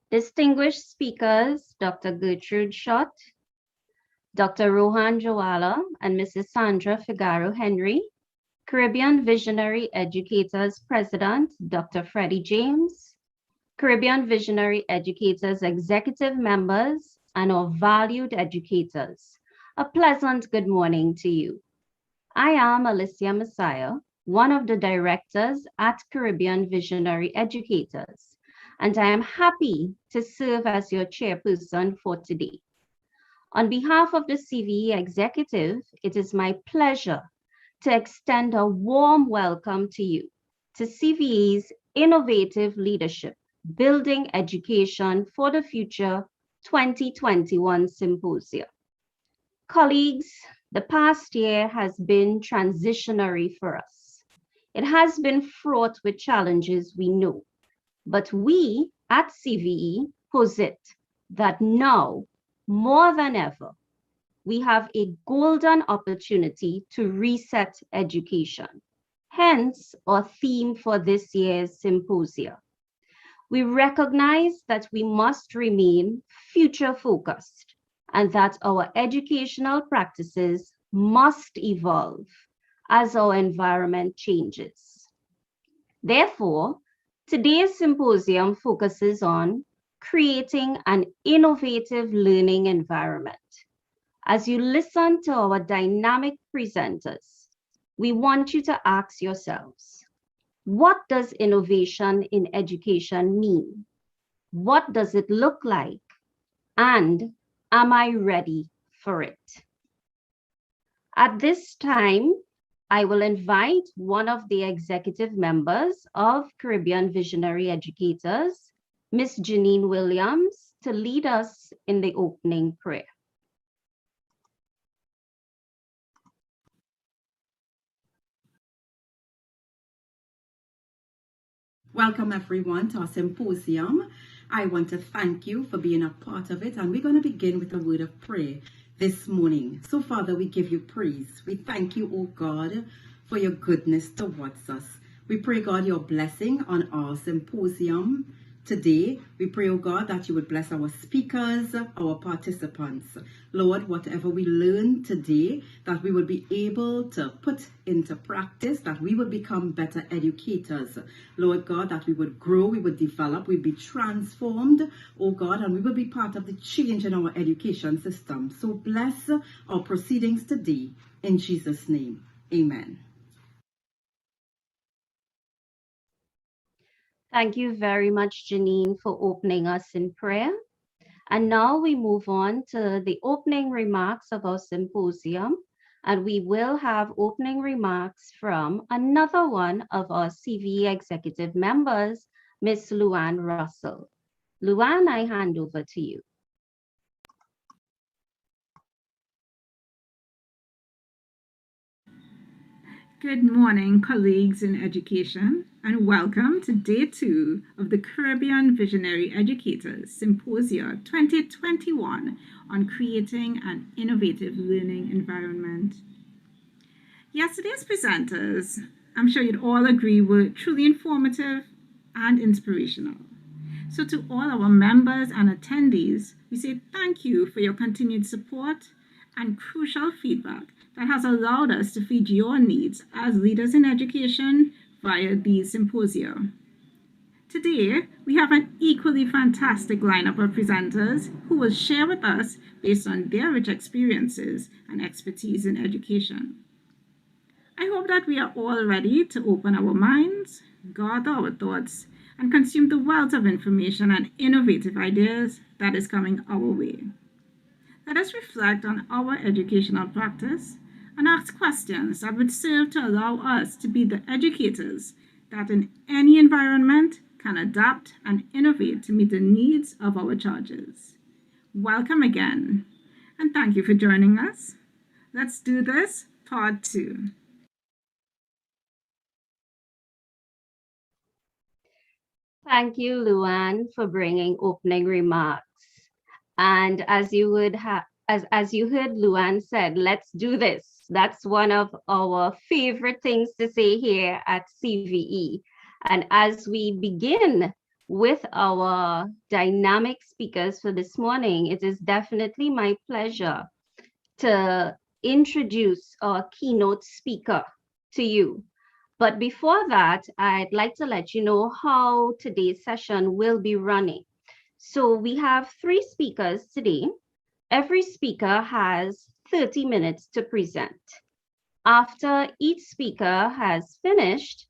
Distinguished speakers, Dr. Gertrude Schott, Dr. Rohan Joala, and Mrs. Sandra Figaro Henry, Caribbean Visionary Educators President, Dr. Freddie James, Caribbean Visionary Educators Executive Members, and our valued educators. A pleasant good morning to you. I am Alicia Messiah, one of the directors at Caribbean Visionary Educators, and I am happy to serve as your chairperson for today. On behalf of the CVE executive, it is my pleasure to extend a warm welcome to you to CVE's Innovative Leadership, Building Education for the Future 2021 Symposia. Colleagues, the past year has been transitionary for us. It has been fraught with challenges, we know, but we at CVE posit that now, more than ever, we have a golden opportunity to reset education, hence our theme for this year's symposia. We recognize that we must remain future-focused and that our educational practices must evolve as our environment changes. Therefore, today's symposium focuses on creating an innovative learning environment. As you listen to our dynamic presenters, we want you to ask yourselves, what does innovation in education mean? What does it look like? And am I ready for it? At this time, I will invite one of the executive members of Caribbean Visionary Educators, Ms. Janine Williams, to lead us in the opening prayer. Welcome everyone to our symposium. I want to thank you for being a part of it, and we're going to begin with a word of prayer this morning. So Father, we give you praise. We thank you, oh God, for your goodness towards us. We pray, God, your blessing on our symposium today. We pray, oh God, that you would bless our speakers, our participants. Lord, whatever we learn today, that we will be able to put into practice, that we will become better educators. Lord God, that we would grow, we would develop, we'd be transformed, oh God, and we will be part of the change in our education system. So bless our proceedings today. In Jesus' name, amen. Thank you very much, Janine, for opening us in prayer. And now we move on to the opening remarks of our symposium, and we will have opening remarks from another one of our CVE executive members, Ms. Luann Russell. Luann, I hand over to you. Good morning, colleagues in education, and welcome to Day 2 of the Caribbean Visionary Educators Symposia 2021 on creating an innovative learning environment. Yesterday's presenters, I'm sure you'd all agree, were truly informative and inspirational. So to all our members and attendees, we say thank you for your continued support and crucial feedback that has allowed us to feed your needs as leaders in education via these symposia. Today, we have an equally fantastic lineup of presenters who will share with us based on their rich experiences and expertise in education. I hope that we are all ready to open our minds, gather our thoughts, and consume the wealth of information and innovative ideas that is coming our way. Let us reflect on our educational practice and ask questions that would serve to allow us to be the educators that in any environment can adapt and innovate to meet the needs of our charges. Welcome again, and thank you for joining us. Let's do this, part 2. Thank you, Luann, for bringing opening remarks. And as you heard Luann said, let's do this. That's one of our favorite things to say here at CVE. And as we begin with our dynamic speakers for this morning, it is definitely my pleasure to introduce our keynote speaker to you. But before that, I'd like to let you know how today's session will be running. So we have 3 speakers today. Every speaker has 30 minutes to present. After each speaker has finished,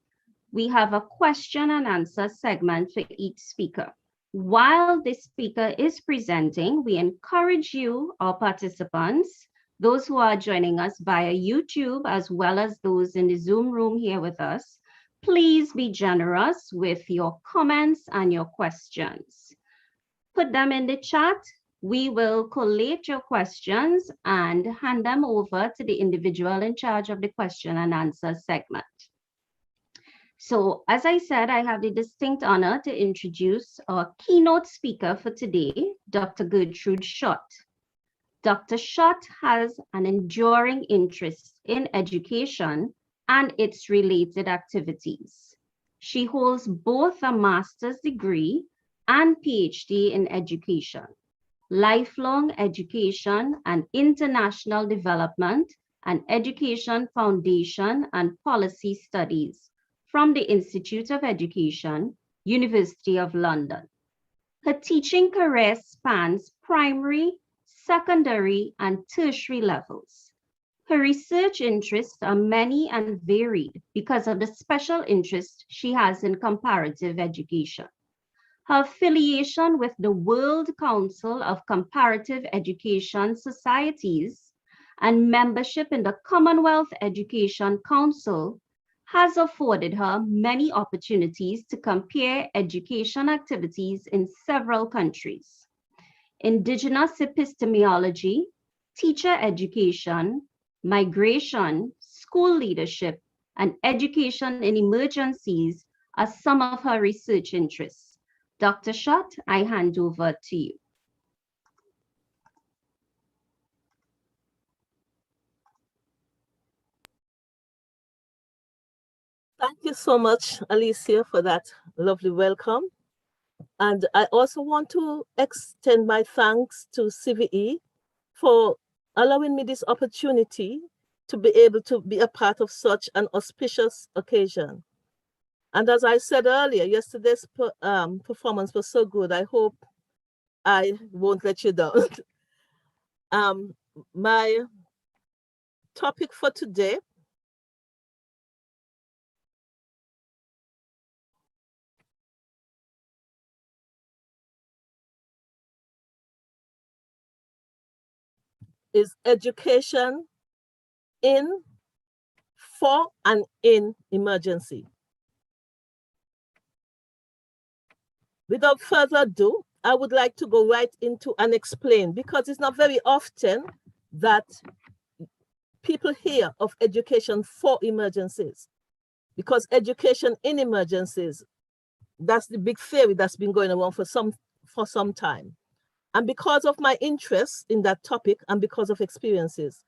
we have a question and answer segment for each speaker. While the speaker is presenting, we encourage you, our participants, those who are joining us via YouTube, as well as those in the Zoom room here with us, please be generous with your comments and your questions. Put them in the chat. We will collate your questions and hand them over to the individual in charge of the question and answer segment. So, as I said, I have the distinct honor to introduce our keynote speaker for today, Dr. Gertrude Schott. Dr. Schott has an enduring interest in education and its related activities. She holds both a master's degree and PhD in education, lifelong education and international development, and education foundation and policy studies from the Institute of Education, University of London. Her teaching career spans primary, secondary, and tertiary levels. Her research interests are many and varied because of the special interest she has in comparative education. Her affiliation with the World Council of Comparative Education Societies and membership in the Commonwealth Education Council has afforded her many opportunities to compare education activities in several countries. Indigenous epistemology, teacher education, migration, school leadership, and education in emergencies are some of her research interests. Dr. Schott, I hand over to you. Thank you so much, Alicia, for that lovely welcome. And I also want to extend my thanks to CVE for allowing me this opportunity to be able to be a part of such an auspicious occasion. And as I said earlier, yesterday's performance was so good. I hope I won't let you down. My topic for today is education in, for, and in emergency. Without further ado, I would like to go right into and explain, because it's not very often that people hear of education for emergencies, because education in emergencies, that's the big theory that's been going around for some time. And because of my interest in that topic and because of experiences,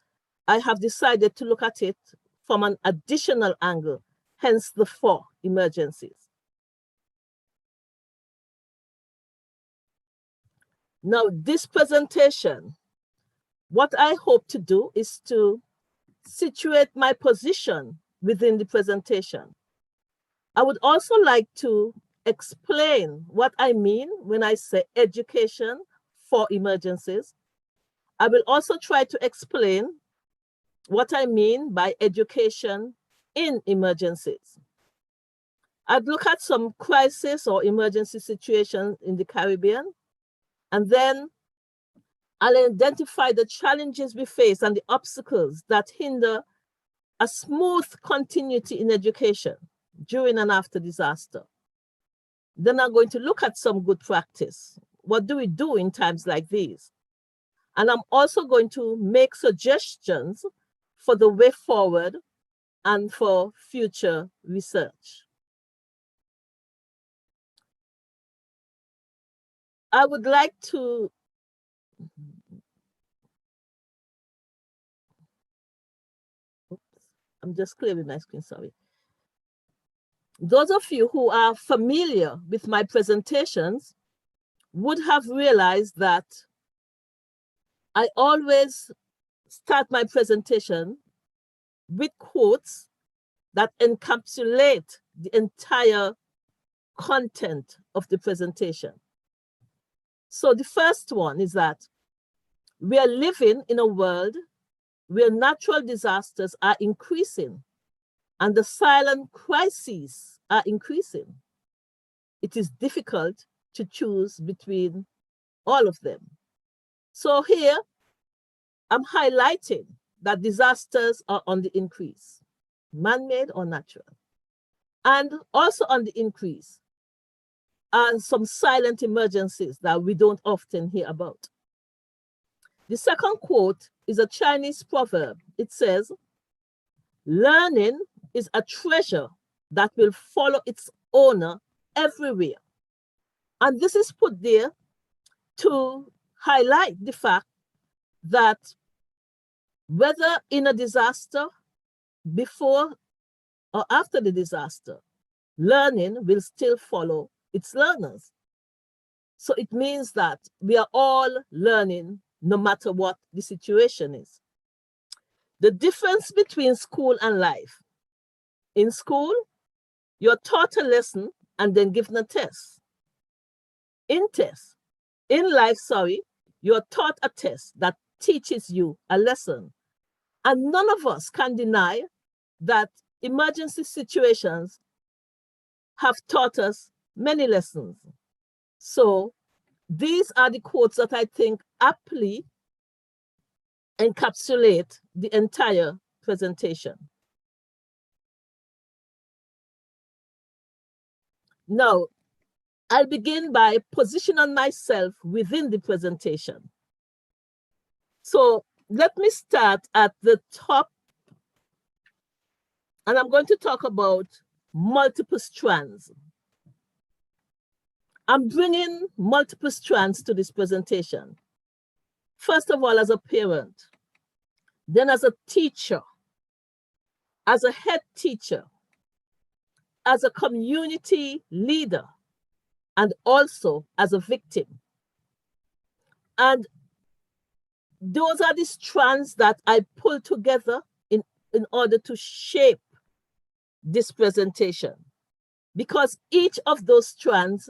I have decided to look at it from an additional angle, hence the for emergencies. Now, this presentation, what I hope to do is to situate my position within the presentation. I would also like to explain what I mean when I say education for emergencies. I will also try to explain what I mean by education in emergencies. I'd look at some crisis or emergency situations in the Caribbean, and then I'll identify the challenges we face and the obstacles that hinder a smooth continuity in education during and after disaster. Then I'm going to look at some good practice. What do we do in times like these? And I'm also going to make suggestions for the way forward and for future research. I would like to I'm just clearing my screen, sorry. Those of you who are familiar with my presentations would have realized that I always start my presentation with quotes that encapsulate the entire content of the presentation. So the first one is that we are living in a world where natural disasters are increasing and the silent crises are increasing. It is difficult to choose between all of them. So here, I'm highlighting that disasters are on the increase, man-made or natural. And also on the increase are some silent emergencies that we don't often hear about. The second quote is a Chinese proverb. It says, "Learning is a treasure that will follow its owner everywhere." And this is put there to highlight the fact that whether in a disaster, before or after the disaster, learning will still follow its learners. So it means that we are all learning no matter what the situation is. The difference between school and life. In school, you're taught a lesson and then given a test. In life, you're taught a test that teaches you a lesson. And none of us can deny that emergency situations have taught us many lessons. So these are the quotes that I think aptly encapsulate the entire presentation. Now, I'll begin by positioning myself within the presentation. So let me start at the top, and I'm going to talk about multiple strands. I'm bringing multiple strands to this presentation. First of all, as a parent, then as a teacher, as a head teacher, as a community leader, and also as a victim. And those are the strands that I pull together in order to shape this presentation, because each of those strands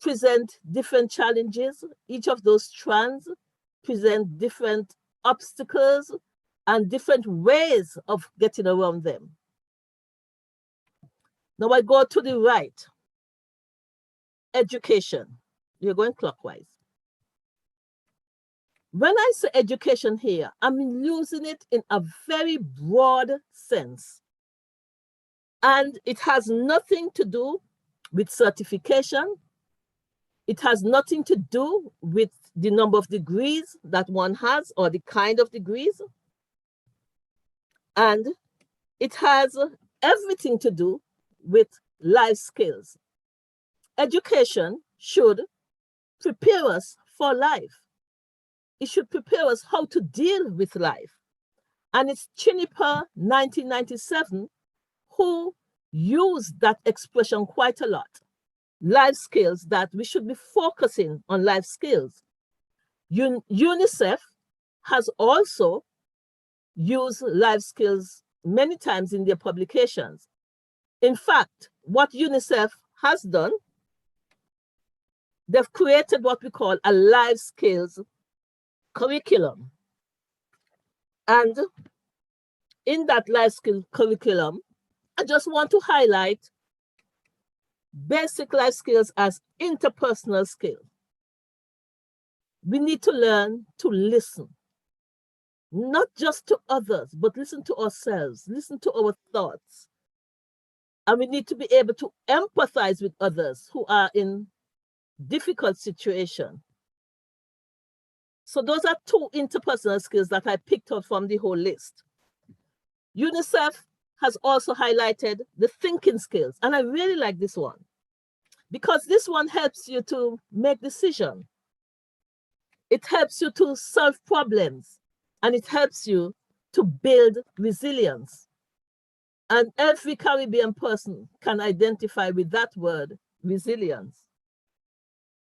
present different challenges. Each of those strands present different obstacles and different ways of getting around them. Now I go to the right. Education. You're going clockwise. When I say education here, I'm using it in a very broad sense. And it has nothing to do with certification. It has nothing to do with the number of degrees that one has or the kind of degrees. And it has everything to do with life skills. Education should prepare us for life. It should prepare us how to deal with life. And it's Chinipa 1997 who used that expression quite a lot. Life skills, that we should be focusing on life skills. UNICEF has also used life skills many times in their publications. In fact, what UNICEF has done, they've created what we call a life skills curriculum. And in that life skill curriculum, I just want to highlight basic life skills as interpersonal skills. We need to learn to listen, not just to others, but listen to ourselves, listen to our thoughts. And we need to be able to empathize with others who are in difficult situations. So those are two interpersonal skills that I picked out from the whole list. UNICEF has also highlighted the thinking skills. And I really like this one because this one helps you to make decisions. It helps you to solve problems, and it helps you to build resilience. And every Caribbean person can identify with that word, resilience.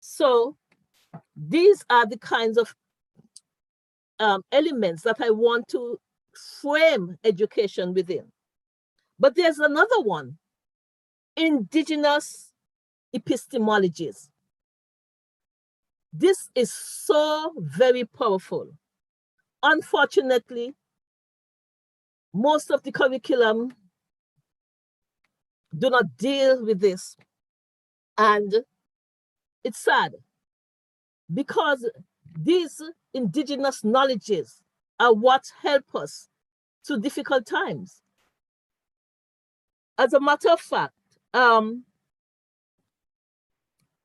So these are the kinds of elements that I want to frame education within. But there's another one, indigenous epistemologies. This is so very powerful. Unfortunately, most of the curriculum do not deal with this. And it's sad because these indigenous knowledges are what help us through difficult times. As a matter of fact,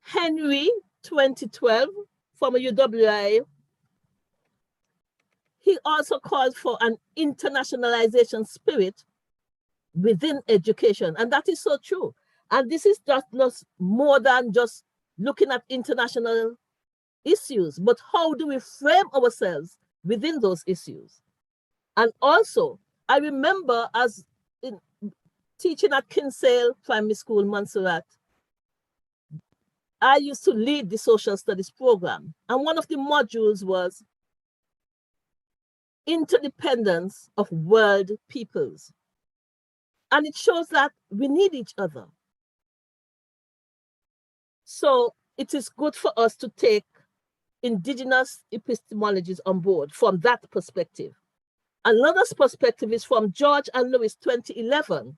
Henry 2012 from a UWI, he also called for an internationalization spirit within education. And that is so true. And this is just not more than just looking at international issues, but how do we frame ourselves within those issues? And also, I remember as in teaching at Kinsale Primary School, Montserrat, I used to lead the social studies program. And one of the modules was interdependence of world peoples. And it shows that we need each other. So it is good for us to take indigenous epistemologies on board from that perspective. Another perspective is from George and Lewis 2011,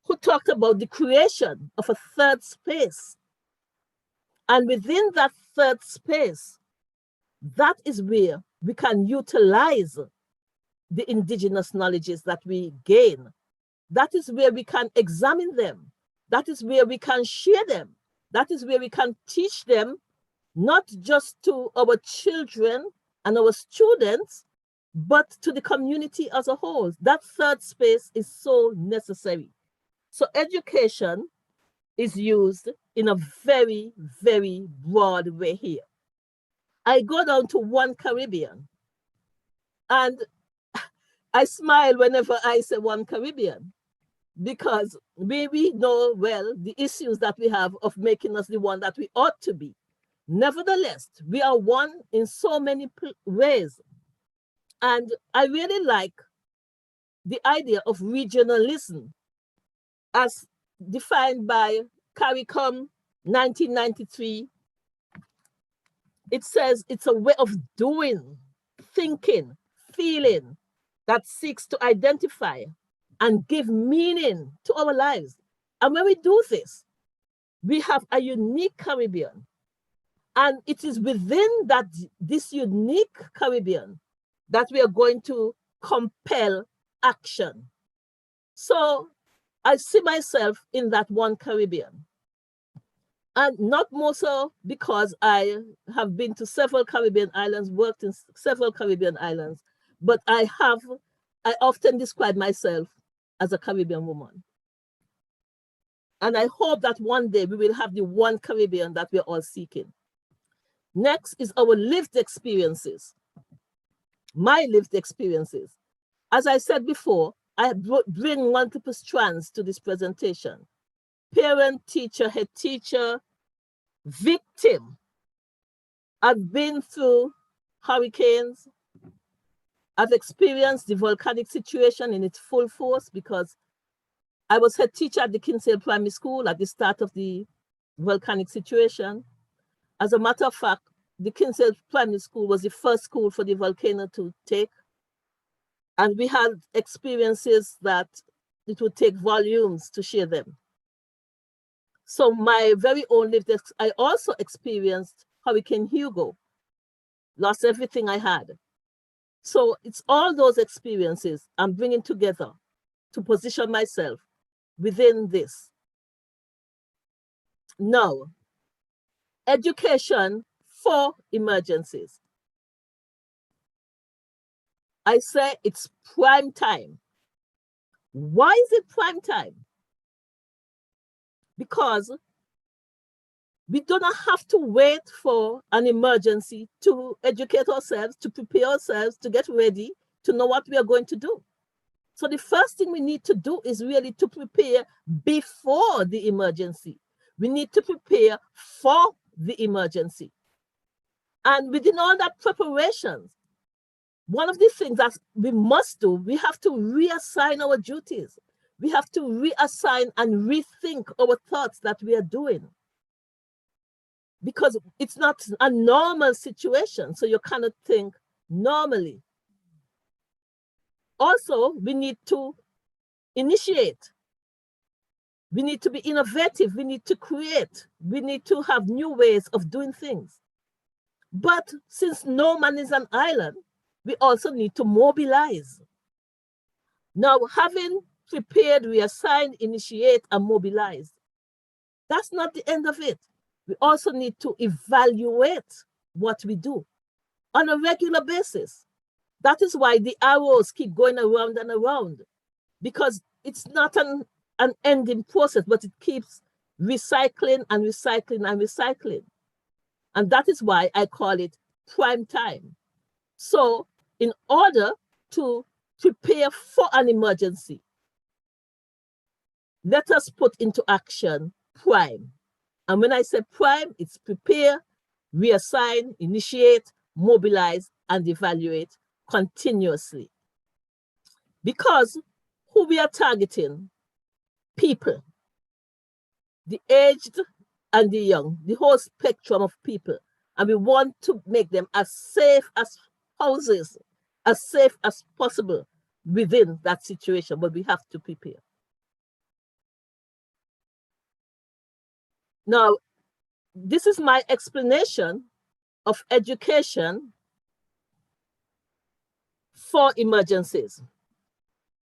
who talked about the creation of a third space. And within that third space, that is where we can utilize the indigenous knowledges that we gain. That is where we can examine them. That is where we can share them. That is where we can teach them, not just to our children and our students, but to the community as a whole. That third space is so necessary. So education is used in a very, very broad way here. I go down to One Caribbean, and I smile whenever I say One Caribbean, because we know well the issues that we have of making us the one that we ought to be. Nevertheless, we are one in so many ways. And I really like the idea of regionalism as defined by CARICOM 1993. It says it's a way of doing, thinking, feeling that seeks to identify and give meaning to our lives. And when we do this, we have a unique Caribbean. And it is within this unique Caribbean that we are going to compel action. So I see myself in that One Caribbean. And not more so because I have been to several Caribbean islands, worked in several Caribbean islands, but I often describe myself as a Caribbean woman. And I hope that one day we will have the one Caribbean that we're all seeking. Next is our lived experiences. My lived experiences. As I said before, I bring multiple strands to this presentation. Parent, teacher, head teacher, victim. I've been through hurricanes. I've experienced the volcanic situation in its full force because I was head teacher at the Kinsale Primary School at the start of the volcanic situation. As a matter of fact, the Kinsale Primary School was the first school for the volcano to take. And we had experiences that it would take volumes to share them. So my very own lived, I also experienced Hurricane Hugo, lost everything I had. So it's all those experiences I'm bringing together to position myself within this. Now, education for emergencies. I say it's prime time. Why is it prime time? Because we do not have to wait for an emergency to educate ourselves, to prepare ourselves, to get ready, to know what we are going to do. So the first thing we need to do is really to prepare before the emergency. We need to prepare for the emergency. And within all that preparations, one of the things that we must do, we have to reassign our duties. We have to reassign and rethink our thoughts that we are doing. Because it's not a normal situation, so you cannot think normally. Also, we need to initiate. We need to be innovative. We need to create. We need to have new ways of doing things. But since no man is an island, we also need to mobilize. Now, having prepared, reassign, initiate, and mobilize, that's not the end of it. We also need to evaluate what we do on a regular basis. That is why the arrows keep going around and around, because it's not an ending process, but it keeps recycling and recycling and recycling. And that is why I call it prime time. So in order to prepare for an emergency, let us put into action prime. And when I say prime, it's prepare, reassign, initiate, mobilize, and evaluate continuously. Because who we are targeting? People, the aged and the young, the whole spectrum of people. And we want to make them as safe as houses, as safe as possible within that situation, but we have to prepare. Now, this is my explanation of education for emergencies.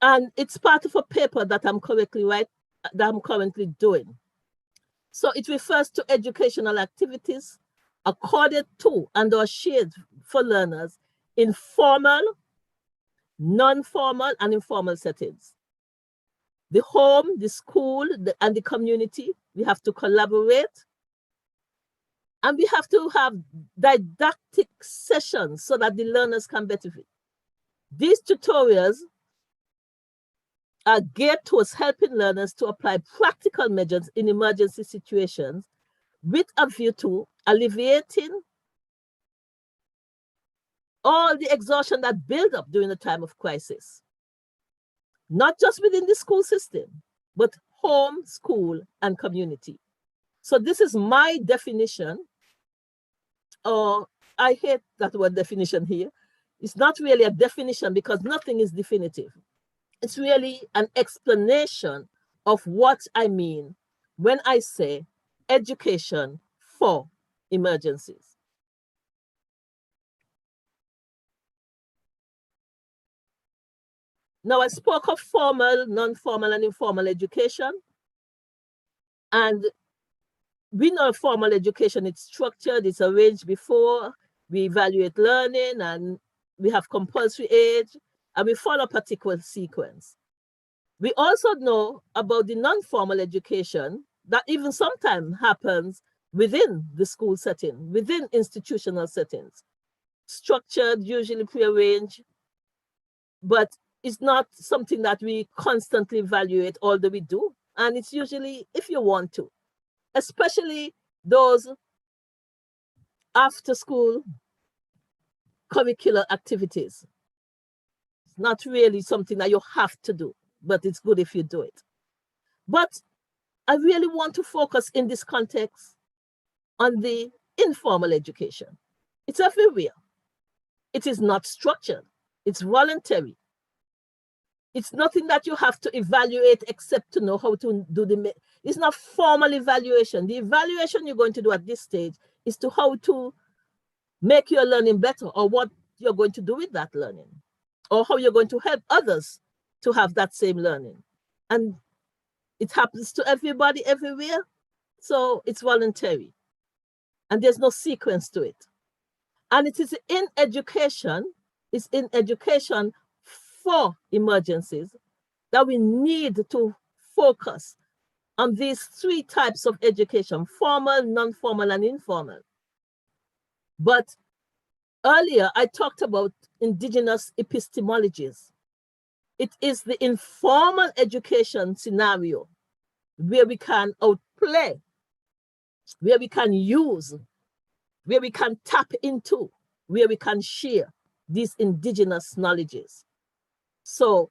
And it's part of a paper that I'm currently doing. So it refers to educational activities accorded to and or shared for learners in formal, non-formal, and informal settings. The home, the school, and the community, we have to collaborate. And we have to have didactic sessions so that the learners can benefit. These tutorials are geared towards helping learners to apply practical measures in emergency situations with a view to alleviating all the exhaustion that builds up during a time of crisis. Not just within the school system, but home, school, and community. So this is my definition, or I hate that word definition here. It's not really a definition because nothing is definitive. It's really an explanation of what I mean when I say education for emergencies. Now, I spoke of formal, non-formal, and informal education. And we know formal education, it's structured, it's arranged before, we evaluate learning, and we have compulsory age, and we follow a particular sequence. We also know about the non-formal education that even sometimes happens within the school setting, within institutional settings. Structured, usually prearranged, but it's not something that we constantly evaluate, although we do. And it's usually if you want to, especially those after school curricular activities. It's not really something that you have to do, but it's good if you do it. But I really want to focus in this context on the informal education. It's everywhere. It is not structured. It's voluntary. It's nothing that you have to evaluate except to know how to do it's not formal evaluation. The evaluation you're going to do at this stage is to how to make your learning better, or what you're going to do with that learning, or how you're going to help others to have that same learning. And it happens to everybody everywhere. So it's voluntary. And there's no sequence to it. And it is in education, it's in education for emergencies that we need to focus on these three types of education: formal, non-formal, and informal. But earlier I talked about indigenous epistemologies. It is the informal education scenario where we can outplay, where we can use, where we can tap into, where we can share these indigenous knowledges. So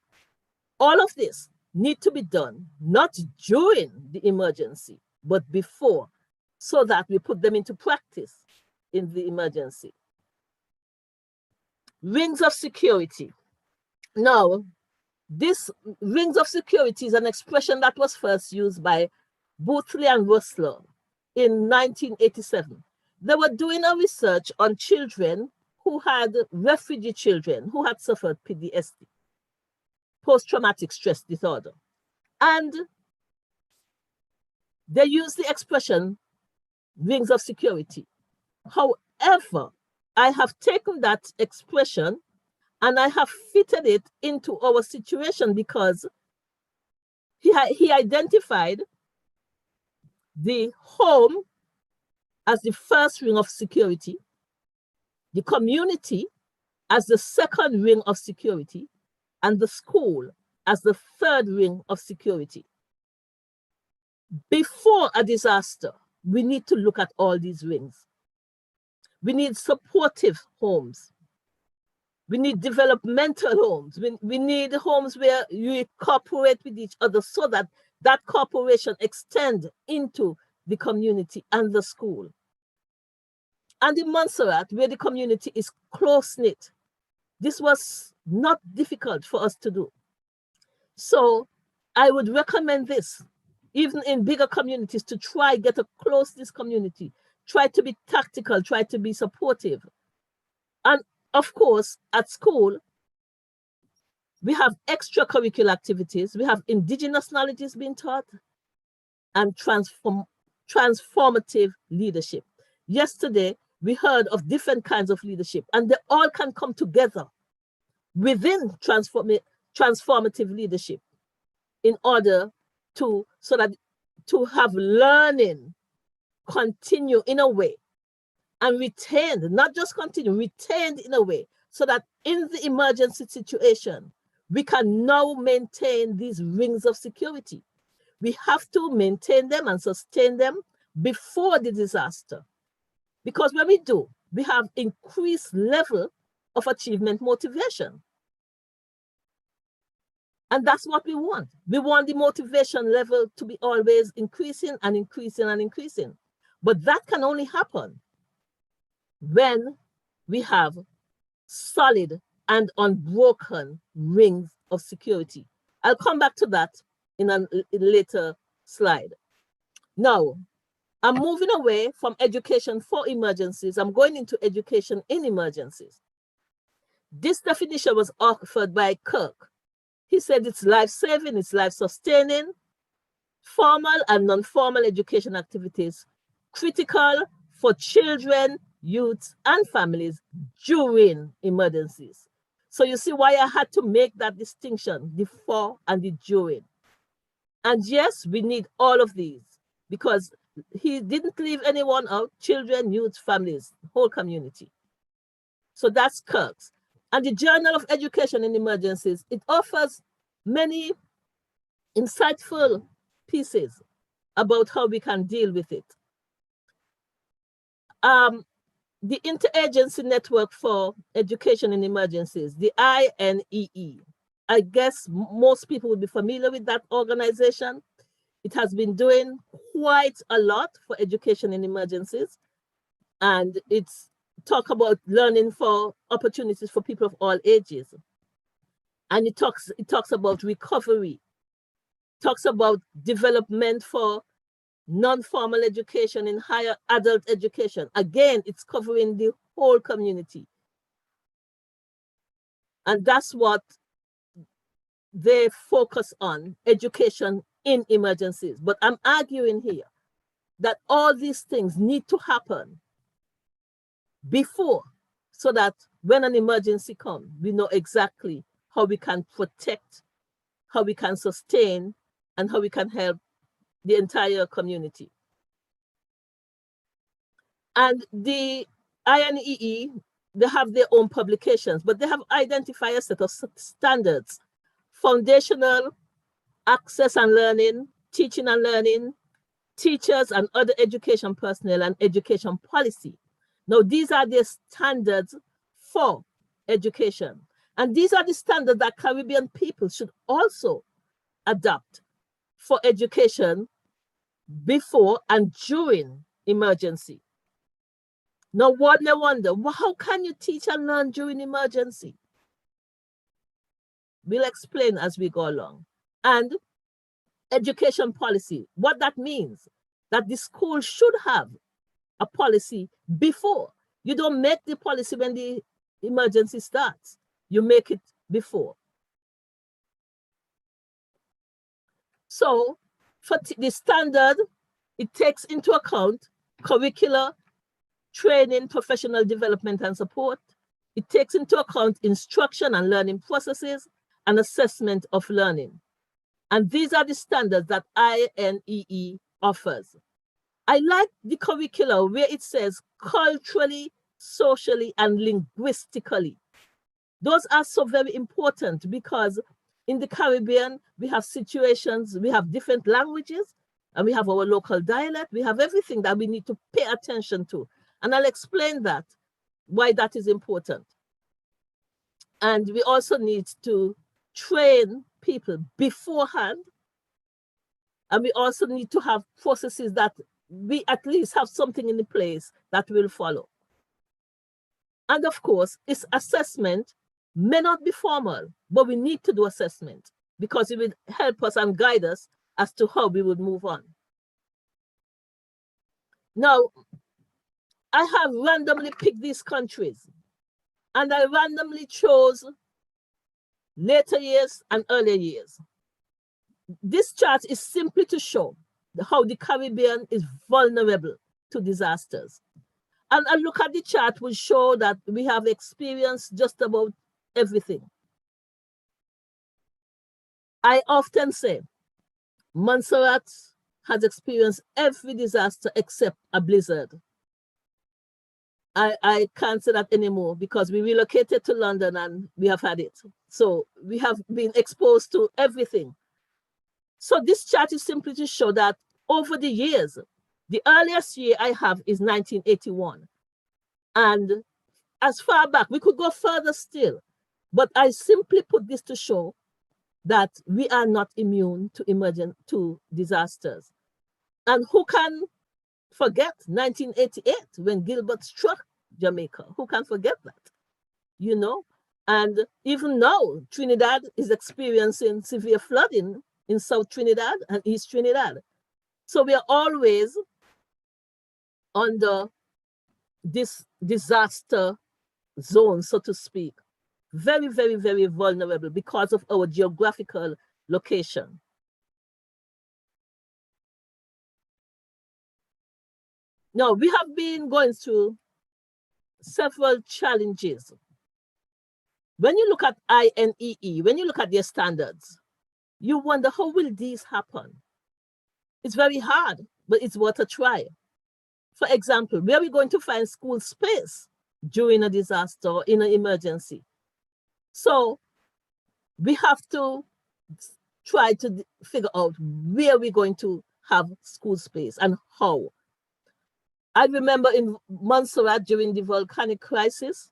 all of this need to be done, not during the emergency, but before, so that we put them into practice in the emergency. Rings of security. Now, this rings of security is an expression that was first used by Bootley and Rosler in 1987. They were doing a research on children who had refugee children who had suffered PTSD, post-traumatic stress disorder. And they used the expression rings of security. However, I have taken that expression and I have fitted it into our situation because he identified the home as the first ring of security, the community as the second ring of security, and the school as the third ring of security. Before a disaster, we need to look at all these rings. We need supportive homes. We need developmental homes. We need homes where you cooperate with each other so that that cooperation extends into the community and the school. And in Montserrat, where the community is close-knit, this was not difficult for us to do. So I would recommend this, even in bigger communities, to try get a close-knit community, try to be tactical, try to be supportive. And of course, at school, we have extracurricular activities, we have indigenous knowledges being taught, and transformative leadership. Yesterday, we heard of different kinds of leadership, and they all can come together within transformative leadership in order to have learning continue in a way and retained, not just continue, retained in a way so that in the emergency situation, we can now maintain these rings of security. We have to maintain them and sustain them before the disaster. Because when we do, we have increased level of achievement motivation. And that's what we want. We want the motivation level to be always increasing and increasing and increasing. But that can only happen when we have solid and unbroken rings of security. I'll come back to that in a later slide. Now, I'm moving away from education for emergencies. I'm going into education in emergencies. This definition was offered by Kirk. He said it's life-saving, it's life-sustaining, formal and non-formal education activities, critical for children, youths, and families during emergencies. So you see why I had to make that distinction, the for and the during. And yes, we need all of these because he didn't leave anyone out, children, youth, families, whole community. So that's Kirk's. And the Journal of Education in Emergencies, it offers many insightful pieces about how we can deal with it. The Interagency Network for Education in Emergencies, the INEE. I guess most people will be familiar with that organization. It has been doing quite a lot for education in emergencies. And it's talk about learning for opportunities for people of all ages. And it talks about recovery, talks about development for non-formal education in higher adult education. Again, it's covering the whole community. And that's what they focus on, education in emergencies. But I'm arguing here that all these things need to happen before, so that when an emergency comes, we know exactly how we can protect, how we can sustain, and how we can help the entire community. And the INEE, they have their own publications, but they have identified a set of standards foundational access and learning, teaching and learning, teachers and other education personnel, and education policy. Now, these are the standards for education. And these are the standards that Caribbean people should also adopt for education before and during emergency. Now, one may wonder, well, how can you teach and learn during emergency? We'll explain as we go along. And education policy, what that means, that the school should have a policy before. You don't make the policy when the emergency starts. You make it before. So for the standard, it takes into account curricular, training, professional development and support. It takes into account instruction and learning processes and assessment of learning. And these are the standards that INEE offers. I like the curricula where it says culturally, socially, and linguistically. Those are so very important because in the Caribbean, we have situations, we have different languages, and we have our local dialect. We have everything that we need to pay attention to. And I'll explain that, why that is important. And we also need to train people beforehand. And we also need to have processes that we at least have something in the place that will follow. And of course, its assessment may not be formal, but we need to do assessment because it will help us and guide us as to how we would move on. Now, I have randomly picked these countries, and I randomly chose later years and earlier years. This chart is simply to show how the Caribbean is vulnerable to disasters. And a look at the chart will show that we have experienced just about everything. I often say Montserrat has experienced every disaster except a blizzard. I can't say that anymore because we relocated to London and we have had it. So we have been exposed to everything. So this chart is simply to show that over the years, the earliest year I have is 1981. And as far back, we could go further still, but I simply put this to show that we are not immune to disasters. And who can forget 1988 when Gilbert struck Jamaica? Who can forget that? You know, and even now, Trinidad is experiencing severe flooding in South Trinidad and East Trinidad. So we are always under this disaster zone, so to speak. Very, very, very vulnerable because of our geographical location. Now, we have been going through several challenges. When you look at INEE, when you look at their standards, you wonder, how will these happen? It's very hard, but it's worth a try. For example, where are we going to find school space during a disaster or in an emergency? So we have to try to figure out where we're going to have school space and how. I remember in Montserrat during the volcanic crisis,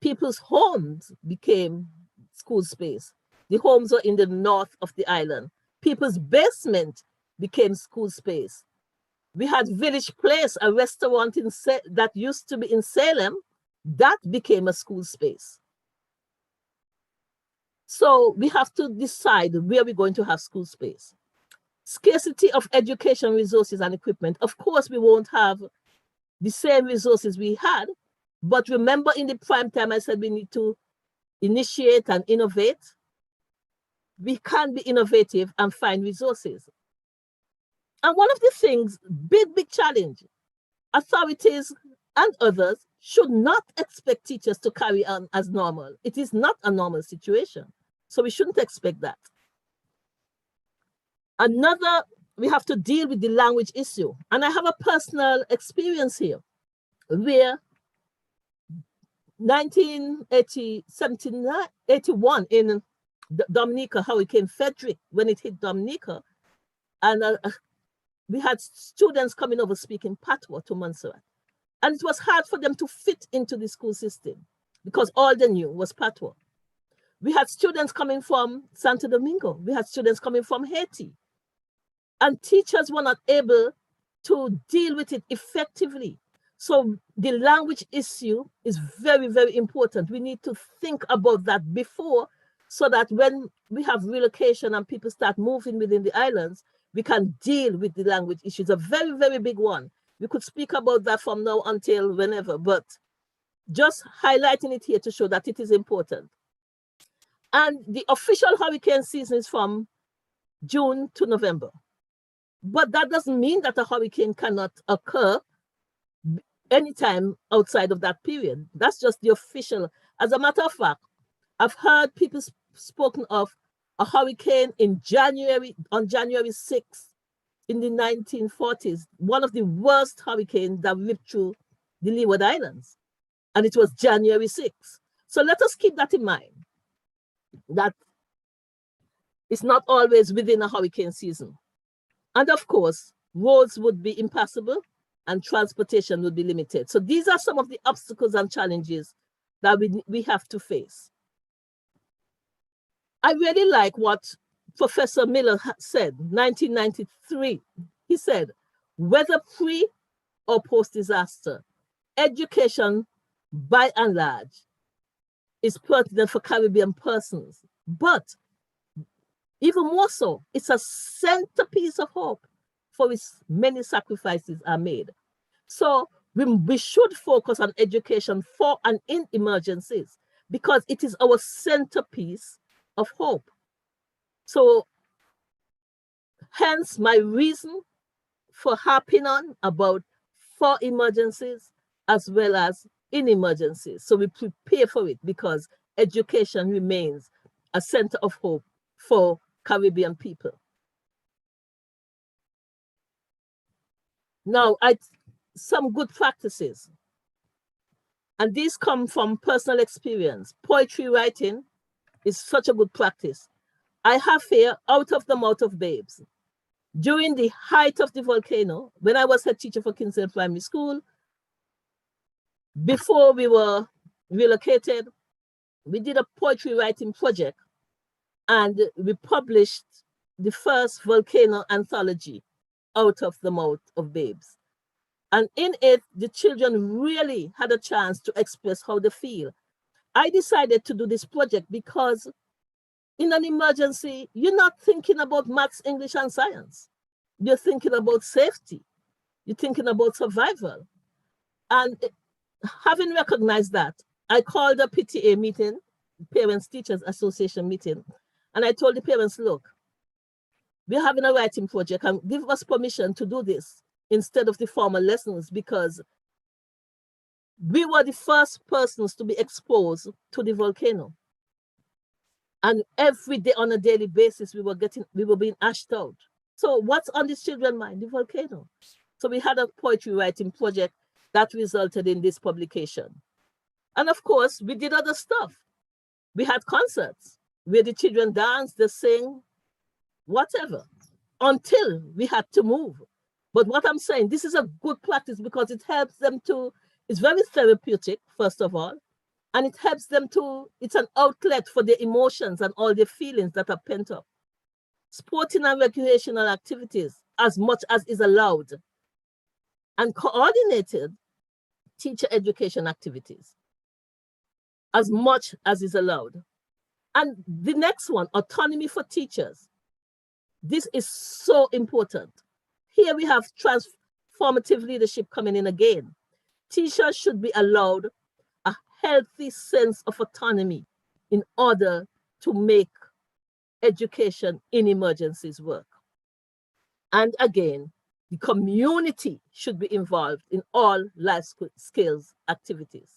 people's homes became school space. The homes were in the north of the island. People's basement became school space. We had Village Place, a restaurant that used to be in Salem, that became a school space. So we have to decide where we're going to have school space. Scarcity of education resources and equipment. Of course, we won't have the same resources we had, but remember in the prime time, I said we need to initiate and innovate. We can be innovative and find resources. And one of the things, big challenge, authorities and others should not expect teachers to carry on as normal. It is not a normal situation. So we shouldn't expect that. Another, we have to deal with the language issue. And I have a personal experience here where 1981 in Dominica, Hurricane Frederick, when it hit Dominica, and we had students coming over speaking patois to Montserrat. And it was hard for them to fit into the school system because all they knew was patois. We had students coming from Santo Domingo. We had students coming from Haiti. And teachers were not able to deal with it effectively. So the language issue is very, very important. We need to think about that before, so that when we have relocation and people start moving within the islands, we can deal with the language issue. It's a very, very big one. We could speak about that from now until whenever, but just highlighting it here to show that it is important. And the official hurricane season is from June to November. But that doesn't mean that a hurricane cannot occur anytime outside of that period. That's just the official. As a matter of fact, I've heard people spoken of a hurricane in January, on January 6th in the 1940s, one of the worst hurricanes that ripped through the Leeward Islands. And it was January 6th. So let us keep that in mind, that it's not always within a hurricane season. And of course, roads would be impassable and transportation would be limited. So these are some of the obstacles and challenges that we have to face. I really like what Professor Miller said, 1993. He said, whether pre or post-disaster, education, by and large, is pertinent for Caribbean persons. But even more so, it's a centerpiece of hope, for which many sacrifices are made. So we should focus on education for and in emergencies, because it is our centerpiece of hope. So hence my reason for harping on about for emergencies as well as in emergencies. So we prepare for it, because education remains a center of hope for Caribbean people. Now, some good practices, and these come from personal experience. Poetry writing is such a good practice. I have here Out of the Mouth of Babes. During the height of the volcano, when I was head teacher for Kingston Primary School, before we were relocated, we did a poetry writing project, and we published the first volcano anthology, Out of the Mouth of Babes. And in it, the children really had a chance to express how they feel. I decided to do this project because in an emergency, you're not thinking about maths, English, and science. You're thinking about safety. You're thinking about survival. And having recognized that, I called a PTA meeting, Parents Teachers Association meeting, and I told the parents, look, we're having a writing project and give us permission to do this instead of the formal lessons, because we were the first persons to be exposed to the volcano. And every day on a daily basis, we were being ashed out. So what's on the children's mind? The volcano. So we had a poetry writing project that resulted in this publication. And of course, we did other stuff. We had concerts where the children danced, they sing, whatever, until we had to move. But what I'm saying, this is a good practice because it helps them to, it's very therapeutic, first of all, and it helps them to, it's an outlet for their emotions and all their feelings that are pent up. Sporting and recreational activities, as much as is allowed, and coordinated teacher education activities, as much as is allowed. And the next one, autonomy for teachers. This is so important. Here we have transformative leadership coming in again. Teachers should be allowed a healthy sense of autonomy in order to make education in emergencies work. And again, the community should be involved in all life skills activities.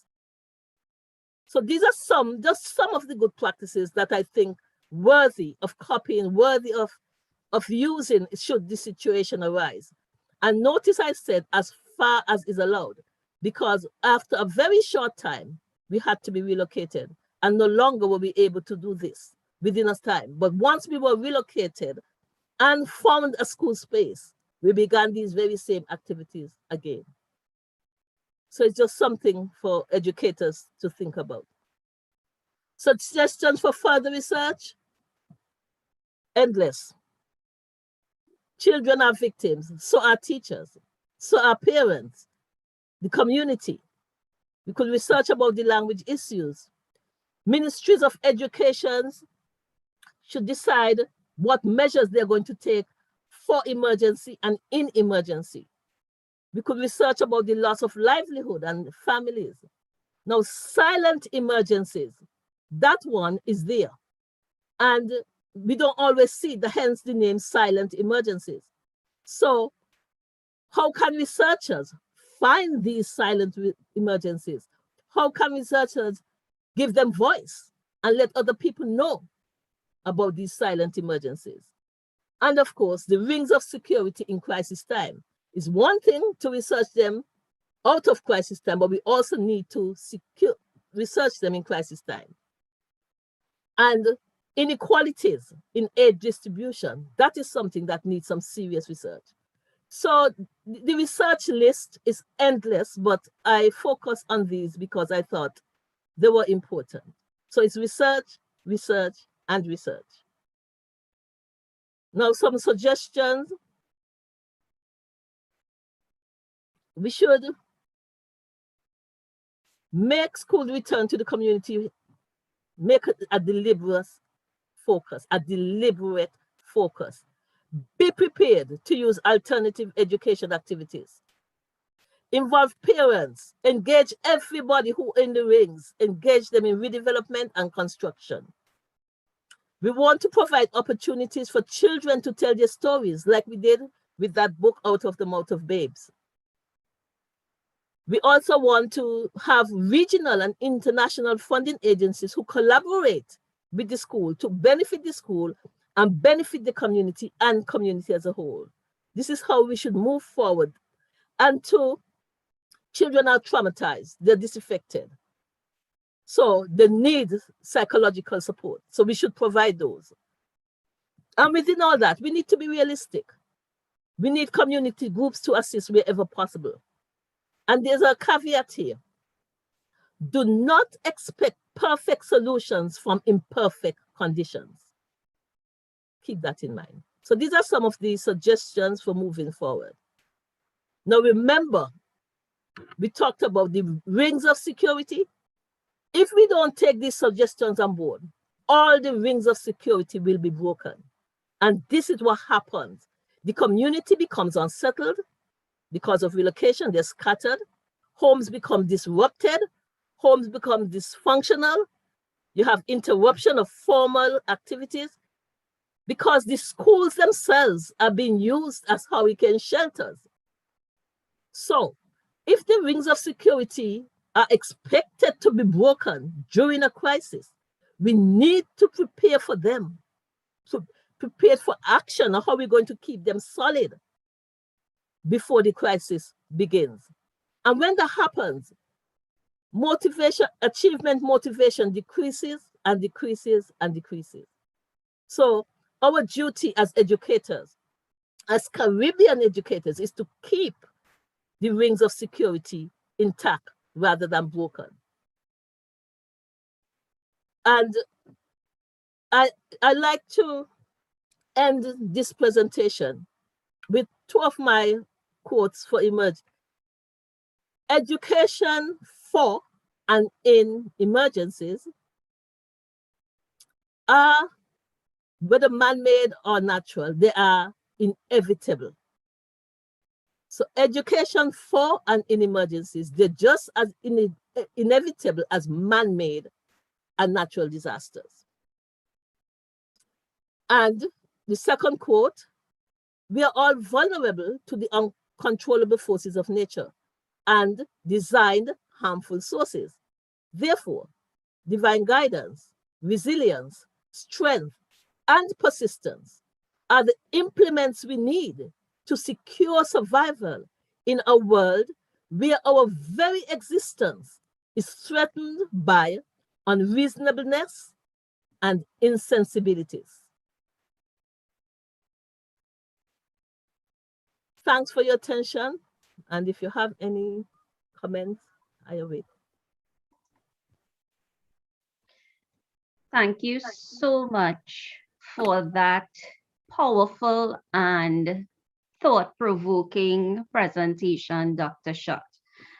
So these are just some of the good practices that I think worthy of copying, worthy of using should the situation arise. And notice I said as far as is allowed, because after a very short time, we had to be relocated and no longer were we able to do this. within a time. But once we were relocated and found a school space, we began these very same activities again. So it's just something for educators to think about. Suggestions for further research? Endless. Children are victims, so are teachers, so are parents, the community. We could research about the language issues. Ministries of education should decide what measures they're going to take for emergency and in emergency. We could research about the loss of livelihood and families. Now, silent emergencies, that one is there. And we don't always see the, hence the name silent emergencies. So how can researchers find these silent emergencies? How can researchers give them voice and let other people know about these silent emergencies? And of course, the rings of security in crisis time is one thing to research them out of crisis time, but we also need to research them in crisis time. And inequalities in aid distribution, that is something that needs some serious research. So the research list is endless, but I focus on these because I thought they were important. So it's research, research, and research. Now, some suggestions. We should make school return to the community, make a deliberate focus, Be prepared to use alternative education activities. Involve parents, engage everybody who in the rings, engage them in redevelopment and construction. We want to provide opportunities for children to tell their stories like we did with that book, Out of the Mouth of Babes. We also want to have regional and international funding agencies who collaborate with the school to benefit the school and benefit the community and community as a whole. This is how we should move forward. And two, children are traumatized, they're disaffected. So they need psychological support. So we should provide those. And within all that, we need to be realistic. We need community groups to assist wherever possible. And there's a caveat here. Do not expect perfect solutions from imperfect conditions. Keep that in mind. So these are some of the suggestions for moving forward. Now remember, we talked about the rings of security. If we don't take these suggestions on board, all the rings of security will be broken. And this is what happens. The community becomes unsettled because of relocation, they're scattered. Homes become disrupted. Homes become dysfunctional. You have interruption of formal activities because the schools themselves are being used as hurricane shelters. So if the rings of security are expected to be broken during a crisis, we need to prepare for them, to prepare for action on how we're going to keep them solid before the crisis begins. And when that happens, motivation, achievement motivation decreases and decreases and decreases. So our duty as educators, as Caribbean educators, is to keep the rings of security intact rather than broken. And I like to end this presentation with two of my quotes for emerge. Education for and in emergencies are, whether man-made or natural, they are inevitable. So education for and in emergencies, they're just as inevitable as man-made and natural disasters. And the second quote, we are all vulnerable to the uncontrollable forces of nature and designed harmful sources. Therefore, divine guidance, resilience, strength, and persistence are the implements we need to secure survival in a world where our very existence is threatened by unreasonableness, and insensibilities. Thanks for your attention. And if you have any comments, I await. Thank you so much for that powerful and thought-provoking presentation, Dr. Schott.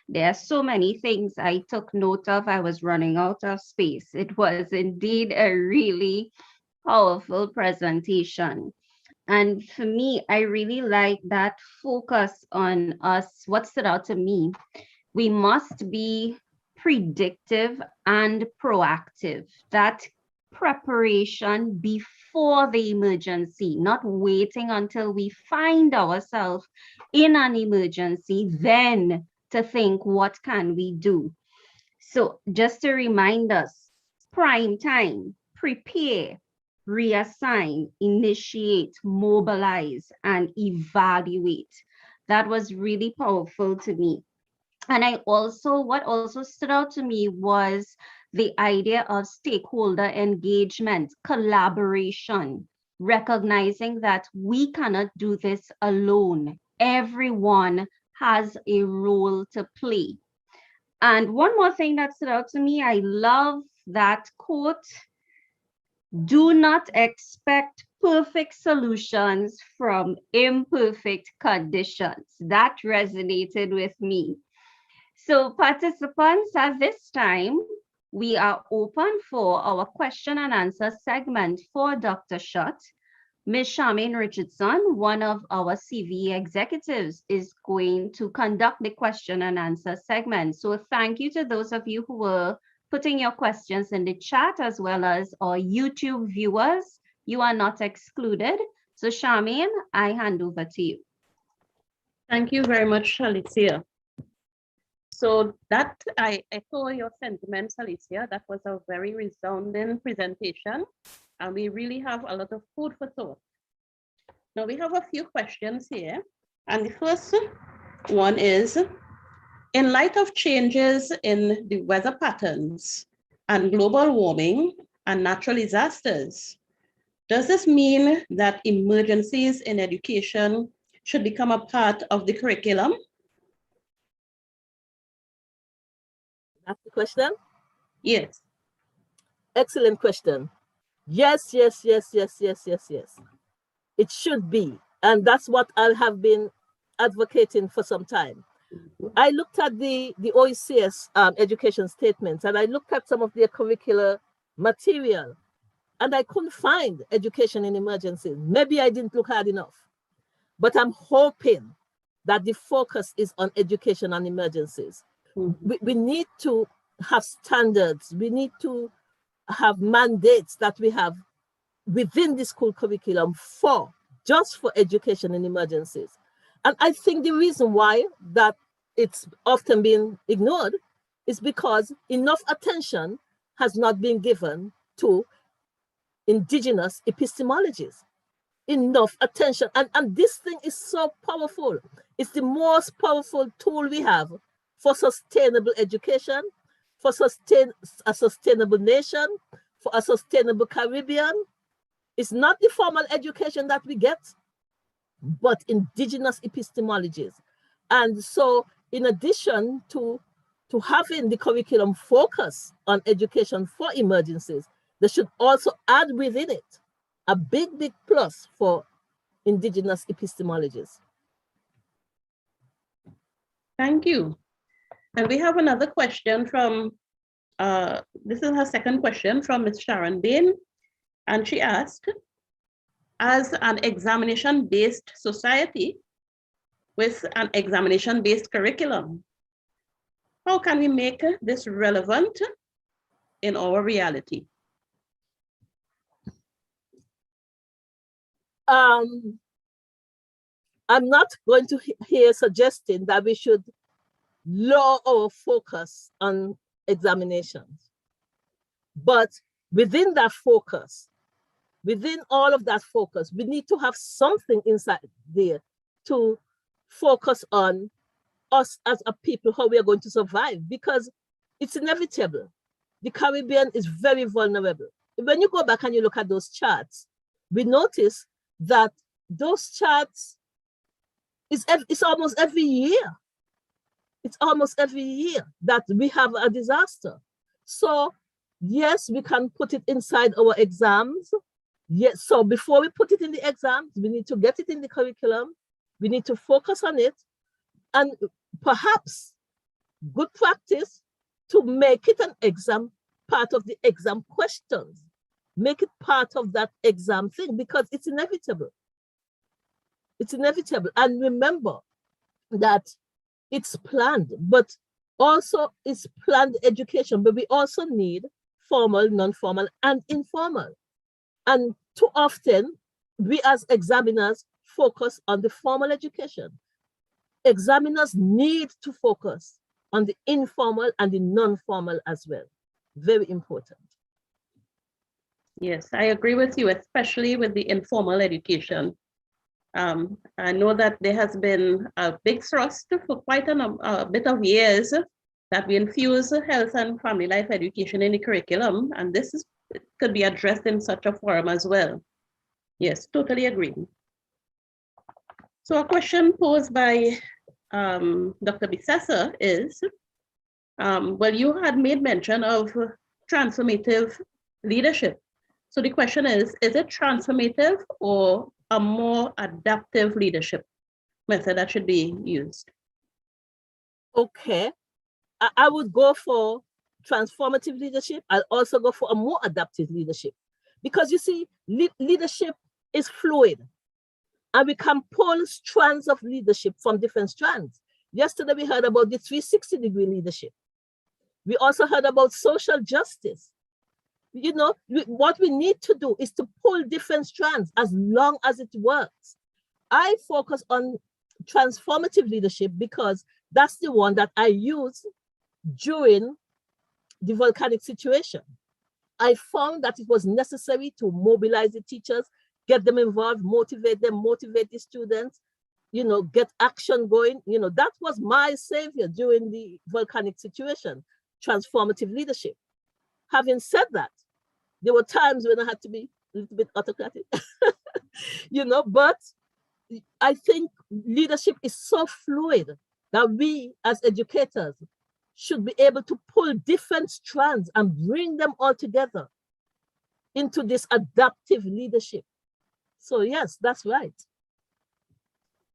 There are so many things I took note of. I was running out of space. It was indeed a really powerful presentation. And for me, I really like that focus on us. What stood out to me, we must be predictive and proactive. That preparation before the emergency, not waiting until we find ourselves in an emergency, then to think, what can we do? So just to remind us, prime time, prepare, reassign, initiate, mobilize, and evaluate. That was really powerful to me. And what also stood out to me was the idea of stakeholder engagement, collaboration, recognizing that we cannot do this alone. Everyone has a role to play. And one more thing that stood out to me, I love that quote: do not expect perfect solutions from imperfect conditions. That resonated with me. So participants, at this time, we are open for our question and answer segment for Dr. Schott. Ms. Charmaine Richardson, one of our CVE executives, is going to conduct the question and answer segment. So thank you to those of you who were putting your questions in the chat, as well as our YouTube viewers. You are not excluded. So Charmaine, I hand over to you. Thank you very much, Alicia. So that I echo your sentiments, Alicia. That was a very resounding presentation, and we really have a lot of food for thought. Now we have a few questions here, and the first one is, in light of changes in the weather patterns and global warming and natural disasters, does this mean that emergencies in education should become a part of the curriculum? That's the question? Yes. Excellent question. Yes, yes, yes, yes, yes, yes, yes. It should be. And that's what I have been advocating for some time. I looked at the OECS education statements, and I looked at some of their curricular material, and I couldn't find education in emergencies. Maybe I didn't look hard enough, but I'm hoping that the focus is on education and emergencies. We need to have standards. We need to have mandates that we have within the school curriculum just for education in emergencies. And I think the reason why that it's often been ignored is because enough attention has not been given to indigenous epistemologies. Enough attention. And this thing is so powerful. It's the most powerful tool we have for sustainable education, for a sustainable nation, for a sustainable Caribbean. It's not the formal education that we get, but indigenous epistemologies. And so in addition to having the curriculum focus on education for emergencies, they should also add within it a big, big plus for indigenous epistemologies. Thank you. And we have another question from, this is her second question from Ms. Sharon Bain. And she asked, as an examination-based society with an examination-based curriculum, how can we make this relevant in our reality? I'm not going to here suggesting that we should lower our focus on examinations. But within that focus, within all of that focus, we need to have something inside there to focus on us as a people, how we are going to survive, because it's inevitable. The Caribbean is very vulnerable. when you go back and you look at those charts, we notice that those charts it's almost every year. It's almost every year that we have a disaster. So yes, we can put it inside our exams. Yes, so before we put it in the exams, we need to get it in the curriculum. We need to focus on it, and perhaps good practice to make it an exam, part of the exam questions. Make it part of that exam thing, because it's inevitable. It's inevitable. And remember that it's planned, but also it's planned education, but we also need formal, non-formal, and informal. And too often, we as examiners focus on the formal education. Examiners need to focus on the informal and the non-formal as well. Very important. Yes, I agree with you, especially with the informal education. I know that there has been a big thrust for quite a bit of years that we infuse health and family life education in the curriculum, and could be addressed in such a forum as well. Yes, totally agree. So a question posed by Dr. Bisessa is, well, you had made mention of transformative leadership. So the question is it transformative or a more adaptive leadership method that should be used? Okay, I would go for transformative leadership. I'll also go for a more adaptive leadership, because you see, leadership is fluid, and we can pull strands of leadership from different strands. Yesterday, we heard about the 360-degree leadership. We also heard about social justice. You know, what we need to do is to pull different strands as long as it works. I focus on transformative leadership because that's the one that I used during the volcanic situation. I found that it was necessary to mobilize the teachers, get them involved, motivate them, motivate the students, you know, get action going. You know, that was my savior during the volcanic situation, transformative leadership. Having said that, there were times when I had to be a little bit autocratic, you know, but I think leadership is so fluid that we as educators should be able to pull different strands and bring them all together into this adaptive leadership. So yes, that's right.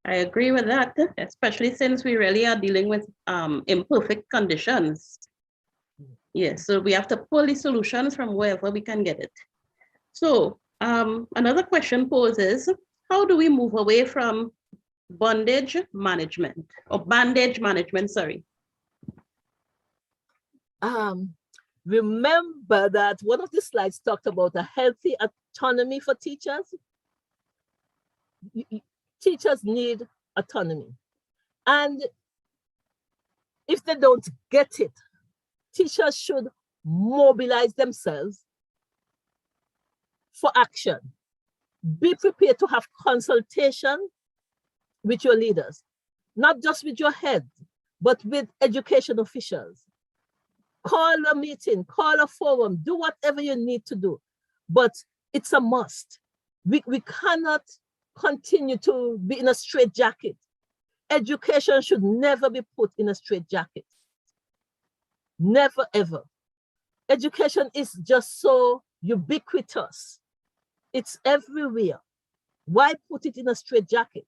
I agree with that, especially since we really are dealing with imperfect conditions. Yes, so we have to pull the solutions from wherever we can get it. So another question poses, how do we move away from bandage management, sorry? Remember that one of the slides talked about a healthy autonomy for teachers. Teachers need autonomy. And if they don't get it, teachers should mobilize themselves for action. Be prepared to have consultation with your leaders, not just with your head, but with education officials. Call a meeting, call a forum, do whatever you need to do, but it's a must. We cannot continue to be in a straitjacket. Education should never be put in a straitjacket. Never, ever. Education is just so ubiquitous. It's everywhere. Why put it in a straitjacket?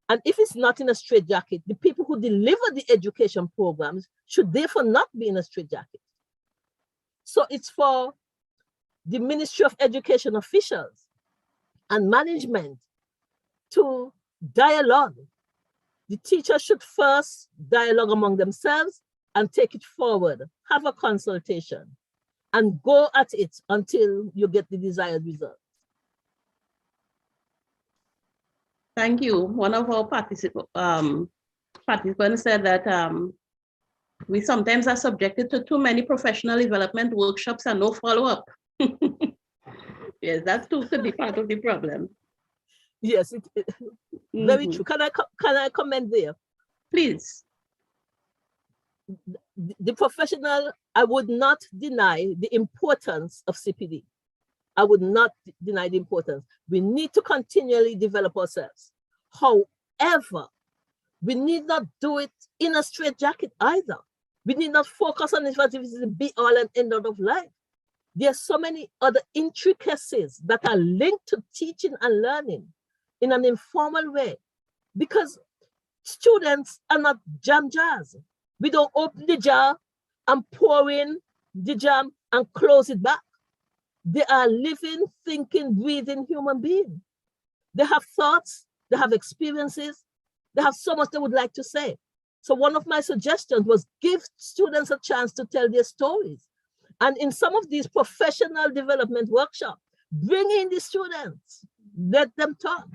And if it's not in a straitjacket, the people who deliver the education programs should therefore not be in a straitjacket. So it's for the Ministry of Education officials and management to dialogue. The teachers should first dialogue among themselves and take it forward, have a consultation, and go at it until you get the desired result. Thank you. One of our participants said that we sometimes are subjected to too many professional development workshops and no follow-up. Yes, that too could be part of the problem. Yes, very true. Can I comment there? Please. The professional, I would not deny the importance of CPD. I would not deny the importance. We need to continually develop ourselves. However, we need not do it in a straitjacket either. We need not focus on it as if it's the be all and end all of life. There are so many other intricacies that are linked to teaching and learning in an informal way, because students are not jam jars. We don't open the jar and pour in the jam and close it back. They are living, thinking, breathing human beings. They have thoughts, they have experiences, they have so much they would like to say. So one of my suggestions was give students a chance to tell their stories. And in some of these professional development workshops, bring in the students, let them talk.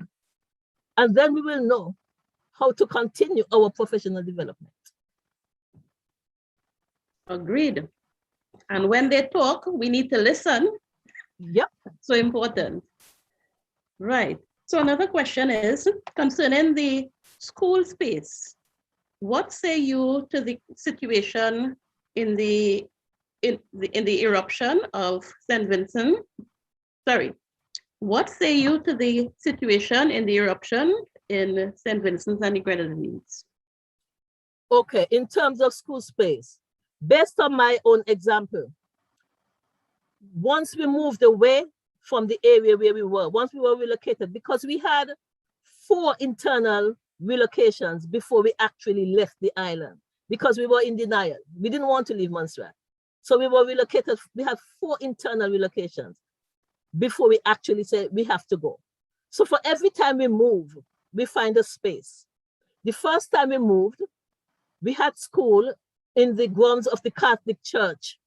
And then we will know how to continue our professional development. Agreed. And when they talk, we need to listen. Yep. So important. Right. So another question is concerning the school space. What say you to the situation in the eruption of St. Vincent? Sorry. What say you to the situation in the eruption in St. Vincent and the Grenadines? Okay, in terms of school space, based on my own example, once we moved away from the area where we were, once we were relocated, because we had 4 internal relocations before we actually left the island, because we were in denial. We didn't want to leave Montserrat. So we were relocated. We had 4 internal relocations before we actually said we have to go. So for every time we move, we find a space. The first time we moved, we had school in the grounds of the Catholic Church.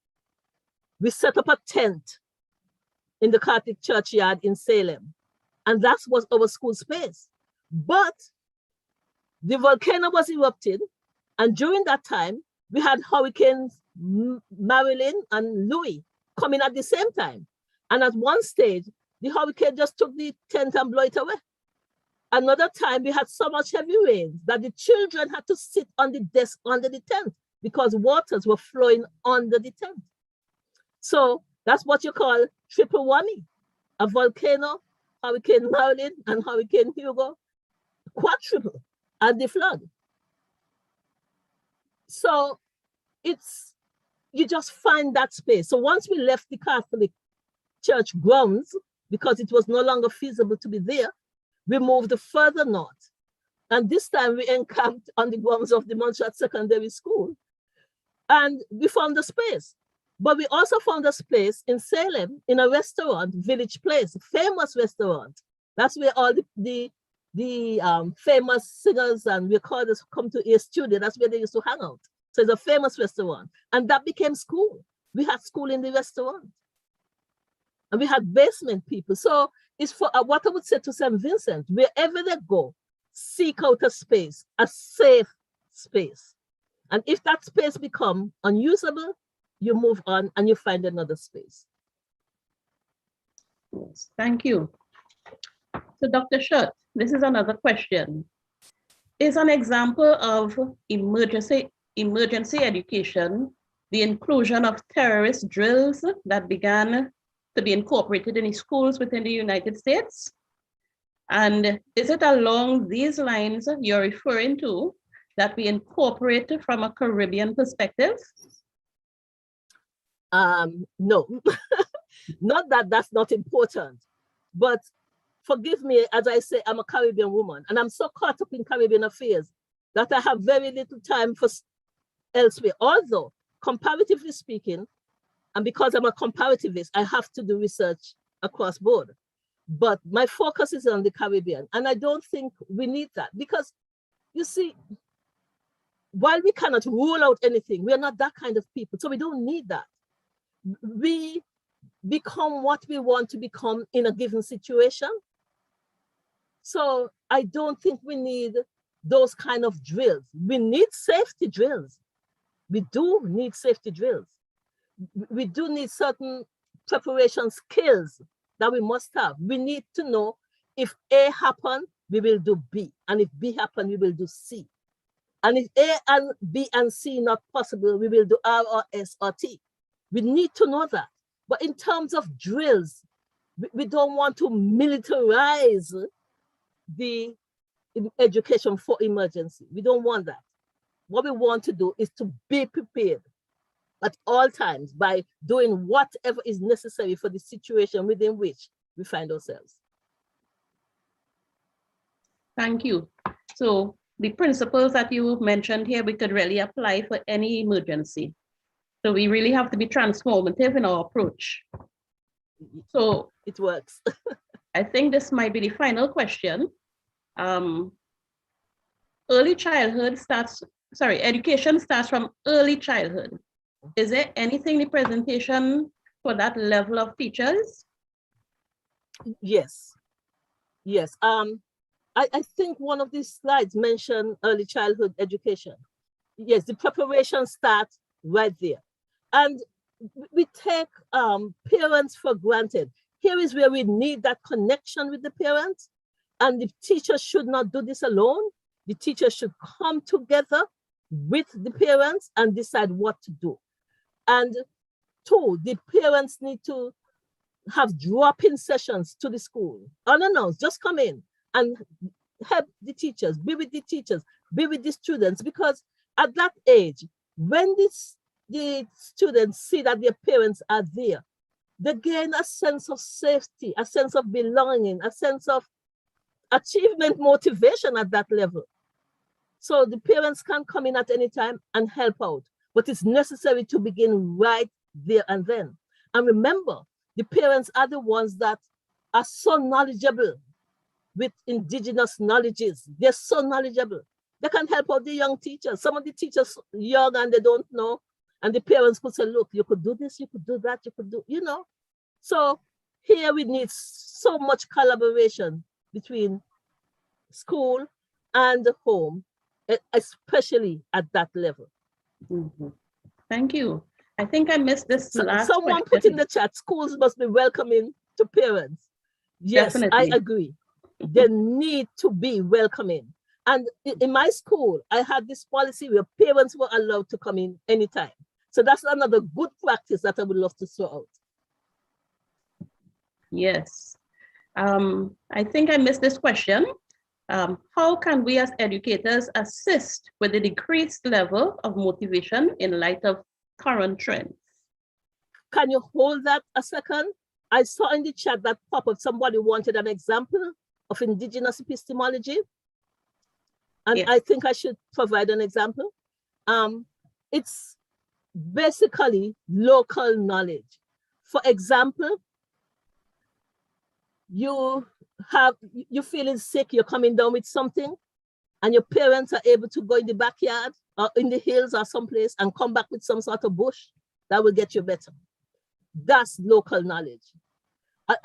We set up a tent in the Catholic churchyard in Salem, and that was our school space. But the volcano was erupted, and during that time, we had hurricanes Marilyn and Louis coming at the same time. And at one stage, the hurricane just took the tent and blew it away. Another time, we had so much heavy rain that the children had to sit on the desk under the tent because waters were flowing under the tent. So that's what you call triple whammy: a volcano, Hurricane Marilyn, and Hurricane Hugo, quadruple at the flood. So you just find that space. So once we left the Catholic Church grounds, because it was no longer feasible to be there, we moved further north. And this time we encamped on the grounds of the Montserrat Secondary School, and we found a space. But we also found a space in Salem in a restaurant, Village Place, famous restaurant. That's where all the famous singers and recorders come to a studio. That's where they used to hang out. So it's a famous restaurant. And that became school. We had school in the restaurant. And we had basement people. So it's for what I would say to St. Vincent, wherever they go, seek out a space, a safe space. And if that space becomes unusable, you move on and you find another space. Yes, thank you. So Dr. Schutt, this is another question. Is an example of emergency education the inclusion of terrorist drills that began to be incorporated in the schools within the United States? And is it along these lines you're referring to that we incorporate from a Caribbean perspective? No, not that that's not important, but forgive me, as I say, I'm a Caribbean woman, and I'm so caught up in Caribbean affairs that I have very little time for elsewhere. Although, comparatively speaking, and because I'm a comparativist, I have to do research across board. But my focus is on the Caribbean, and I don't think we need that, because you see, while we cannot rule out anything, we are not that kind of people, so we don't need that. We become what we want to become in a given situation. So I don't think we need those kind of drills. We need safety drills. We do need safety drills. We do need certain preparation skills that we must have. We need to know if A happens, we will do B. And if B happens, we will do C. And if A and B and C not possible, we will do R or S or T. We need to know that. But in terms of drills, We don't want to militarize the education for emergency. We don't want that. What we want to do is to be prepared at all times by doing whatever is necessary for the situation within which we find ourselves. Thank you. So the principles that you mentioned here, we could really apply for any emergency. So we really have to be transformative in our approach. So it works. I think this might be the final question. Education starts from early childhood. Is there anything in the presentation for that level of teachers? Yes. I think one of these slides mentioned early childhood education. Yes, the preparation starts right there. And we take parents for granted. Here is where we need that connection with the parents. And the teacher should not do this alone. The teacher should come together with the parents and decide what to do. And two, the parents need to have drop-in sessions to the school. Unannounced, just come in and help the teachers, be with the teachers, be with the students, because at that age, when the students see that their parents are there, they gain a sense of safety, a sense of belonging, a sense of achievement motivation at that level. So the parents can come in at any time and help out, but it's necessary to begin right there and then. And remember, the parents are the ones that are so knowledgeable with indigenous knowledges. They're so knowledgeable. They can help out the young teachers. Some of the teachers young and they don't know. And the parents could say, look, you could do this, you could do that, you could do, you know. So here we need so much collaboration between school and home, especially at that level. Mm-hmm. Thank you. I think I missed this last Someone question. put in the chat, schools must be welcoming to parents. Yes, Definitely. I agree. They need to be welcoming. And in my school, I had this policy where parents were allowed to come in anytime. So that's another good practice that I would love to throw out. Yes. I think I missed this question. How can we as educators assist with the decreased level of motivation in light of current trends? Can you hold that a second? I saw in the chat that pop up, somebody wanted an example of indigenous epistemology. And yes. I think I should provide an example. It's basically local knowledge. For example, you're feeling sick, you're coming down with something, and your parents are able to go in the backyard or in the hills or someplace and come back with some sort of bush that will get you better. That's local knowledge.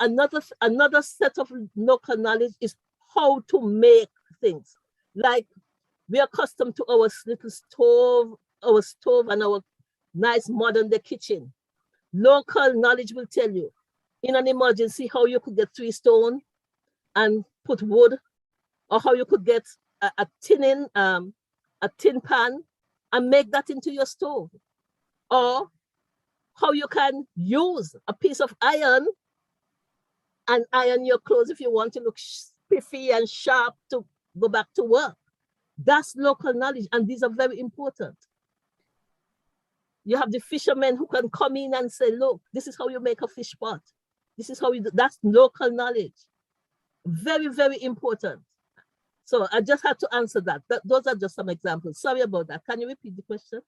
Another set of local knowledge is how to make things. Like we're accustomed to our little stove and our nice modern day kitchen. Local knowledge will tell you in an emergency how you could get 3 stone and put wood, or how you could get a tin pan and make that into your stove, or how you can use a piece of iron and iron your clothes if you want to look spiffy and sharp to go back to work. That's local knowledge, and these are very important. You have the fishermen who can come in and say, look, this is how you make a fish pot. This is how you do. That's local knowledge. Very, very important. So I just had to answer that. Those are just some examples. Sorry about that. Can you repeat the question?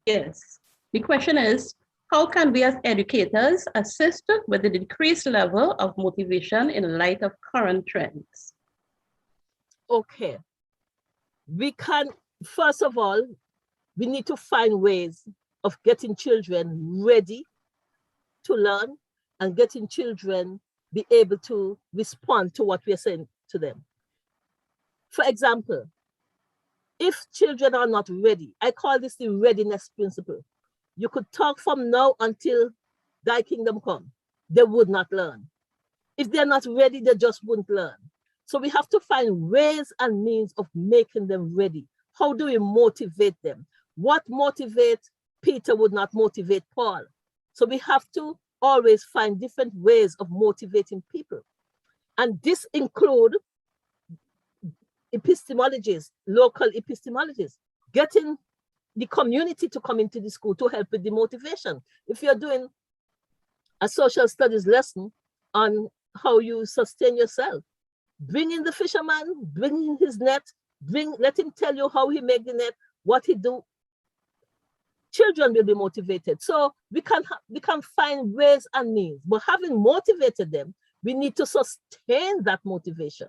Yes. The question is, how can we as educators assist with the decreased level of motivation in light of current trends? Okay. We can, first of all, we need to find ways of getting children ready to learn and getting children be able to respond to what we're saying to them. For example, if children are not ready, I call this the readiness principle. You could talk from now until thy kingdom come. They would not learn. If they're not ready, they just wouldn't learn. So we have to find ways and means of making them ready. How do we motivate them? What motivates Peter would not motivate Paul. So we have to always find different ways of motivating people. And this include epistemologists, local epistemologists, getting the community to come into the school to help with the motivation. If you're doing a social studies lesson on how you sustain yourself, bring in the fisherman, bring in his net, let him tell you how he make the net, what he do. Children will be motivated. So we can find ways and means, but having motivated them, we need to sustain that motivation.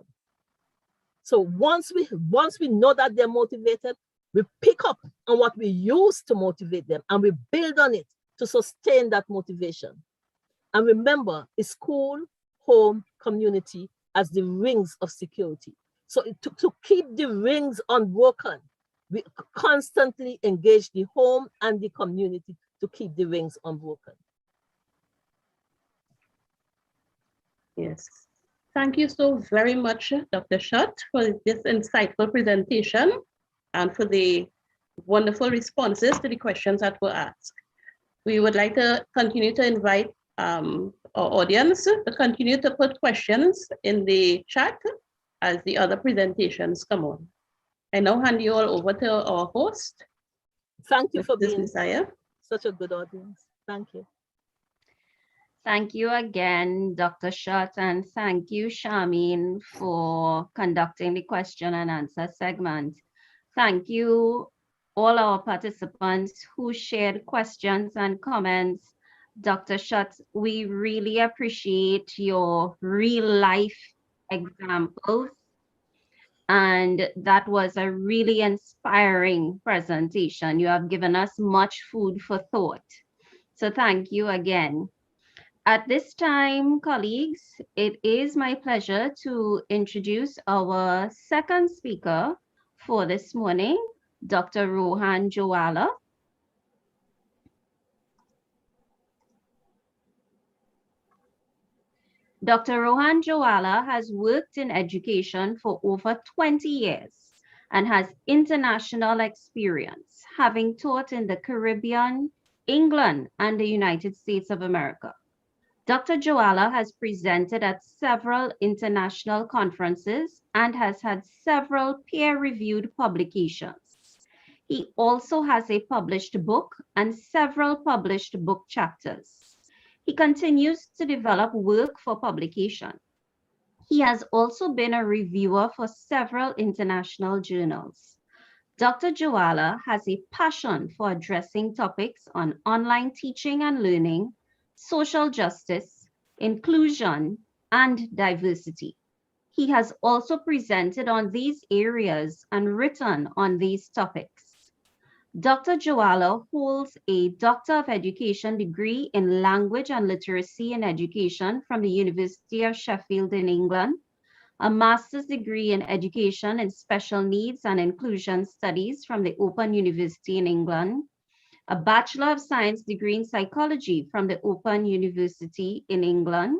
So once we know that they're motivated, we pick up on what we use to motivate them and we build on it to sustain that motivation. And remember, it's school, home, community as the rings of security. So to keep the rings unbroken, we constantly engage the home and the community to keep the rings unbroken. Yes. Thank you so very much, Dr. Schott, for this insightful presentation and for the wonderful responses to the questions that were asked. We would like to continue to invite our audience to continue to put questions in the chat as the other presentations come on. I now hand you all over to our host. Thank you for being Messiah. Such a good audience. Thank you. Thank you again, Dr. Schott, and thank you, Charmaine, for conducting the question and answer segment. Thank you, all our participants who shared questions and comments. Dr. Schott, we really appreciate your real life examples. And that was a really inspiring presentation. You have given us much food for thought. So thank you again. At this time, colleagues, it is my pleasure to introduce our second speaker for this morning, Dr. Rohan Joala. Dr. Rohan Joala has worked in education for over 20 years and has international experience, having taught in the Caribbean, England, and the United States of America. Dr. Joala has presented at several international conferences and has had several peer-reviewed publications. He also has a published book and several published book chapters. He continues to develop work for publication. He has also been a reviewer for several international journals. Dr. Joala has a passion for addressing topics on online teaching and learning, social justice, inclusion, and diversity. He has also presented on these areas and written on these topics. Dr. Joala holds a Doctor of Education degree in Language and Literacy in Education from the University of Sheffield in England, a master's degree in Education in Special Needs and Inclusion Studies from the Open University in England, a Bachelor of Science degree in Psychology from the Open University in England,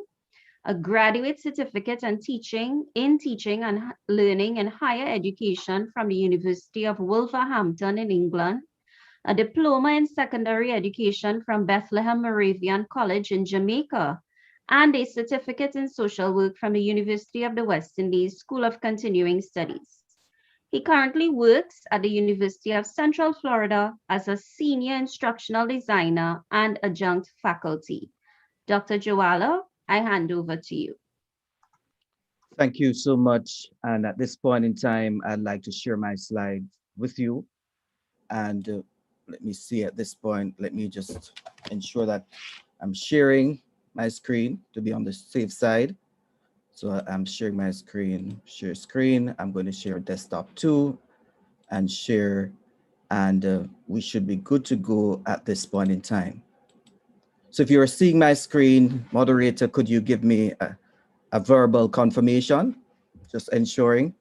a Graduate Certificate in Teaching and Learning in Higher Education from the University of Wolverhampton in England, a Diploma in Secondary Education from Bethlehem Moravian College in Jamaica, and a Certificate in Social Work from the University of the West Indies School of Continuing Studies. He currently works at the University of Central Florida as a senior instructional designer and adjunct faculty. Dr. Joala, I hand over to you. Thank you so much. And at this point in time, I'd like to share my slides with you. And let me see at this point, let me just ensure that I'm sharing my screen to be on the safe side. So I'm sharing my screen, share screen. I'm going to share desktop too and share, and we should be good to go at this point in time. So if you're seeing my screen, moderator, could you give me a verbal confirmation? Just ensuring.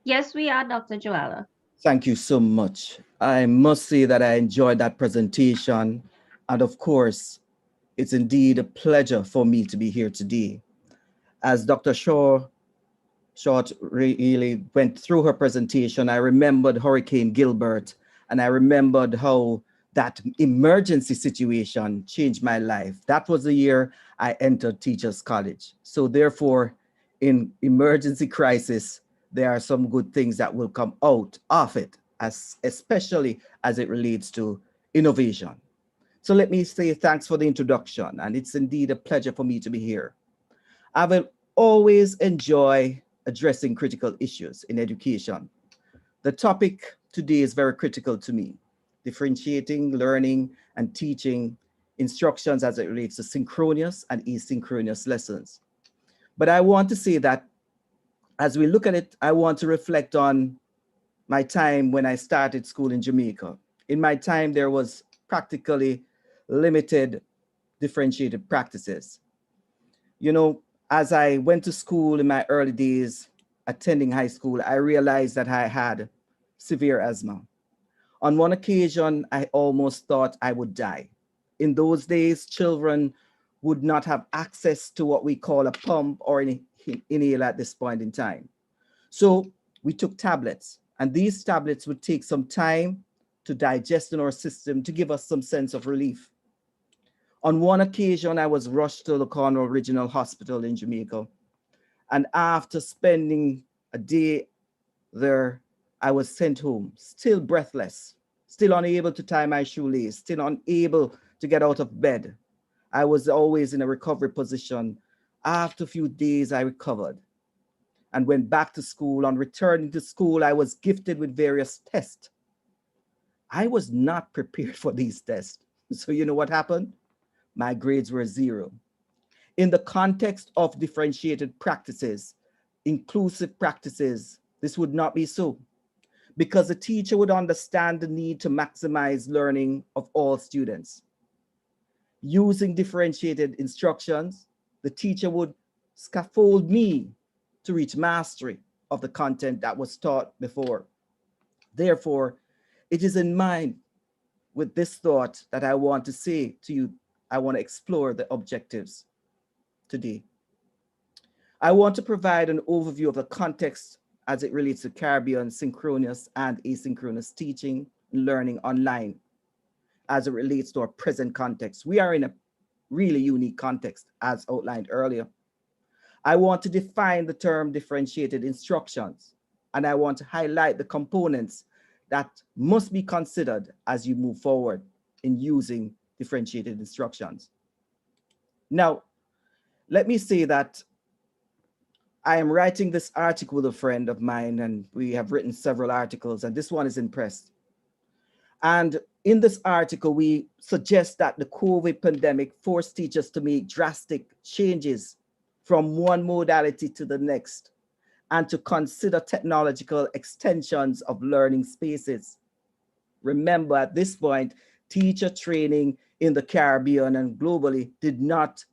Yes, we are, Dr. Joala. Thank you so much. I must say that I enjoyed that presentation. And of course, it's indeed a pleasure for me to be here today. As Dr. Schott really went through her presentation, I remembered Hurricane Gilbert, and I remembered how that emergency situation changed my life. That was the year I entered Teachers College. So therefore, in emergency crisis, there are some good things that will come out of it, especially as it relates to innovation. So let me say thanks for the introduction, and it's indeed a pleasure for me to be here. I will always enjoy addressing critical issues in education. The topic today is very critical to me: differentiating learning and teaching instructions as it relates to synchronous and asynchronous lessons. But I want to say that as we look at it, I want to reflect on my time when I started school in Jamaica. In my time, there was practically limited differentiated practices. You know, as I went to school in my early days, attending high school, I realized that I had severe asthma. On one occasion, I almost thought I would die. In those days, children would not have access to what we call a pump or an inhaler at this point in time. So we took tablets, and these tablets would take some time to digest in our system to give us some sense of relief. On one occasion, I was rushed to the Cornwall Regional Hospital in Jamaica, and after spending a day there, I was sent home, still breathless, still unable to tie my shoelace, still unable to get out of bed. I was always in a recovery position. After a few days, I recovered and went back to school. On returning to school, I was gifted with various tests. I was not prepared for these tests. So you know what happened? My grades were 0. In the context of differentiated practices, inclusive practices, this would not be so, because the teacher would understand the need to maximize learning of all students. Using differentiated instructions, the teacher would scaffold me to reach mastery of the content that was taught before. Therefore, it is in mind with this thought that I want to say to you, I want to explore the objectives today. I want to provide an overview of the context as it relates to Caribbean synchronous and asynchronous teaching and learning online as it relates to our present context. We are in a really unique context, as outlined earlier. I want to define the term differentiated instructions, and I want to highlight the components that must be considered as you move forward in using differentiated instructions. Now, let me say that I am writing this article with a friend of mine, and we have written several articles, and this one is in press. And in this article, we suggest that the COVID pandemic forced teachers to make drastic changes from one modality to the next, and to consider technological extensions of learning spaces. Remember, at this point, teacher training in the Caribbean and globally did not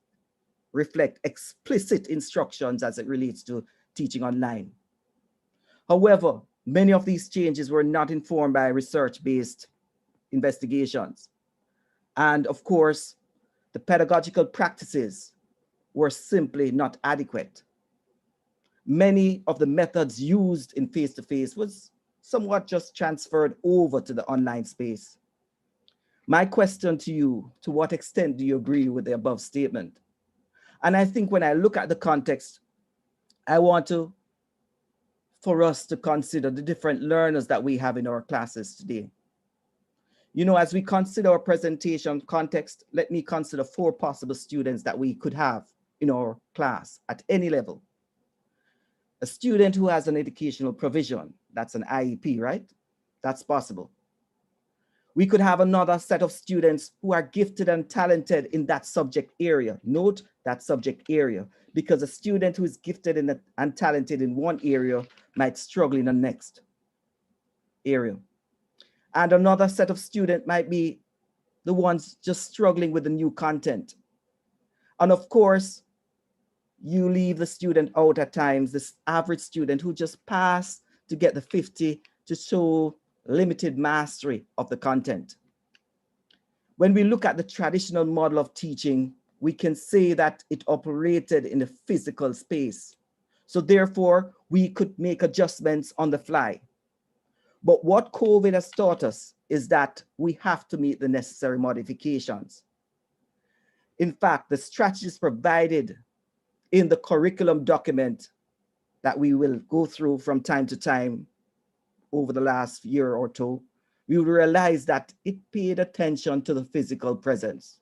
reflect explicit instructions as it relates to teaching online. However, many of these changes were not informed by research-based investigations. And of course, the pedagogical practices were simply not adequate. Many of the methods used in face-to-face was somewhat just transferred over to the online space. My question to you, to what extent do you agree with the above statement? And I think when I look at the context, I want for us to consider the different learners that we have in our classes today. You know, as we consider our presentation context, let me consider 4 possible students that we could have in our class at any level. A student who has an educational provision, that's an IEP, right? That's possible. We could have another set of students who are gifted and talented in that subject area. Note that subject area, because a student who is gifted and talented in one area might struggle in the next area. And another set of students might be the ones just struggling with the new content. And of course, you leave the student out at times, this average student who just passed to get the 50 to show limited mastery of the content. When we look at the traditional model of teaching, we can say that it operated in a physical space. So therefore, we could make adjustments on the fly. But what COVID has taught us is that we have to make the necessary modifications. In fact, the strategies provided in the curriculum document that we will go through from time to time over the last year or two, we will realize that it paid attention to the physical presence.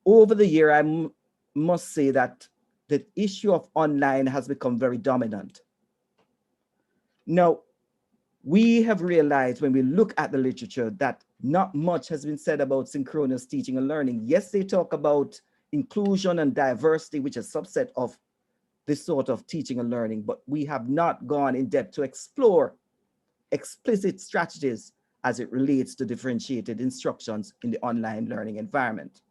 Over the year, I must say that the issue of online has become very dominant. Now, we have realized when we look at the literature that not much has been said about synchronous teaching and learning. Yes, they talk about inclusion and diversity, which is a subset of this sort of teaching and learning, but we have not gone in depth to explore explicit strategies as it relates to differentiated instructions in the online learning environment.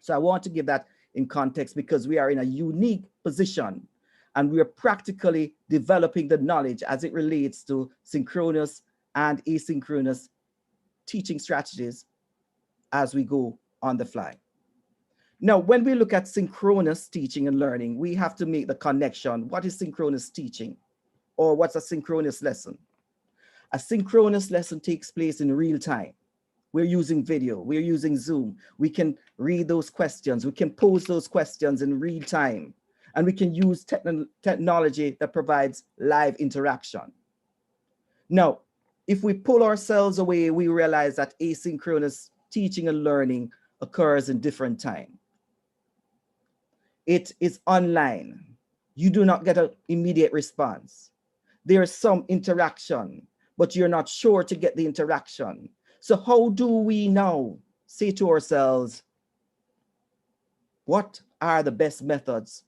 So I want to give that in context because we are in a unique position and we are practically developing the knowledge as it relates to synchronous and asynchronous teaching strategies as we go on the fly. Now, when we look at synchronous teaching and learning, we have to make the connection. What is synchronous teaching? Or what's a synchronous lesson? A synchronous lesson takes place in real time. We're using video, we're using Zoom. We can read those questions, we can pose those questions in real time, and we can use technology that provides live interaction. Now, if we pull ourselves away, we realize that asynchronous teaching and learning occurs in different time. It is online. You do not get an immediate response. There is some interaction, but you're not sure to get the interaction. So how do we now say to ourselves, what are the best methods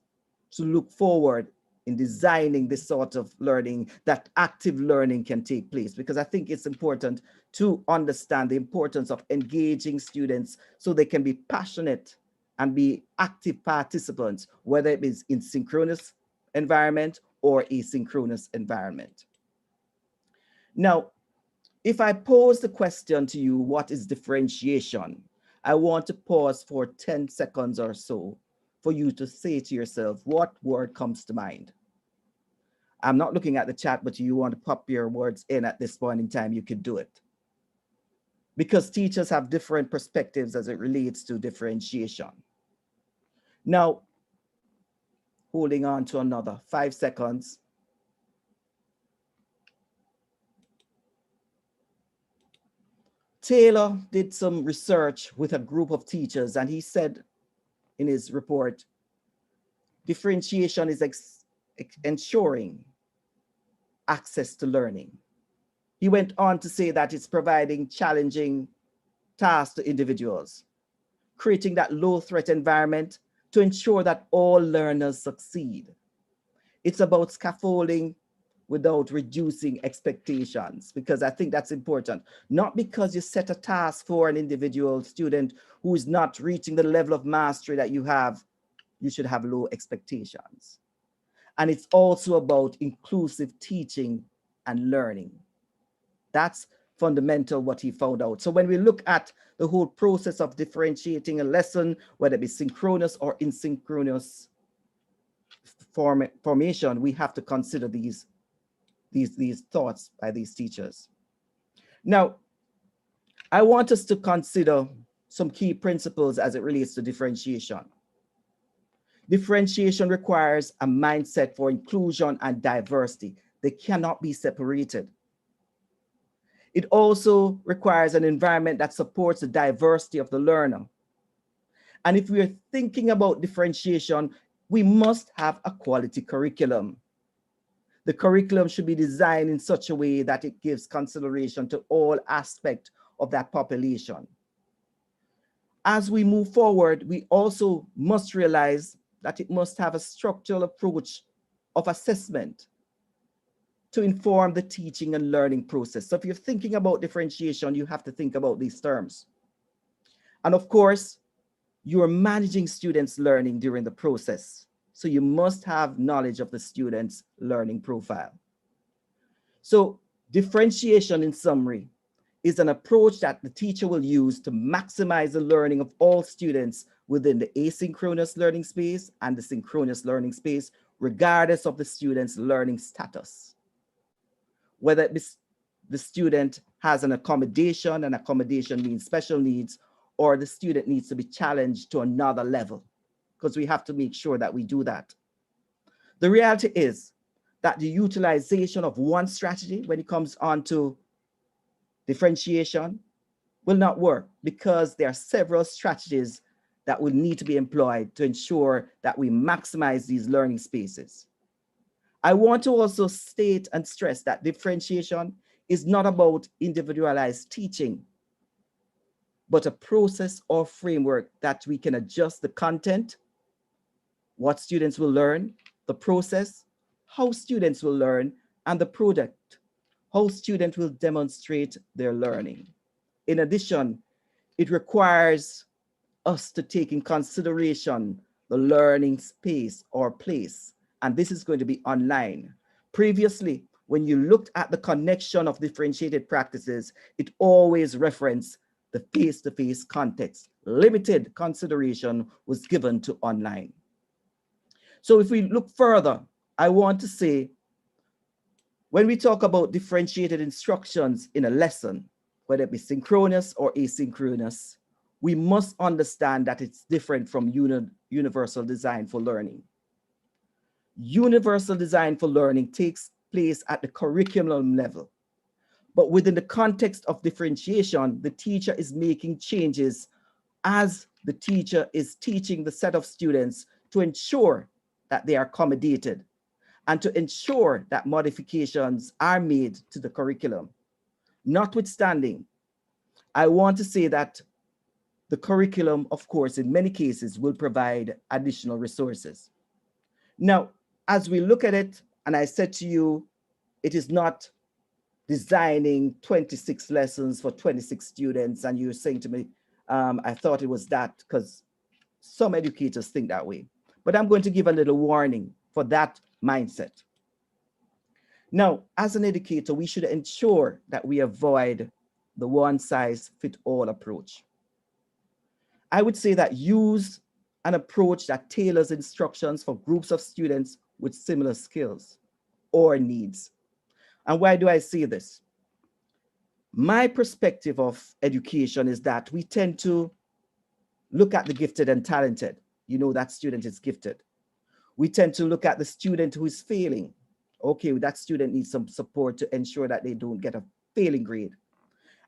to look forward in designing this sort of learning, that active learning can take place? Because I think it's important to understand the importance of engaging students so they can be passionate and be active participants, whether it is in synchronous environment or asynchronous environment. Now, if I pose the question to you, what is differentiation? I want to pause for 10 seconds or so for you to say to yourself, what word comes to mind? I'm not looking at the chat, but you want to pop your words in at this point in time, you could do it. Because teachers have different perspectives as it relates to differentiation. Now, holding on to another 5 seconds. Taylor did some research with a group of teachers, and he said in his report, differentiation is ensuring access to learning. He went on to say that it's providing challenging tasks to individuals, creating that low threat environment to ensure that all learners succeed. It's about scaffolding without reducing expectations, because I think that's important. Not because you set a task for an individual student who is not reaching the level of mastery that you have, you should have low expectations. And it's also about inclusive teaching and learning. That's fundamental what he found out. So when we look at the whole process of differentiating a lesson, whether it be synchronous or asynchronous formation, we have to consider these thoughts by these teachers. Now, I want us to consider some key principles as it relates to differentiation. Differentiation requires a mindset for inclusion and diversity. They cannot be separated. It also requires an environment that supports the diversity of the learner. And if we are thinking about differentiation, we must have a quality curriculum. The curriculum should be designed in such a way that it gives consideration to all aspects of that population. As we move forward, we also must realize that it must have a structural approach of assessment to inform the teaching and learning process. So if you're thinking about differentiation, you have to think about these terms. And of course, you're managing students' learning during the process. So you must have knowledge of the student's learning profile. So differentiation, in summary, is an approach that the teacher will use to maximize the learning of all students within the asynchronous learning space and the synchronous learning space, regardless of the student's learning status. Whether the student has an accommodation, and accommodation means special needs, or the student needs to be challenged to another level, because we have to make sure that we do that. The reality is that the utilization of one strategy when it comes on to differentiation will not work, because there are several strategies that will need to be employed to ensure that we maximize these learning spaces. I want to also state and stress that differentiation is not about individualized teaching, but a process or framework that we can adjust the content, what students will learn, the process, how students will learn, and the product, how students will demonstrate their learning. In addition, it requires us to take in consideration the learning space or place, and this is going to be online. Previously, when you looked at the connection of differentiated practices, it always referenced the face-to-face context. Limited consideration was given to online. So if we look further, I want to say, when we talk about differentiated instructions in a lesson, whether it be synchronous or asynchronous, we must understand that it's different from universal design for learning. Universal design for learning takes place at the curriculum level, but within the context of differentiation, the teacher is making changes as the teacher is teaching the set of students to ensure that they are accommodated and to ensure that modifications are made to the curriculum. Notwithstanding, I want to say that the curriculum, of course, in many cases will provide additional resources. Now, as we look at it, and I said to you, it is not designing 26 lessons for 26 students, and you're saying to me, I thought it was that, because some educators think that way. But I'm going to give a little warning for that mindset. Now, as an educator, we should ensure that we avoid the one-size-fits-all approach. I would say that use an approach that tailors instructions for groups of students with similar skills or needs. And why do I say this? My perspective of education is that we tend to look at the gifted and talented. You know, that student is gifted. We tend to look at the student who is failing. Okay, that student needs some support to ensure that they don't get a failing grade.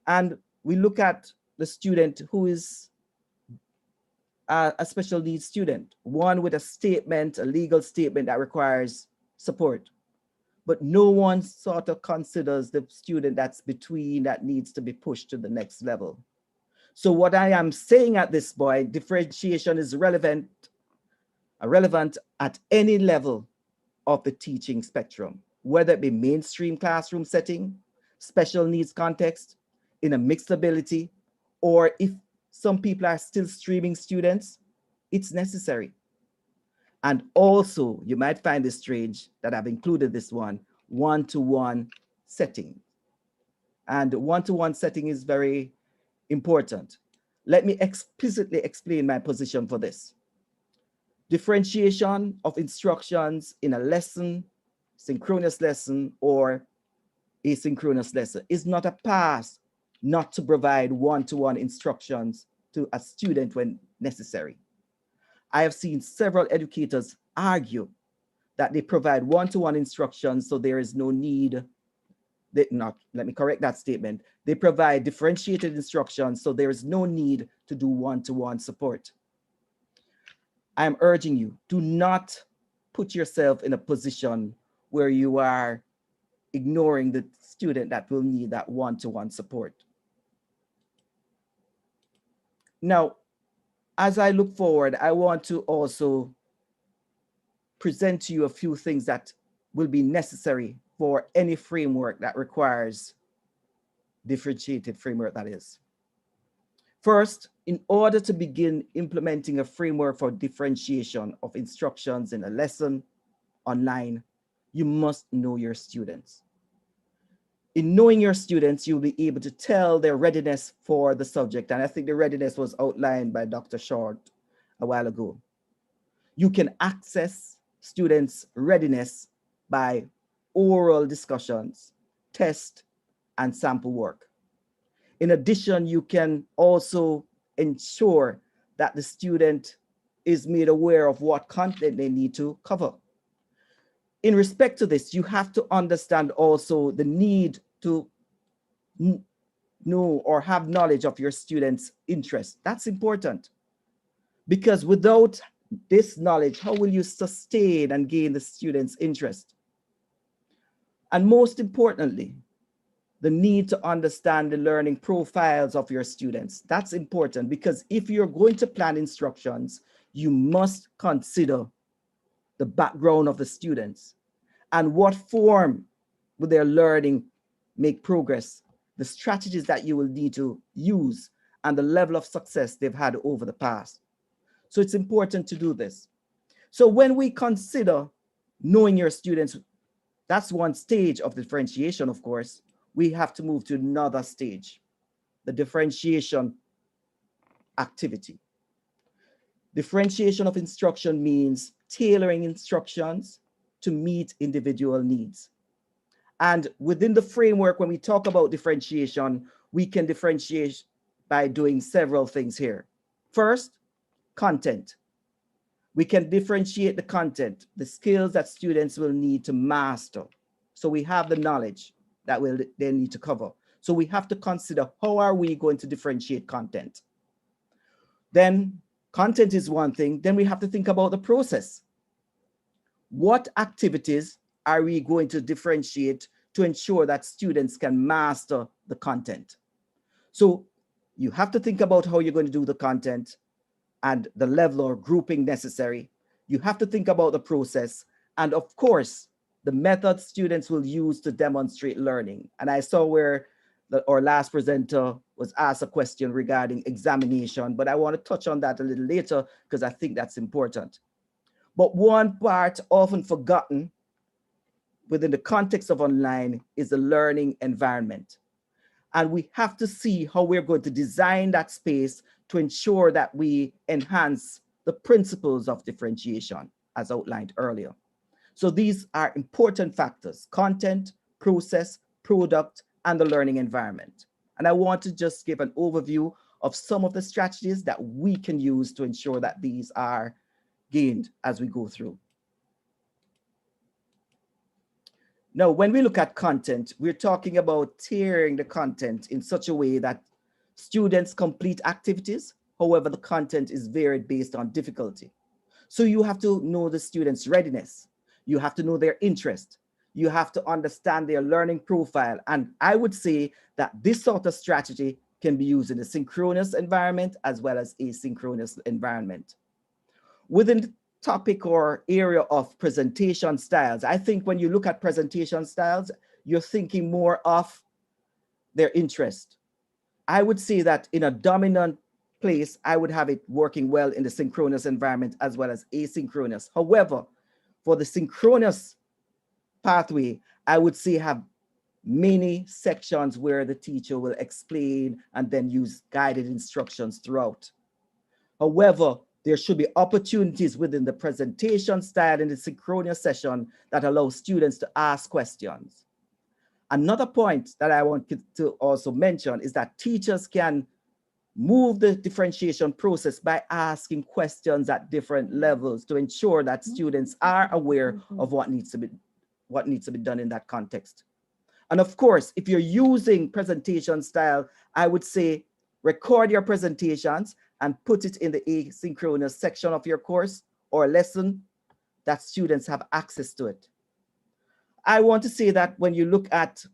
And we look at the student who is a special needs student, one with a statement, a legal statement that requires support. But no one sort of considers the student that's between, that needs to be pushed to the next level. So what I am saying at this point, differentiation is relevant at any level of the teaching spectrum, whether it be mainstream classroom setting, special needs context, in a mixed ability, or if some people are still streaming students, it's necessary. And also, you might find it strange that I've included this one-to-one setting. And one-to-one setting is very important. Let me explicitly explain my position for this. Differentiation of instructions in a lesson, synchronous lesson, or asynchronous lesson is not a pass not to provide one-to-one instructions to a student when necessary. I have seen several educators argue that they provide one-to-one instructions, so there is no need. Let me correct that statement. They provide differentiated instructions, so there is no need to do one-to-one support. I am urging you, do not put yourself in a position where you are ignoring the student that will need that one-to-one support. Now, as I look forward, I want to also present to you a few things that will be necessary for any framework that requires differentiated framework, that is. First, in order to begin implementing a framework for differentiation of instructions in a lesson online, you must know your students. In knowing your students, you'll be able to tell their readiness for the subject. And I think the readiness was outlined by Dr. Short a while ago. You can access students' readiness by oral discussions, test, and sample work. In addition, you can also ensure that the student is made aware of what content they need to cover. In respect to this, you have to understand also the need to know or have knowledge of your students' interests. That's important, because without this knowledge, how will you sustain and gain the students' interest? And most importantly, the need to understand the learning profiles of your students. That's important, because if you're going to plan instructions, you must consider the background of the students and what form will their learning make progress, the strategies that you will need to use, and the level of success they've had over the past. So it's important to do this. So when we consider knowing your students, that's one stage of differentiation, of course. We have to move to another stage, the differentiation activity. Differentiation of instruction means tailoring instructions to meet individual needs. And within the framework, when we talk about differentiation, we can differentiate by doing several things here. First, content. We can differentiate the content, the skills that students will need to master. So we have the knowledge that they need to cover. So we have to consider, how are we going to differentiate content? Then content is one thing. Then we have to think about the process. What activities are we going to differentiate to ensure that students can master the content? So you have to think about how you're going to do the content and the level or grouping necessary. You have to think about the process, and of course, the method students will use to demonstrate learning. And I saw where our last presenter was asked a question regarding examination, but I want to touch on that a little later because I think that's important. But one part often forgotten within the context of online is the learning environment. And we have to see how we're going to design that space to ensure that we enhance the principles of differentiation as outlined earlier. So these are important factors: content, process, product, and the learning environment. And I want to just give an overview of some of the strategies that we can use to ensure that these are gained as we go through. Now, when we look at content, we're talking about tailoring the content in such a way that students complete activities. However, the content is varied based on difficulty. So you have to know the students' readiness. You have to know their interest. You have to understand their learning profile. And I would say that this sort of strategy can be used in a synchronous environment as well as asynchronous environment. Within the topic or area of presentation styles, I think when you look at presentation styles, you're thinking more of their interest. I would say that in a dominant place, I would have it working well in the synchronous environment as well as asynchronous. However, for the synchronous pathway, I would say have many sections where the teacher will explain and then use guided instructions throughout. However, there should be opportunities within the presentation style in the synchronous session that allow students to ask questions. Another point that I want to also mention is that teachers can move the differentiation process by asking questions at different levels to ensure that students are aware of what needs to be done in that context. And of course, if you're using presentation style, I would say record your presentations and put it in the asynchronous section of your course or lesson that students have access to it. I want to say that when you look at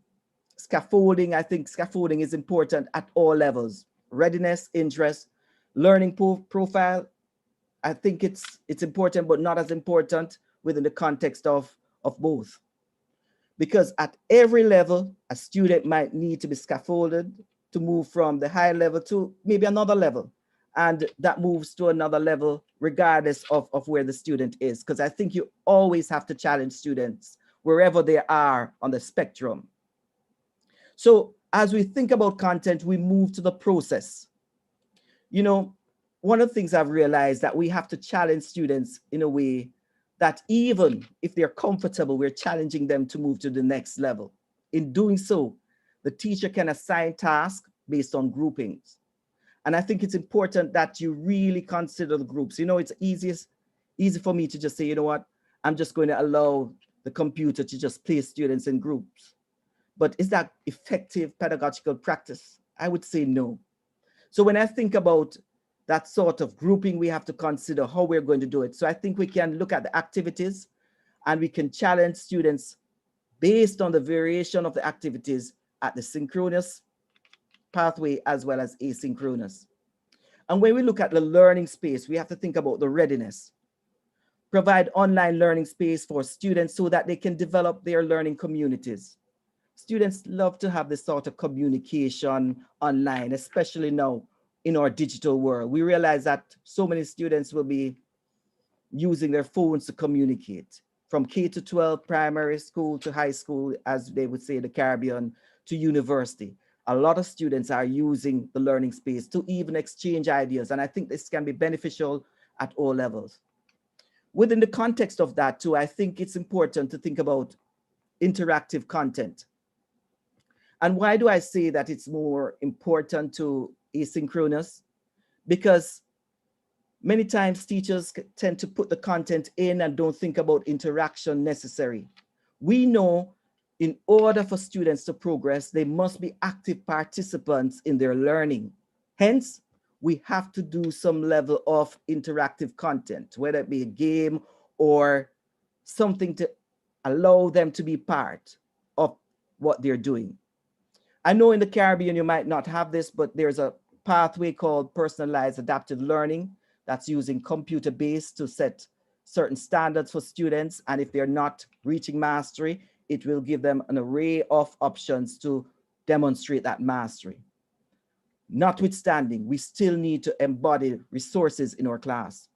scaffolding, I think scaffolding is important at all levels: readiness, interest, learning profile. I think it's important, but not as important within the context of both. Because at every level, a student might need to be scaffolded to move from the high level to maybe another level. And that moves to another level regardless of where the student is. Because I think you always have to challenge students wherever they are on the spectrum. So as we think about content, we move to the process. You know, one of the things I've realized that we have to challenge students in a way that even if they're comfortable, we're challenging them to move to the next level. In doing so, the teacher can assign tasks based on groupings. And I think it's important that you really consider the groups. You know, it's easy for me to just say, you know what, I'm just going to allow the computer to just place students in groups. But is that effective pedagogical practice? I would say no. So when I think about that sort of grouping, we have to consider how we're going to do it. So I think we can look at the activities and we can challenge students based on the variation of the activities at the synchronous pathway as well as asynchronous. And when we look at the learning space, we have to think about the readiness. Provide online learning space for students so that they can develop their learning communities. Students love to have this sort of communication online, especially now in our digital world. We realize that so many students will be using their phones to communicate, from K to 12, primary school to high school, as they would say in the Caribbean, to university. A lot of students are using the learning space to even exchange ideas. And I think this can be beneficial at all levels. Within the context of that too, I think it's important to think about interactive content. And why do I say that it's more important to asynchronous? Because many times teachers tend to put the content in and don't think about interaction necessary. We know in order for students to progress, they must be active participants in their learning. Hence, we have to do some level of interactive content, whether it be a game or something to allow them to be part of what they're doing. I know in the Caribbean, you might not have this, but there's a pathway called personalized adaptive learning that's using computer-based to set certain standards for students. And if they're not reaching mastery, it will give them an array of options to demonstrate that mastery. Notwithstanding, we still need to embody resources in our class.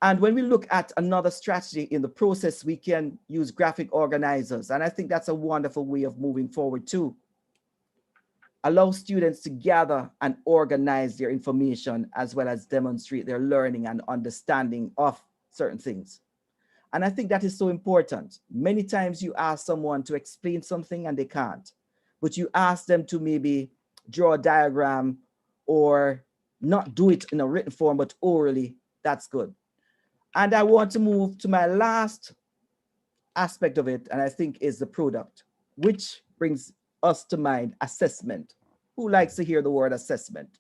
And when we look at another strategy in the process, we can use graphic organizers. And I think that's a wonderful way of moving forward too. Allow students to gather and organize their information as well as demonstrate their learning and understanding of certain things. And I think that is so important. Many times you ask someone to explain something and they can't, but you ask them to maybe draw a diagram or not do it in a written form, but orally, that's good. And I want to move to my last aspect of it, and I think is the product, which brings us to mind assessment. Who likes to hear the word assessment?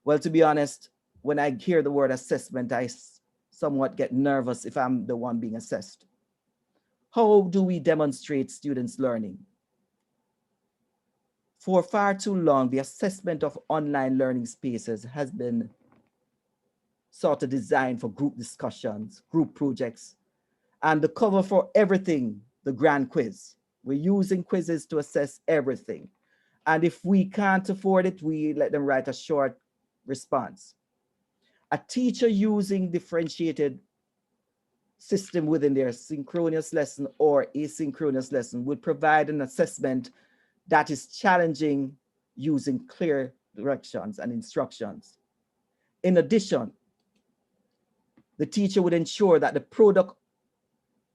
Well, to be honest, when I hear the word assessment, I somewhat get nervous if I'm the one being assessed. How do we demonstrate students' learning? For far too long, the assessment of online learning spaces has been sort of designed for group discussions, group projects, and the cover for everything, the grand quiz. We're using quizzes to assess everything. And if we can't afford it, we let them write a short response. A teacher using differentiated system within their synchronous lesson or asynchronous lesson would provide an assessment that is challenging using clear directions and instructions. In addition, the teacher would ensure that the product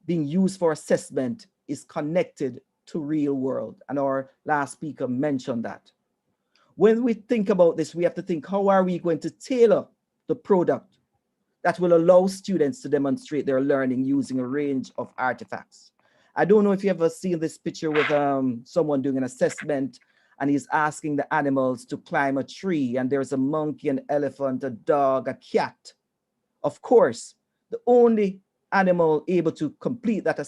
being used for assessment is connected to real world. And our last speaker mentioned that. When we think about this, we have to think, how are we going to tailor the product that will allow students to demonstrate their learning using a range of artifacts? I don't know if you ever seen this picture with someone doing an assessment and he's asking the animals to climb a tree, and there's a monkey, an elephant, a dog, a cat. Of course, the only animal able to complete that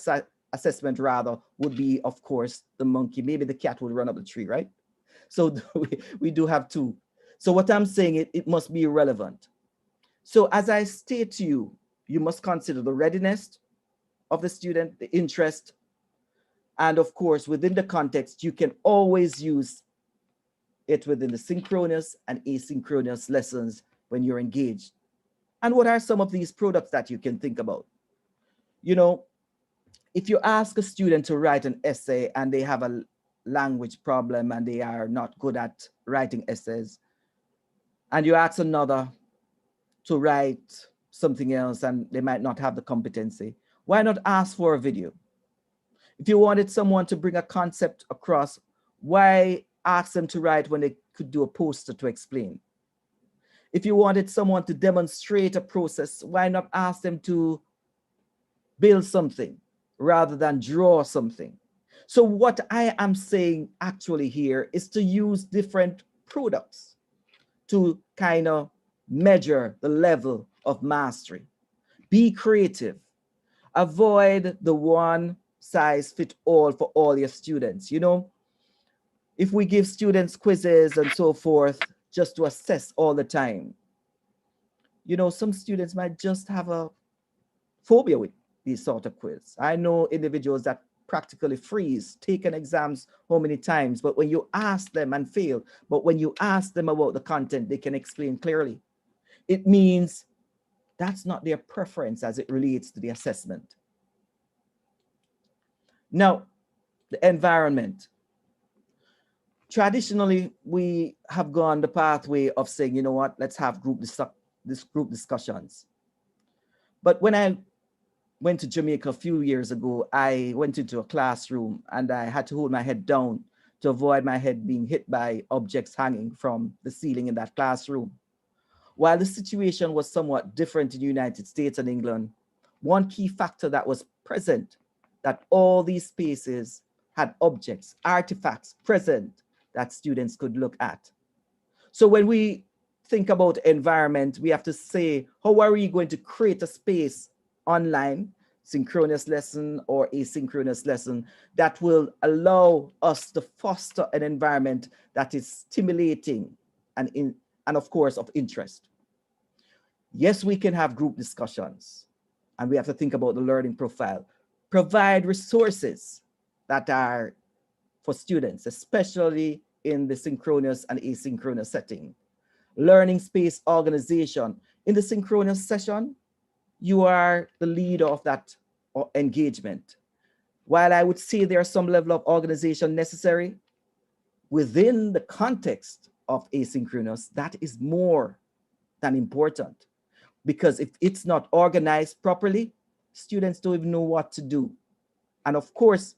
assessment rather would be, of course, the monkey. Maybe the cat would run up the tree, right? So we do have two. So what I'm saying, it must be relevant. So as I state to you, you must consider the readiness of the student, the interest, and of course, within the context, you can always use it within the synchronous and asynchronous lessons when you're engaged. And what are some of these products that you can think about? You know, if you ask a student to write an essay and they have a language problem and they are not good at writing essays, and you ask another to write something else and they might not have the competency, why not ask for a video? If you wanted someone to bring a concept across, why ask them to write when they could do a poster to explain? If you wanted someone to demonstrate a process, why not ask them to build something rather than draw something? So what I am saying actually here is to use different products to kind of measure the level of mastery. Be creative. Avoid the one size fit all for all your students. You know, if we give students quizzes and so forth just to assess all the time, you know, some students might just have a phobia with these sort of quiz. I know individuals that practically freeze, taken exams how many times, but when you ask them and fail, but when you ask them about the content, they can explain clearly. It means that's not their preference as it relates to the assessment. Now, the environment. Traditionally, we have gone the pathway of saying, you know what, let's have group discussions. But when I went to Jamaica a few years ago, I went into a classroom and I had to hold my head down to avoid my head being hit by objects hanging from the ceiling in that classroom. While the situation was somewhat different in the United States and England, one key factor that was present, that all these spaces had objects, artifacts present that students could look at. So when we think about environment, we have to say, how are we going to create a space online, synchronous lesson or asynchronous lesson, that will allow us to foster an environment that is stimulating and of course of interest. Yes, we can have group discussions, and we have to think about the learning profile. Provide resources that are for students, especially in the synchronous and asynchronous setting. Learning space organization. In the synchronous session, you are the leader of that engagement. While I would say there's some level of organization necessary, within the context of asynchronous, that is more than important. Because if it's not organized properly, students don't even know what to do. And of course,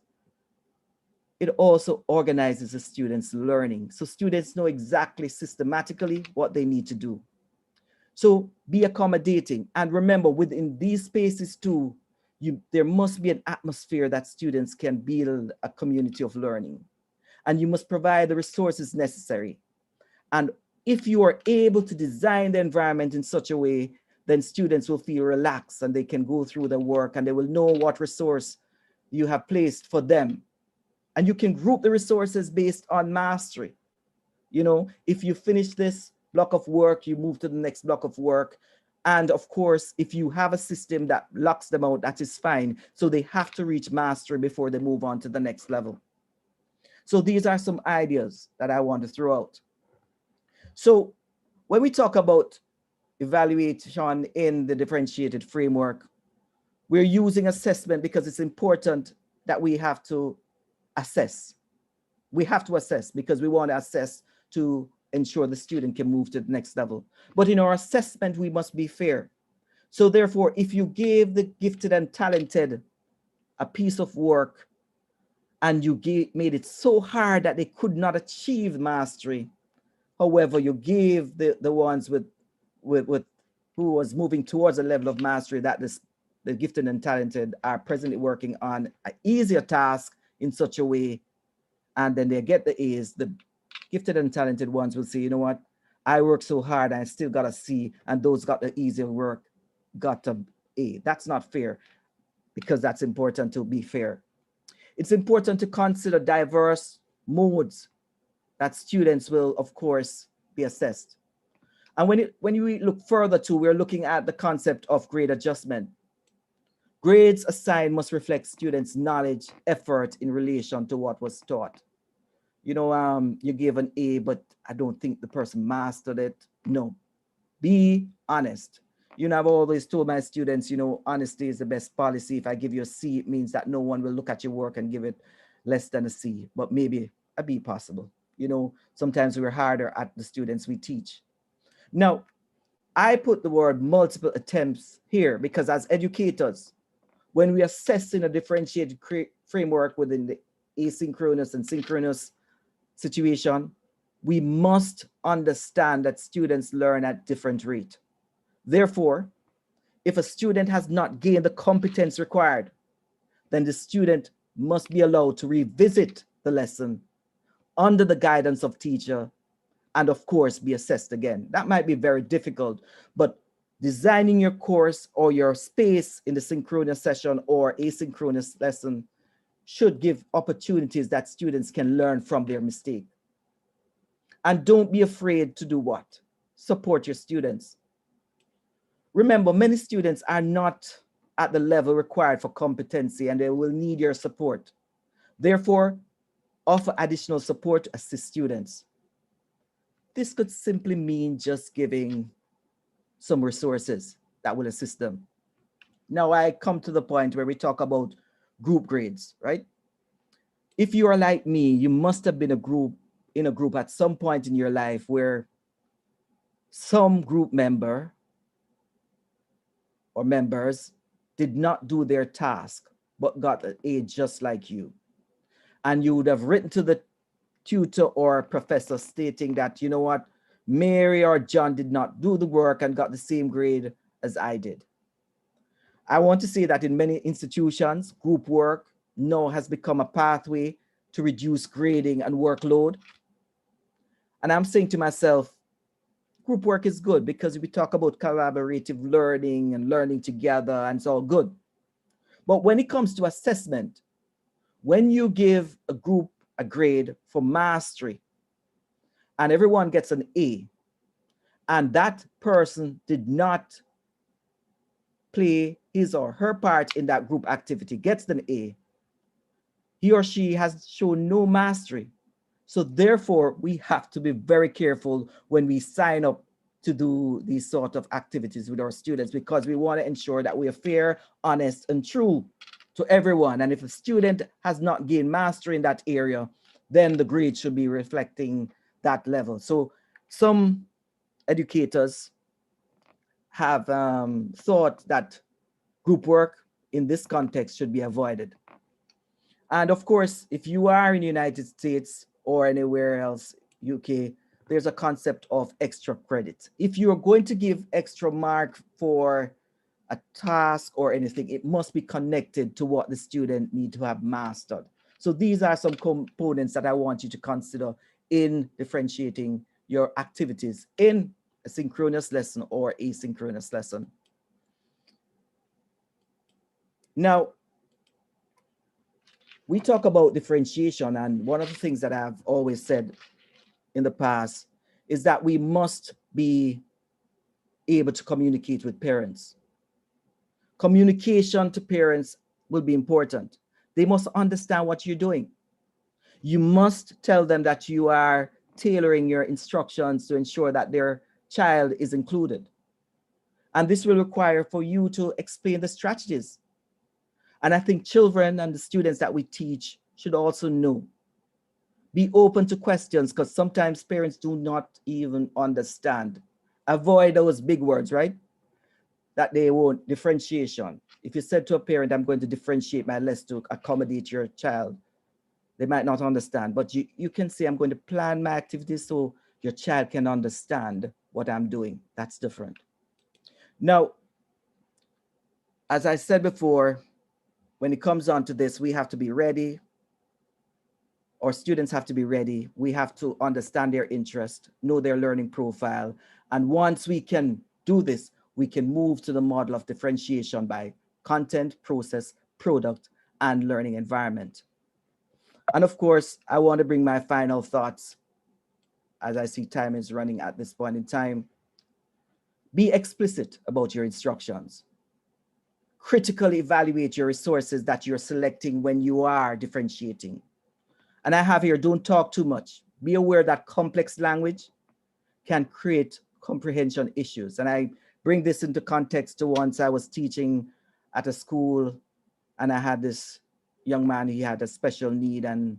it also organizes the students' learning. So students know exactly systematically what they need to do. So be accommodating. And remember, within these spaces too, there must be an atmosphere that students can build a community of learning. And you must provide the resources necessary. And if you are able to design the environment in such a way, then students will feel relaxed and they can go through their work and they will know what resource you have placed for them. And you can group the resources based on mastery. You know, if you finish this block of work, you move to the next block of work. And of course, if you have a system that locks them out, that is fine. So they have to reach mastery before they move on to the next level. So these are some ideas that I want to throw out. So when we talk about evaluation in the differentiated framework, we're using assessment because it's important that we have to assess. We have to assess because we want to assess to ensure the student can move to the next level. But in our assessment, we must be fair. So therefore, if you gave the gifted and talented a piece of work and you made it so hard that they could not achieve mastery, however, you gave the ones with who was moving towards a level of mastery that the gifted and talented are presently working on an easier task in such a way, and then they get the A's, the gifted and talented ones will say, you know what, I worked so hard and I still got a C, and those got the easier work got a A. That's not fair, because that's important to be fair. It's important to consider diverse modes that students will, of course, be assessed. And when you look further too, we're looking at the concept of grade adjustment. Grades assigned must reflect students' knowledge, effort in relation to what was taught. You know, you gave an A, but I don't think the person mastered it. No, be honest. You know, I've always told my students, you know, honesty is the best policy. If I give you a C, it means that no one will look at your work and give it less than a C, but maybe a B possible. You know, sometimes we're harder at the students we teach. Now, I put the word multiple attempts here because as educators, when we assess in a differentiated framework within the asynchronous and synchronous situation, we must understand that students learn at different rate. Therefore, if a student has not gained the competence required, then the student must be allowed to revisit the lesson under the guidance of teacher and of course be assessed again. That might be very difficult, but designing your course or your space in the synchronous session or asynchronous lesson should give opportunities that students can learn from their mistake. And don't be afraid to do what? Support your students. Remember, many students are not at the level required for competency and they will need your support. Therefore, offer additional support to assist students. This could simply mean just giving some resources that will assist them. Now I come to the point where we talk about group grades, right? If you are like me, you must have been in a group at some point in your life where some group member or members did not do their task, but got an A just like you. And you would have written to the tutor or professor stating that, you know what, Mary or John did not do the work and got the same grade as I did. I want to say that in many institutions, group work now has become a pathway to reduce grading and workload. And I'm saying to myself, group work is good because we talk about collaborative learning and learning together, and it's all good. But when it comes to assessment, when you give a group a grade for mastery and everyone gets an A, and that person did not play his or her part in that group activity, gets an A, he or she has shown no mastery. So therefore, we have to be very careful when we sign up to do these sort of activities with our students, because we want to ensure that we are fair, honest, and true to everyone. And if a student has not gained mastery in that area, then the grade should be reflecting that level. So some educators have thought that group work in this context should be avoided. And of course, if you are in the United States or anywhere else, UK, there's a concept of extra credit. If you're going to give extra mark for a task or anything, it must be connected to what the student need to have mastered. So these are some components that I want you to consider in differentiating your activities in a synchronous lesson or asynchronous lesson. Now, we talk about differentiation, and one of the things that I've always said in the past is that we must be able to communicate with parents. Communication to parents will be important. They must understand what you're doing. You must tell them that you are tailoring your instructions to ensure that their child is included. And this will require for you to explain the strategies. And I think children and the students that we teach should also know. Be open to questions, because sometimes parents do not even understand. Avoid those big words, right? That they won't. Differentiation. If you said to a parent, I'm going to differentiate my lesson to accommodate your child, they might not understand. But you can say, I'm going to plan my activities so your child can understand what I'm doing. That's different. Now, as I said before, when it comes on to this, we have to be ready. Our students have to be ready. We have to understand their interest, know their learning profile. And once we can do this, we can move to the model of differentiation by content, process, product, and learning environment. And of course, I want to bring my final thoughts as I see time is running at this point in time. Be explicit about your instructions. Critically evaluate your resources that you're selecting when you are differentiating. And I have here, don't talk too much. Be aware that complex language can create comprehension issues. And I bring this into context to once I was teaching at a school and I had this young man, he had a special need, and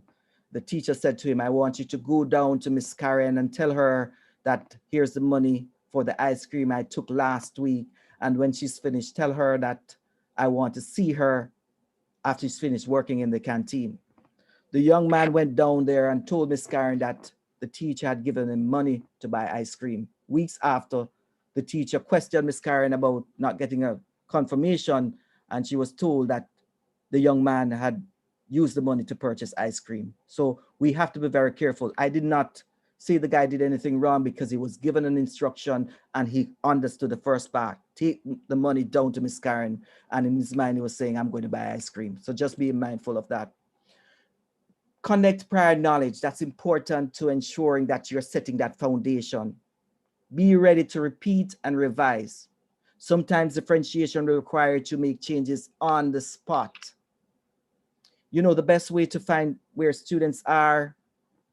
the teacher said to him, I want you to go down to Miss Karen and tell her that here's the money for the ice cream I took last week. And when she's finished, tell her that I want to see her after she's finished working in the canteen. The young man went down there and told Miss Karen that the teacher had given him money to buy ice cream. Weeks after, the teacher questioned Miss Karen about not getting a confirmation, and she was told that the young man had used the money to purchase ice cream. So we have to be very careful. I did not say the guy did anything wrong because he was given an instruction and he understood the first part. Take the money down to Miss Karen, and in his mind he was saying, I'm going to buy ice cream. So just be mindful of that. Connect prior knowledge. That's important to ensuring that you're setting that foundation. Be ready to repeat and revise. Sometimes differentiation will require you to make changes on the spot. You know, the best way to find where students are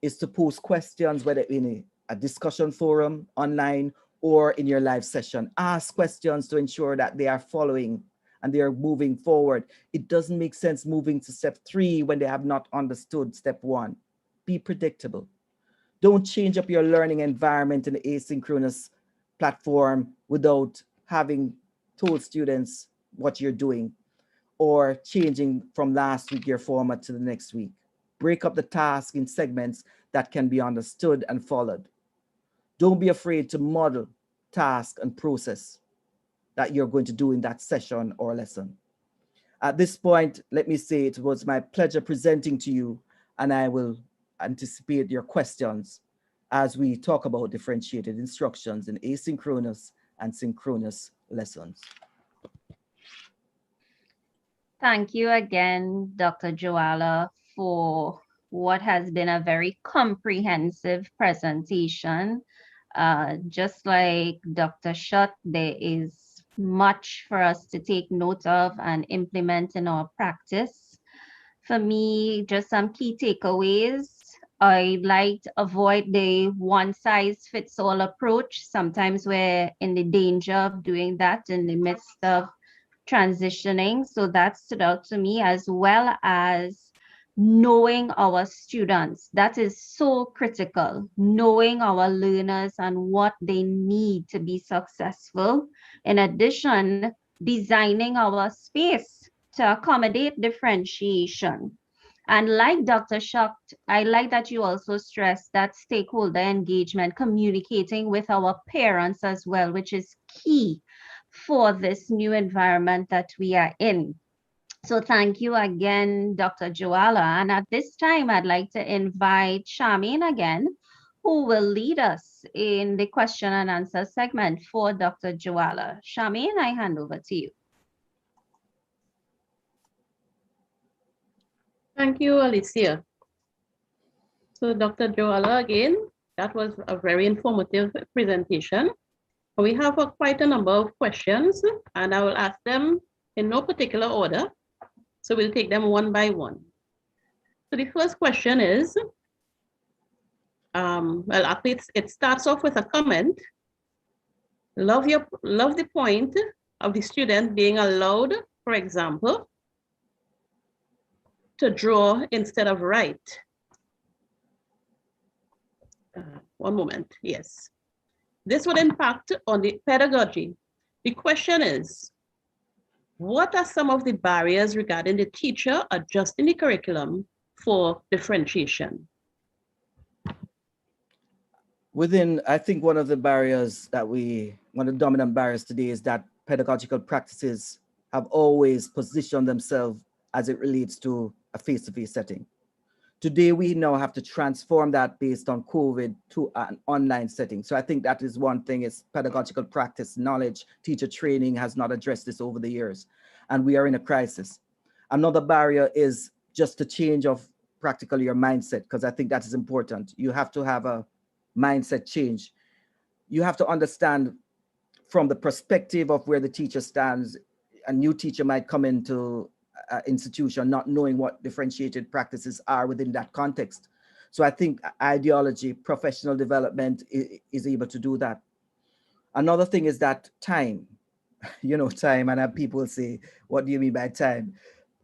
is to post questions, whether in a discussion forum, online, or in your live session. Ask questions to ensure that they are following and they are moving forward. It doesn't make sense moving to step 3 when they have not understood step 1. Be predictable. Don't change up your learning environment in the asynchronous platform without having told students what you're doing or changing from last week your format to the next week. Break up the task in segments that can be understood and followed. Don't be afraid to model task and process that you're going to do in that session or lesson. At this point, let me say it was my pleasure presenting to you, and I will anticipate your questions as we talk about differentiated instructions in asynchronous and synchronous lessons. Thank you again, Dr. Joala, for what has been a very comprehensive presentation. Just like Dr. Shutt, there is much for us to take note of and implement in our practice. For me, just some key takeaways. I like to avoid the one size fits all approach. Sometimes we're in the danger of doing that in the midst of transitioning. So that stood out to me, as well as knowing our students. That is so critical, knowing our learners and what they need to be successful. In addition, designing our space to accommodate differentiation. And like Dr. Shutt, I like that you also stressed that stakeholder engagement, communicating with our parents as well, which is key for this new environment that we are in. So thank you again, Dr. Joala. And at this time, I'd like to invite Charmaine again, who will lead us in the question and answer segment for Dr. Joala. Charmaine, I hand over to you. Thank you, Alicia. So Dr. Joala, again, that was a very informative presentation. We have quite a number of questions, and I will ask them in no particular order. So we'll take them one by one. So the first question is, well, actually it starts off with a comment. Love the point of the student being allowed, for example, to draw instead of write. One moment, yes. This would impact on the pedagogy. The question is, what are some of the barriers regarding the teacher adjusting the curriculum for differentiation? I think one of the barriers one of the dominant barriers today is that pedagogical practices have always positioned themselves as it relates to a face-to-face setting. Today, we now have to transform that based on COVID to an online setting. So I think that is one thing, is pedagogical practice, knowledge, teacher training has not addressed this over the years, and we are in a crisis. Another barrier is just the change of practically your mindset, because I think that is important. You have to have a mindset change. You have to understand from the perspective of where the teacher stands. A new teacher might come into institution not knowing what differentiated practices are within that context. So I think ideology, professional development is able to do that. Another thing is that time, time, and people say, what do you mean by time?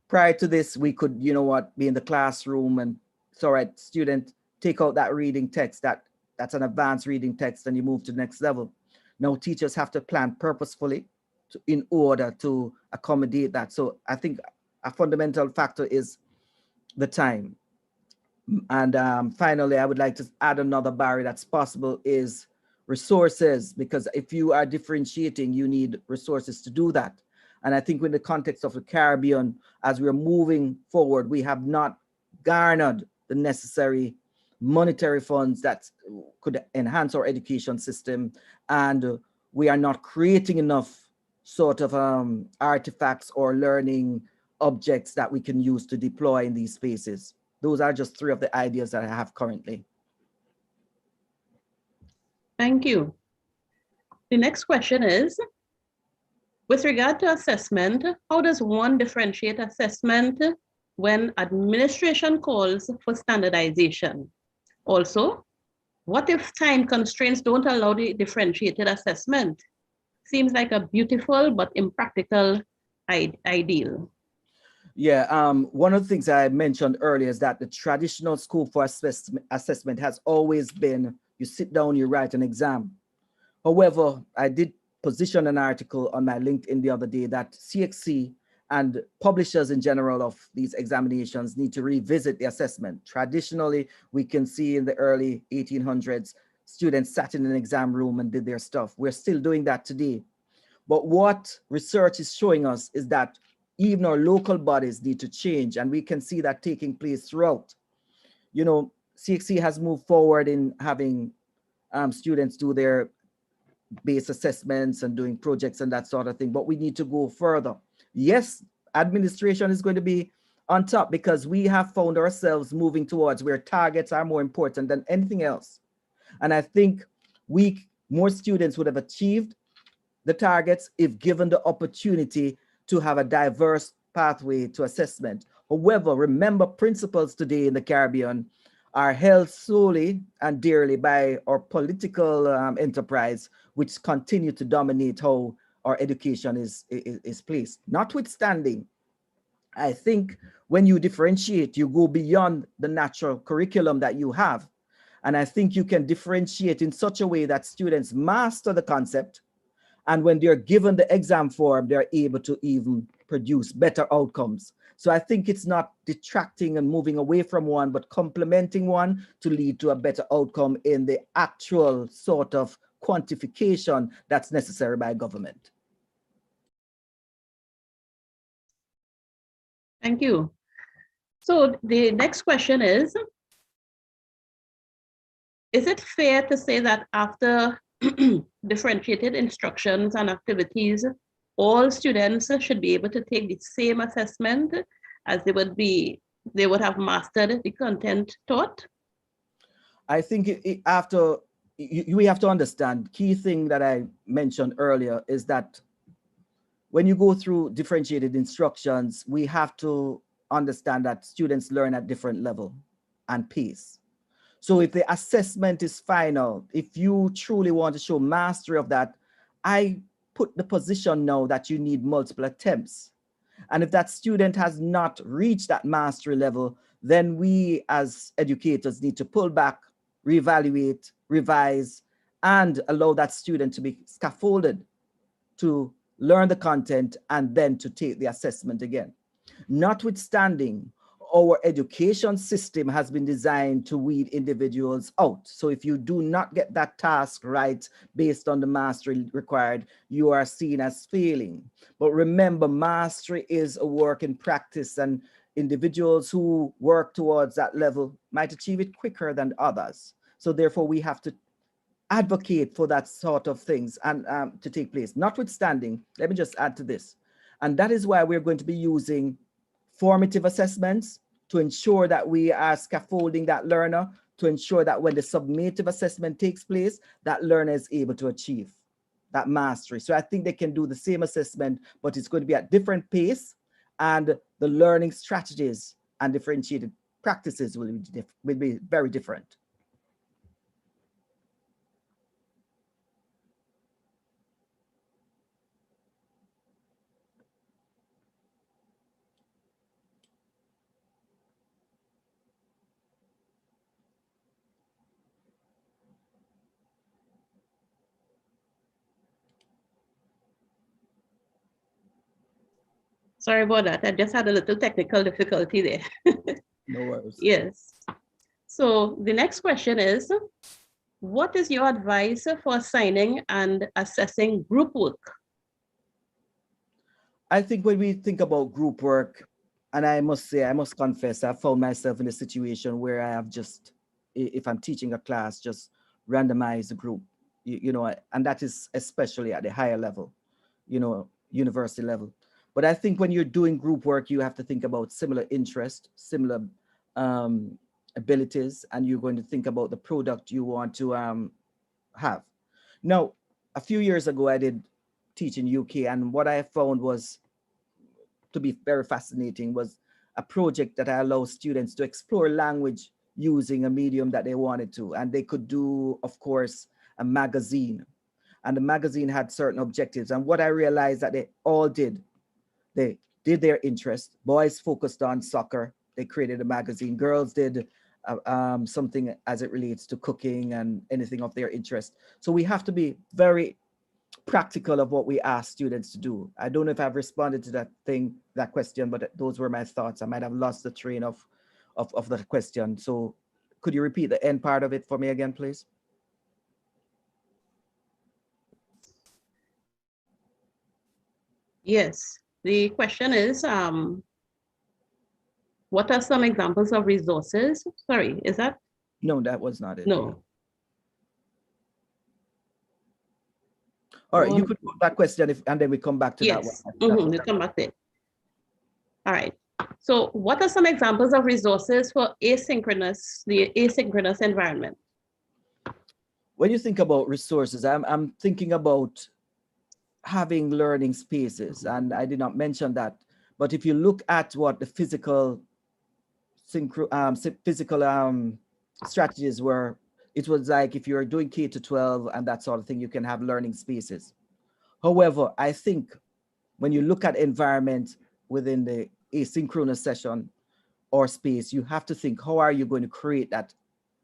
Prior to this, we could, be in the classroom and it's all right, student, take out that reading text, that's an advanced reading text, and you move to the next level. Now teachers have to plan purposefully in order to accommodate that. So I think a fundamental factor is the time. And finally, I would like to add another barrier that's possible is resources, because if you are differentiating, you need resources to do that. And I think in the context of the Caribbean, as we're moving forward, we have not garnered the necessary monetary funds that could enhance our education system. And we are not creating enough sort of artifacts or learning objects that we can use to deploy in these spaces. Those are just three of the ideas that I have currently. Thank you. The next question is, with regard to assessment, how does one differentiate assessment when administration calls for standardization? Also, what if time constraints don't allow the differentiated assessment? Seems like a beautiful but impractical ideal. Yeah, one of the things I mentioned earlier is that the traditional school for assessment has always been, you sit down, you write an exam. However, I did position an article on my LinkedIn the other day that CXC and publishers in general of these examinations need to revisit the assessment. Traditionally, we can see in the early 1800s, students sat in an exam room and did their stuff. We're still doing that today. But what research is showing us is that even our local bodies need to change, and we can see that taking place throughout. You know, CXC has moved forward in having students do their base assessments and doing projects and that sort of thing, but we need to go further. Yes, administration is going to be on top because we have found ourselves moving towards where targets are more important than anything else. And I think more students would have achieved the targets if given the opportunity to have a diverse pathway to assessment. However, remember, principles today in the Caribbean are held solely and dearly by our political enterprise, which continue to dominate how our education is placed. Notwithstanding, I think when you differentiate, you go beyond the natural curriculum that you have. And I think you can differentiate in such a way that students master the concept, and when they're given the exam form, they're able to even produce better outcomes. So I think it's not detracting and moving away from one, but complementing one to lead to a better outcome in the actual sort of quantification that's necessary by government. Thank you. So the next question is it fair to say that after differentiated instructions and activities, all students should be able to take the same assessment as they would have mastered the content taught? I think we have to understand, key thing that I mentioned earlier is that when you go through differentiated instructions, we have to understand that students learn at different level and pace. So if the assessment is final, if you truly want to show mastery of that, I put the position now that you need multiple attempts. And if that student has not reached that mastery level, then we as educators need to pull back, reevaluate, revise, and allow that student to be scaffolded to learn the content and then to take the assessment again. Notwithstanding, our education system has been designed to weed individuals out. So if you do not get that task right based on the mastery required, you are seen as failing. But remember, mastery is a work in practice, and individuals who work towards that level might achieve it quicker than others. So therefore, we have to advocate for that sort of things and to take place. Notwithstanding, let me just add to this. And that is why we're going to be using formative assessments to ensure that we are scaffolding that learner, to ensure that when the summative assessment takes place, that learner is able to achieve that mastery. So I think they can do the same assessment, but it's going to be at different pace, and the learning strategies and differentiated practices will be very different. Sorry about that. I just had a little technical difficulty there. No worries. Yes. So the next question is, what is your advice for assigning and assessing group work? I think when we think about group work, and I must say, I must confess, I found myself in a situation where I have just, if I'm teaching a class, just randomize the group, and that is especially at the higher level, university level. But I think when you're doing group work, you have to think about similar interest, similar abilities, and you're going to think about the product you want to have. Now, a few years ago, I did teach in UK, and what I found was to be very fascinating was a project that I allow students to explore language using a medium that they wanted to, and they could do, of course, a magazine, and the magazine had certain objectives. And what I realized that they all did, they did their interest. Boys focused on soccer, they created a magazine. Girls did something as it relates to cooking and anything of their interest. So we have to be very practical of what we ask students to do. I don't know if I've responded to that question, but those were my thoughts. I might have lost the train of the question. So could you repeat the end part of it for me again, please? Yes, the question is, what are some examples of resources? Sorry, is that? No, that was not it. No. All right, you could put that question and then we come back to that one. Yes, we'll come back there. All right. So what are some examples of resources for the asynchronous environment? When you think about resources, I'm thinking about having learning spaces, and I did not mention that. But if you look at what the physical strategies were, it was like if you're doing K-12 and that sort of thing, you can have learning spaces. However, I think when you look at environment within the asynchronous session or space, you have to think, how are you going to create that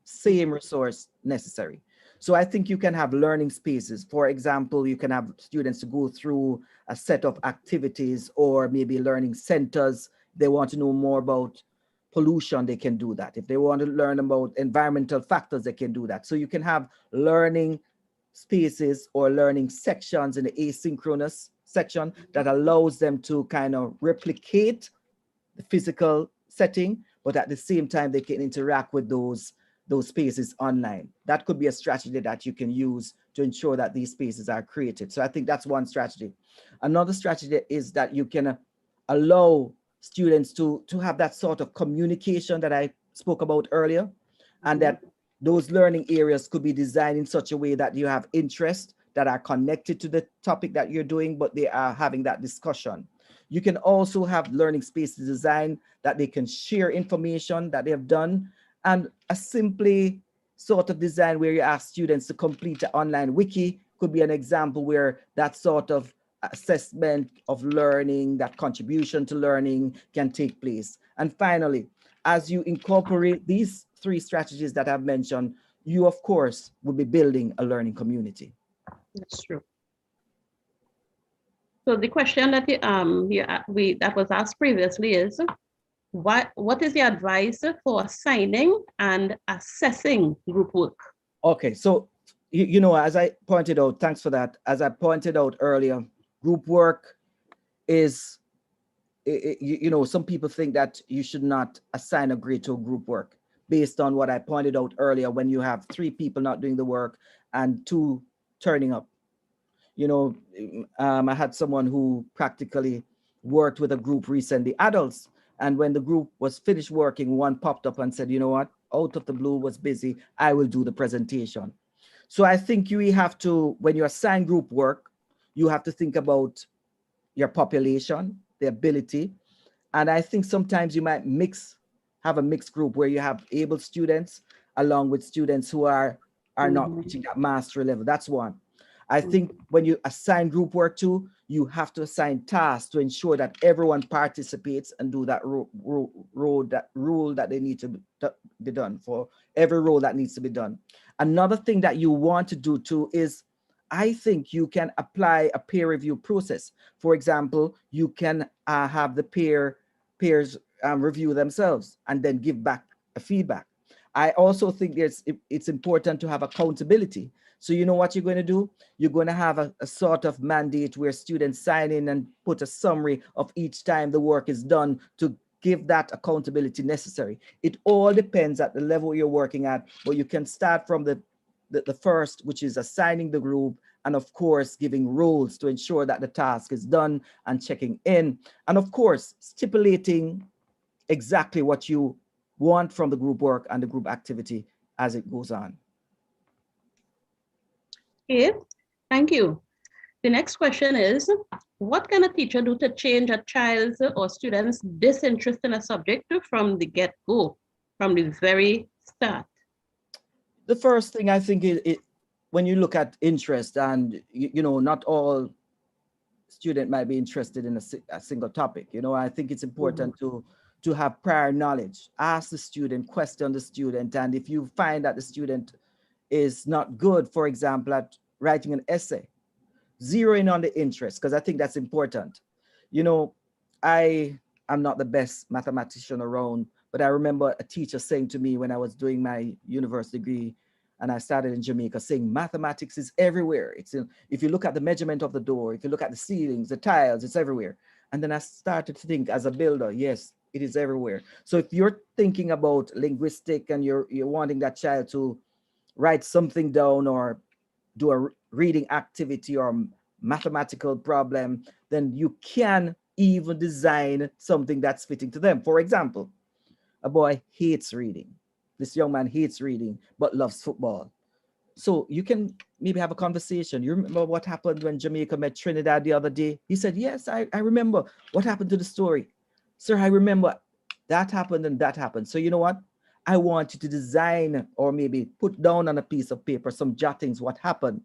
same resource necessary? So I think you can have learning spaces. For example, you can have students to go through a set of activities, or maybe learning centers. They want to know more about pollution, they can do that. If they want to learn about environmental factors, they can do that. So you can have learning spaces or learning sections in the asynchronous section that allows them to kind of replicate the physical setting, but at the same time, they can interact with those spaces online. That could be a strategy that you can use to ensure that these spaces are created. So I think that's one strategy. Another strategy is that you can allow students to have that sort of communication that I spoke about earlier, and that those learning areas could be designed in such a way that you have interests that are connected to the topic that you're doing, but they are having that discussion. You can also have learning spaces designed that they can share information that they have done, and a simply sort of design where you ask students to complete an online wiki could be an example where that sort of assessment of learning, that contribution to learning can take place. And finally, as you incorporate these three strategies that I've mentioned, you of course will be building a learning community. That's true. So the question that that was asked previously is, what is the advice for assigning and assessing group work? Okay, so as I pointed out, thanks for that. As I pointed out earlier, group work is, some people think that you should not assign a grade to group work based on what I pointed out earlier, when you have 3 people not doing the work and 2 turning up. I had someone who practically worked with a group recently, adults, and when the group was finished working, one popped up and said, you know what, out of the blue, was busy, I will do the presentation. So I think you have to, when you assign group work, you have to think about your population, the ability. And I think sometimes you might have a mixed group where you have able students along with students who are not reaching that mastery level. That's one. I think when you assign group work to, you have to assign tasks to ensure that everyone participates and do that rule that they need to be done, for every role that needs to be done. Another thing that you want to do too is, I think you can apply a peer review process. For example, you can have the peers review themselves and then give back a feedback. I also think it's important to have accountability. So you know what you're going to do? You're going to have a sort of mandate where students sign in and put a summary of each time the work is done to give that accountability necessary. It all depends at the level you're working at, but you can start from the first, which is assigning the group, and of course, giving rules to ensure that the task is done and checking in. And of course, stipulating exactly what you want from the group work and the group activity as it goes on. Okay, thank you. The next question is, what can a teacher do to change a child's or student's disinterest in a subject from the get-go, from the very start? The first thing I think is when you look at interest, and you know, not all student might be interested in a single topic. You know, I think it's important to have prior knowledge. Ask the student, question the student, and if you find that the student is not good, for example, at writing an essay, zero in on the interest, because I think that's important. You know, I am not the best mathematician around, but I remember a teacher saying to me when I was doing my university degree and I started in Jamaica, saying mathematics is everywhere. It's in, if you look at the measurement of the door, if you look at the ceilings, the tiles, it's everywhere. And then I started to think as a builder, yes, it is everywhere. So if you're thinking about linguistic and you're wanting that child to write something down or do a reading activity or mathematical problem, then you can even design something that's fitting to them. For example, a boy hates reading. This young man hates reading, but loves football. So you can maybe have a conversation. You remember what happened when Jamaica met Trinidad the other day? He said, yes, I remember. What happened to the story? Sir, I remember that happened and that happened. So you know what? I want you to design or maybe put down on a piece of paper some jottings what happened.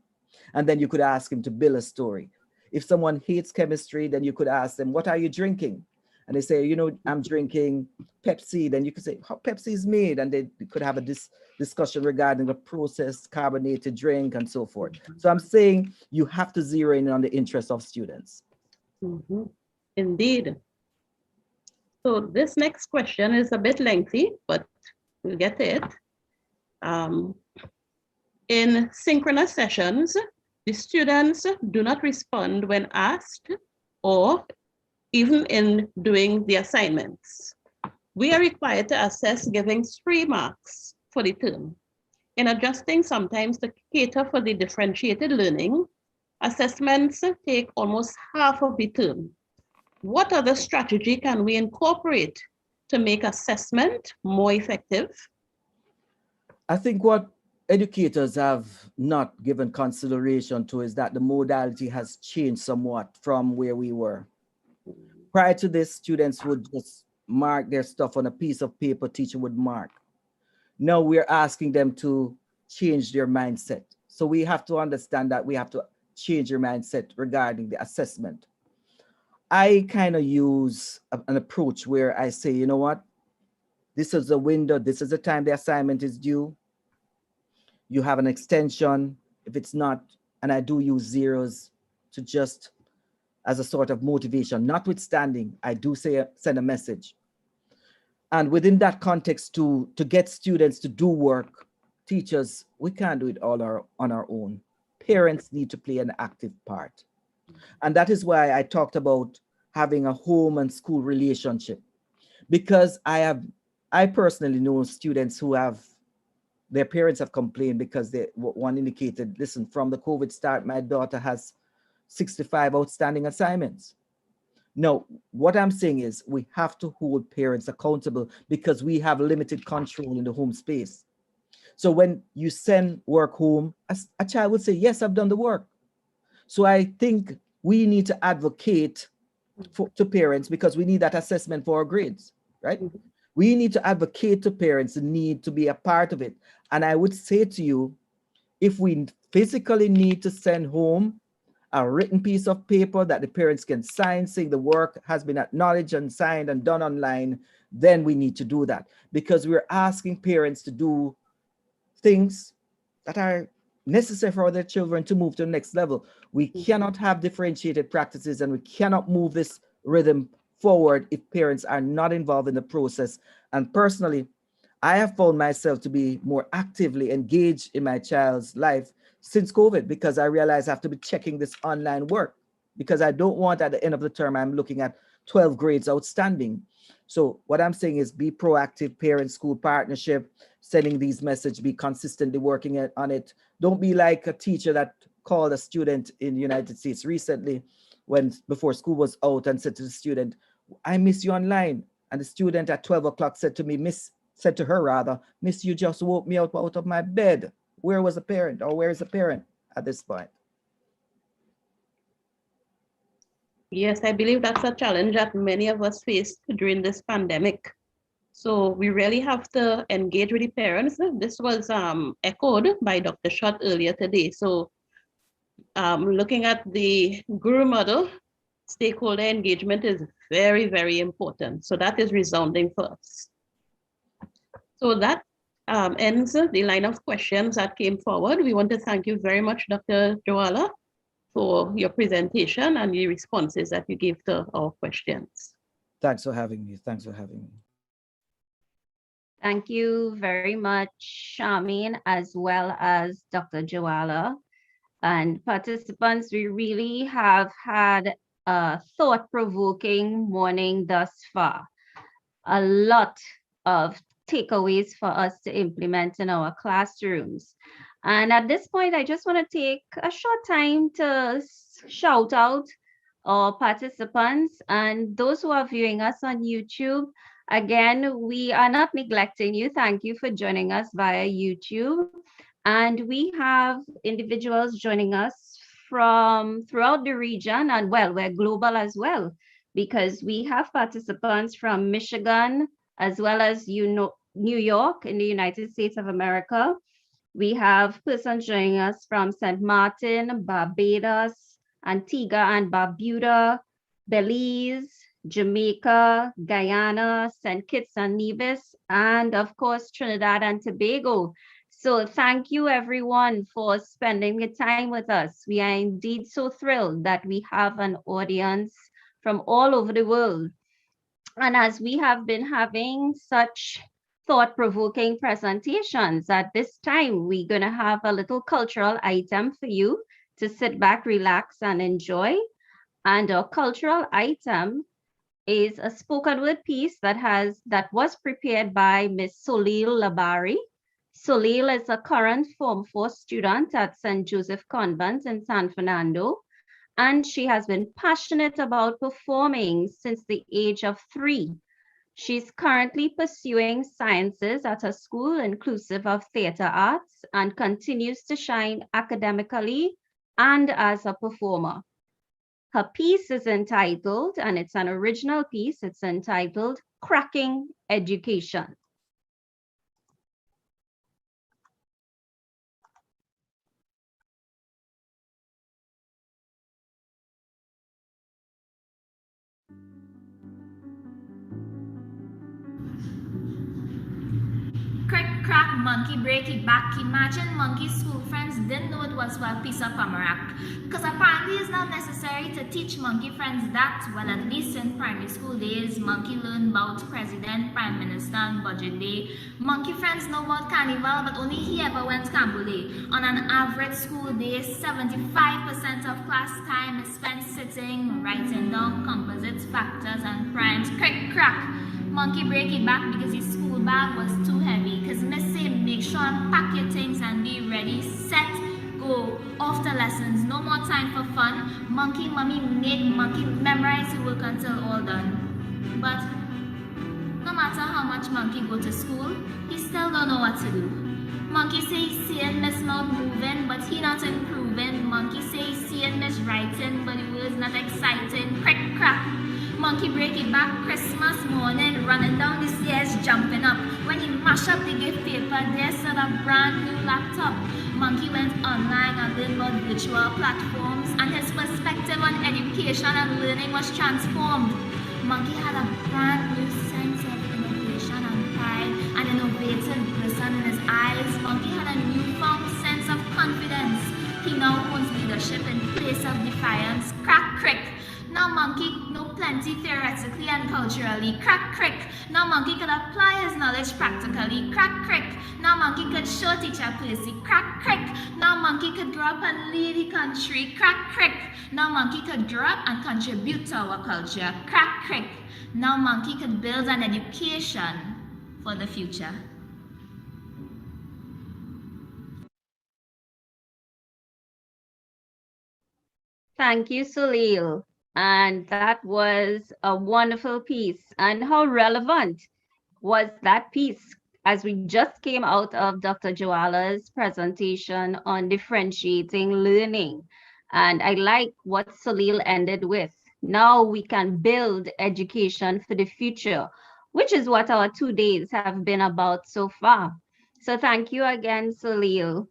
And then you could ask him to build a story. If someone hates chemistry, then you could ask them, what are you drinking? And they say, you know, I'm drinking Pepsi. Then you could say, how Pepsi is made. And they could have a discussion regarding the processed carbonated drink and so forth. So I'm saying you have to zero in on the interest of students. Indeed. So this next question is a bit lengthy, but we'll get to it. In synchronous sessions, the students do not respond when asked or even in doing the assignments. We are required to assess giving 3 marks for the term. In adjusting sometimes to cater for the differentiated learning, assessments take almost half of the term. What other strategy can we incorporate to make assessment more effective? I think what educators have not given consideration to is that the modality has changed somewhat from where we were. Prior to this, students would just mark their stuff on a piece of paper, teacher would mark. Now we're asking them to change their mindset. So we have to understand that we have to change your mindset regarding the assessment. I kind of use an approach where I say, you know what? This is the window. This is the time the assignment is due. You have an extension. If it's not, and I do use zeros to just as a sort of motivation, notwithstanding, I do say send a message. And within that context, to get students to do work, teachers, we can't do it all on our own. Parents need to play an active part. And that is why I talked about having a home and school relationship, because I personally know students who their parents have complained because one indicated, listen, from the COVID start, my daughter has 65 outstanding assignments. No, what I'm saying is we have to hold parents accountable because we have limited control in the home space. So when you send work home, a child would say, yes, I've done the work. So I think we need to advocate to parents because we need that assessment for our grades, right? We need to advocate to parents the need to be a part of it. And I would say to you, if we physically need to send home a written piece of paper that the parents can sign saying the work has been acknowledged and signed and done online, then we need to do that because we're asking parents to do things that are necessary for their children to move to the next level. We cannot have differentiated practices and we cannot move this rhythm forward if parents are not involved in the process. And personally, I have found myself to be more actively engaged in my child's life since COVID, because I realize I have to be checking this online work, because I don't want at the end of the term, I'm looking at 12 grades outstanding. So what I'm saying is be proactive, parent-school partnership, sending these messages, be consistently working on it. Don't be like a teacher that called a student in the United States recently before school was out and said to the student, I miss you online. And the student at 12 o'clock said to her rather, Miss, you just woke me out of my bed. Where was the parent, or where is the parent at this point? Yes, I believe that's a challenge that many of us faced during this pandemic. So we really have to engage with the parents. This was echoed by Dr. Schott earlier today. So looking at the guru model, stakeholder engagement is very, very important. So that is resounding for us. So that ends the line of questions that came forward. We want to thank you very much, Dr. Joala, for your presentation and the responses that you gave to our questions. Thanks for having me. Thanks for having me. Thank you very much, Charmaine, as well as Dr. Joala. And participants, we really have had a thought-provoking morning thus far. A lot of takeaways for us to implement in our classrooms. And at this point, I just want to take a short time to shout out our participants and those who are viewing us on YouTube. Again, we are not neglecting you. Thank you for joining us via YouTube. And we have individuals joining us from throughout the region, and well, we're global as well, because we have participants from Michigan, as well as New York in the United States of America. We have persons joining us from St. Martin, Barbados, Antigua and Barbuda, Belize, Jamaica, Guyana, St. Kitts and Nevis, and of course, Trinidad and Tobago. So thank you everyone for spending the time with us. We are indeed so thrilled that we have an audience from all over the world. And as we have been having such thought-provoking presentations, at this time, we're gonna have a little cultural item for you to sit back, relax, and enjoy. And our cultural item is a spoken word piece that was prepared by Miss Soleil Labari. Soleil is a current Form 4 student at St. Joseph Convent in San Fernando, and she has been passionate about performing since the age of 3. She's currently pursuing sciences at a school inclusive of theater arts and continues to shine academically and as a performer. Her piece is entitled, and it's an original piece, it's entitled Cracking Education. Crick, crack, monkey, break it back. Imagine monkey's school friends didn't know it was for a piece of tamarack. Because apparently it's not necessary to teach monkey friends that. Well, at least in primary school days, monkey learn about president, prime minister, and budget day. Monkey friends know about carnival, but only he ever went cambole. On an average school day, 75% of class time is spent sitting, writing down composites, factors, and primes. Crick, crack. Monkey break it back because his school bag was too heavy. Cause Miss say make sure and pack your things and be ready, set, go. After lessons, no more time for fun. Monkey mommy made monkey memorize the work until all done. But no matter how much monkey go to school, he still don't know what to do. Monkey say he seeing Miss Mouth moving, but he not improving. Monkey say he seeing Miss writing, but the words not exciting. Crick crack. Monkey break it back Christmas morning, running down the stairs, jumping up. When he mashed up the gift paper, there stood a brand new laptop. Monkey went online and learned about virtual platforms, and his perspective on education and learning was transformed. Monkey had a brand new sense of innovation and pride, an innovative glisten in his eyes. Monkey had a newfound sense of confidence. He now owns leadership in place of defiance. Crack crick. Now monkey no know plenty theoretically and culturally. Crack crick. Now monkey could apply his knowledge practically. Crack crick. Now monkey could show teacher placy. Crack crick. Now monkey could grow up and lead the country. Crack crick. Now monkey could grow up and contribute to our culture. Crack crick. Now monkey could build an education for the future. Thank you, Salil. And that was a wonderful piece. And how relevant was that piece as we just came out of Dr. Joala's presentation on differentiating learning. And I like what Salil ended with. Now we can build education for the future, which is what our 2 days have been about so far. So thank you again, Salil.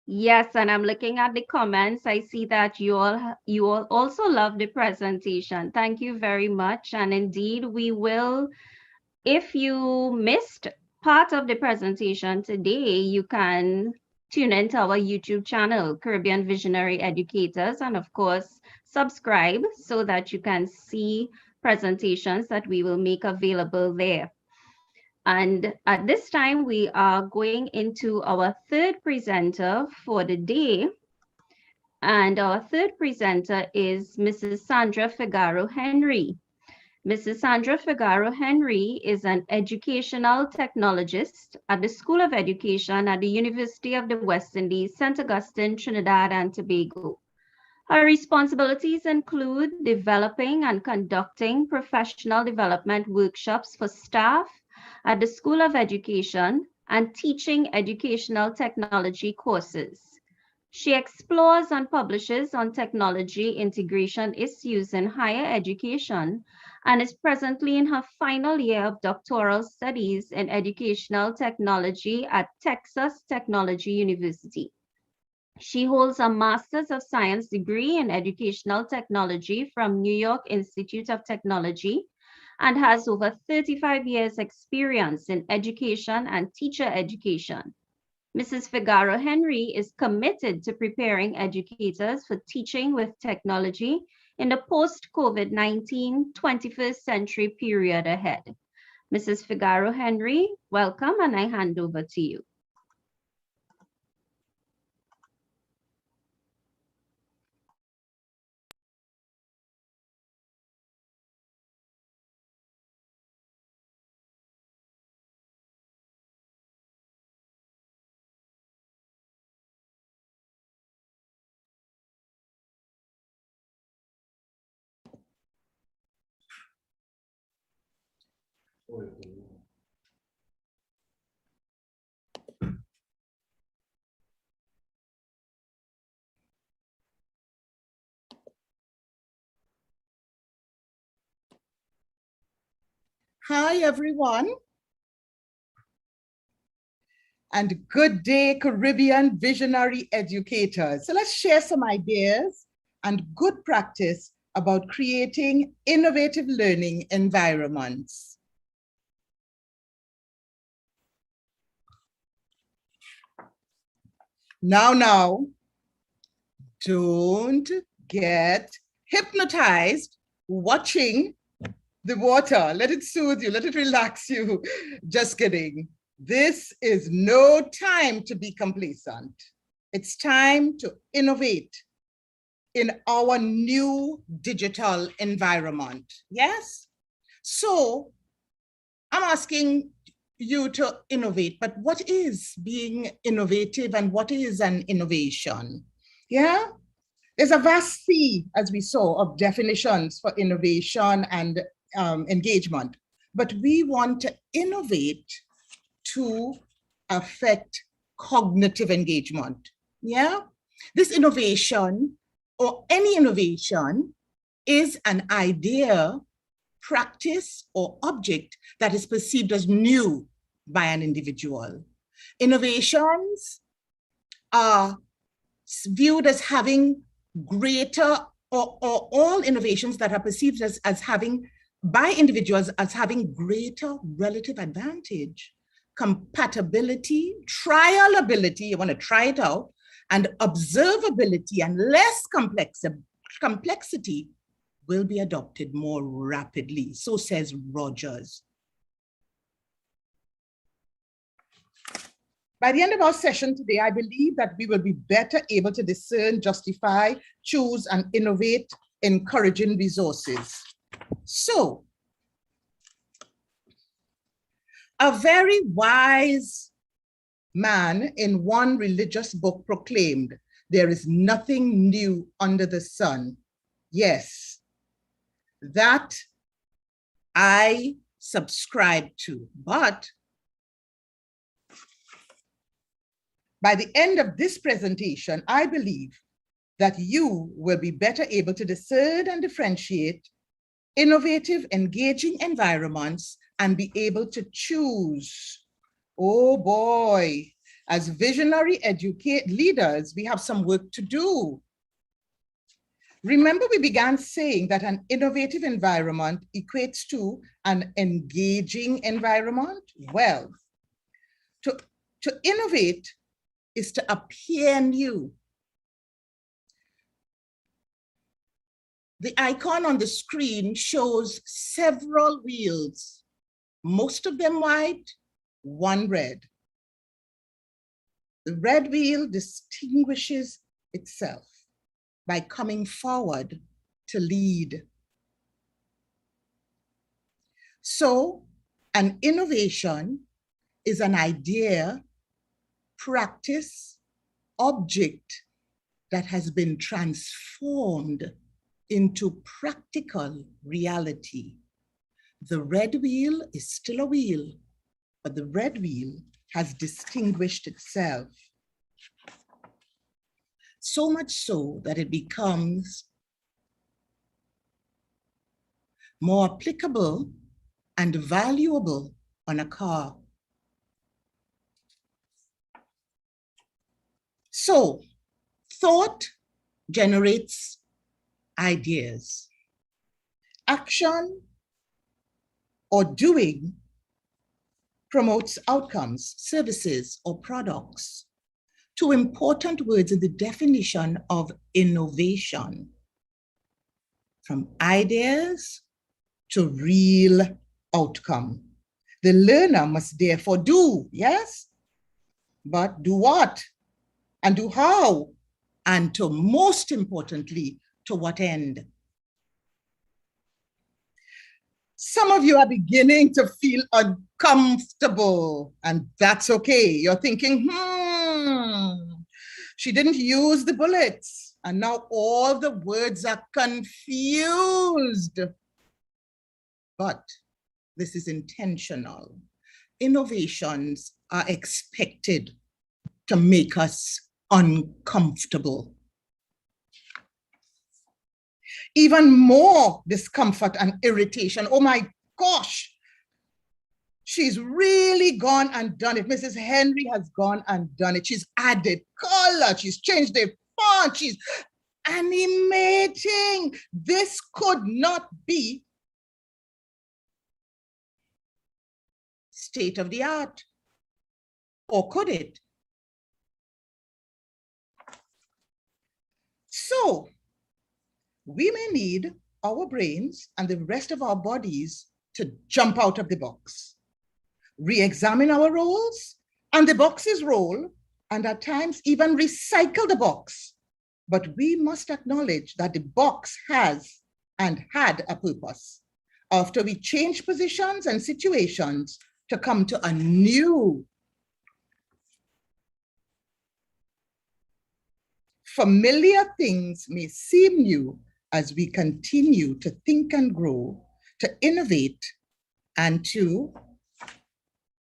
Yes, and I'm looking at the comments. I see that you all also love the presentation. Thank you very much. And indeed, we will, if you missed part of the presentation today, you can tune into our YouTube channel, Caribbean Visionary Educators, and of course, subscribe so that you can see presentations that we will make available there. And at this time, we are going into our third presenter for the day. And our third presenter is Mrs. Sandra Figaro Henry. Mrs. Sandra Figaro Henry is an educational technologist at the School of Education at the University of the West Indies, St. Augustine, Trinidad and Tobago. Her responsibilities include developing and conducting professional development workshops for staff at the School of Education and teaching educational technology courses. She explores and publishes on technology integration issues in higher education and is presently in her final year of doctoral studies in educational technology at Texas Technology University. She holds a Master's of Science degree in Educational Technology from New York Institute of Technology and has over 35 years experience in education and teacher education. Mrs. Figaro Henry is committed to preparing educators for teaching with technology in the post-COVID-19 21st century period ahead. Mrs. Figaro Henry, welcome, and I hand over to you. Hi, everyone. And good day, Caribbean visionary educators. So let's share some ideas and good practice about creating innovative learning environments. Now, don't get hypnotized watching the water. Let it soothe you, let it relax you. Just kidding. This is no time to be complacent. It's time to innovate in our new digital environment. Yes? So I'm asking you to innovate, but what is being innovative and what is an innovation? Yeah? There's a vast sea, as we saw, of definitions for innovation and engagement, but we want to innovate to affect cognitive engagement. Yeah, this innovation or any innovation is an idea, practice, or object that is perceived as new by an individual. Innovations are viewed as having greater, or all innovations that are perceived as having by individuals as having greater relative advantage, compatibility, trialability, you want to try it out, and observability and less complexity will be adopted more rapidly. So says Rogers. By the end of our session today, I believe that we will be better able to discern, justify, choose, and innovate, encouraging resources. So, a very wise man in one religious book proclaimed, "There is nothing new under the sun." Yes, that I subscribe to, but by the end of this presentation, I believe that you will be better able to discern and differentiate innovative, engaging environments and be able to choose. Oh boy, as visionary leaders, we have some work to do. Remember, we began saying that an innovative environment equates to an engaging environment? Well, to innovate is to appear new. The icon on the screen shows several wheels, most of them white, one red. The red wheel distinguishes itself by coming forward to lead. So an innovation is an idea, practice, object that has been transformed into practical reality. The red wheel is still a wheel, but the red wheel has distinguished itself. So much so that it becomes more applicable and valuable on a car. So, thought generates ideas. Action or doing promotes outcomes, services, or products. Two important words in the definition of innovation: from ideas to real outcome. The learner must therefore do, yes? But do what? And do how? And to, most importantly, to what end? Some of you are beginning to feel uncomfortable, and that's okay. You're thinking, she didn't use the bullets, and now all the words are confused. But this is intentional. Innovations are expected to make us uncomfortable. Even more discomfort and irritation. Oh my gosh, she's really gone and done it. Mrs. Henry has gone and done it. She's added color, she's changed the font, she's animating. This could not be state of the art, or could it? So, we may need our brains and the rest of our bodies to jump out of the box, re-examine our roles and the box's role, and at times even recycle the box. But we must acknowledge that the box has and had a purpose after we change positions and situations to come to a new. Familiar things may seem new as we continue to think and grow, to innovate, and to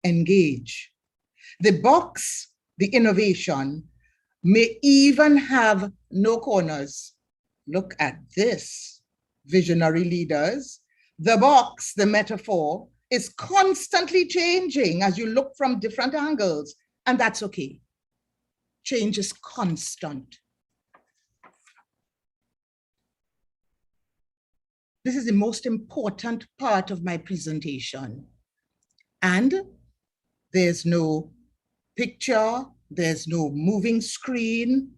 engage. The box, the innovation, may even have no corners. Look at this, visionary leaders. The box, the metaphor, is constantly changing as you look from different angles, and that's okay. Change is constant. This is the most important part of my presentation. And there's no picture, there's no moving screen.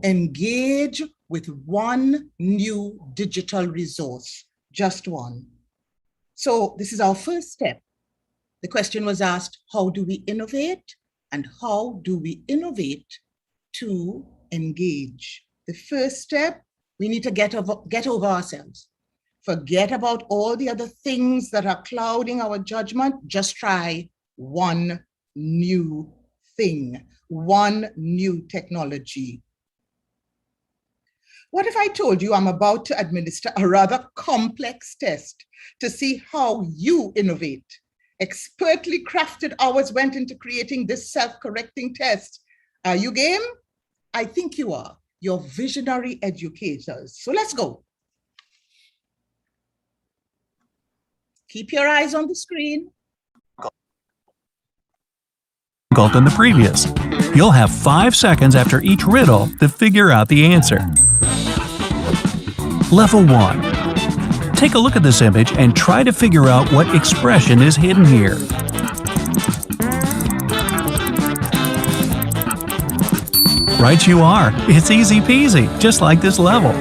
Engage with one new digital resource, just one. So this is our first step. The question was asked, how do we innovate? And how do we innovate to engage? The first step, we need to get over ourselves. Forget about all the other things that are clouding our judgment. Just try one new thing, one new technology. What if I told you I'm about to administer a rather complex test to see how you innovate? Expertly crafted hours went into creating this self-correcting test. Are you game? I think you are. You're visionary educators. So let's go. Keep your eyes on the screen. Than the previous. You'll have 5 seconds after each riddle to figure out the answer. Level 1. Take a look at this image and try to figure out what expression is hidden here. Right you are. It's easy peasy, just like this level.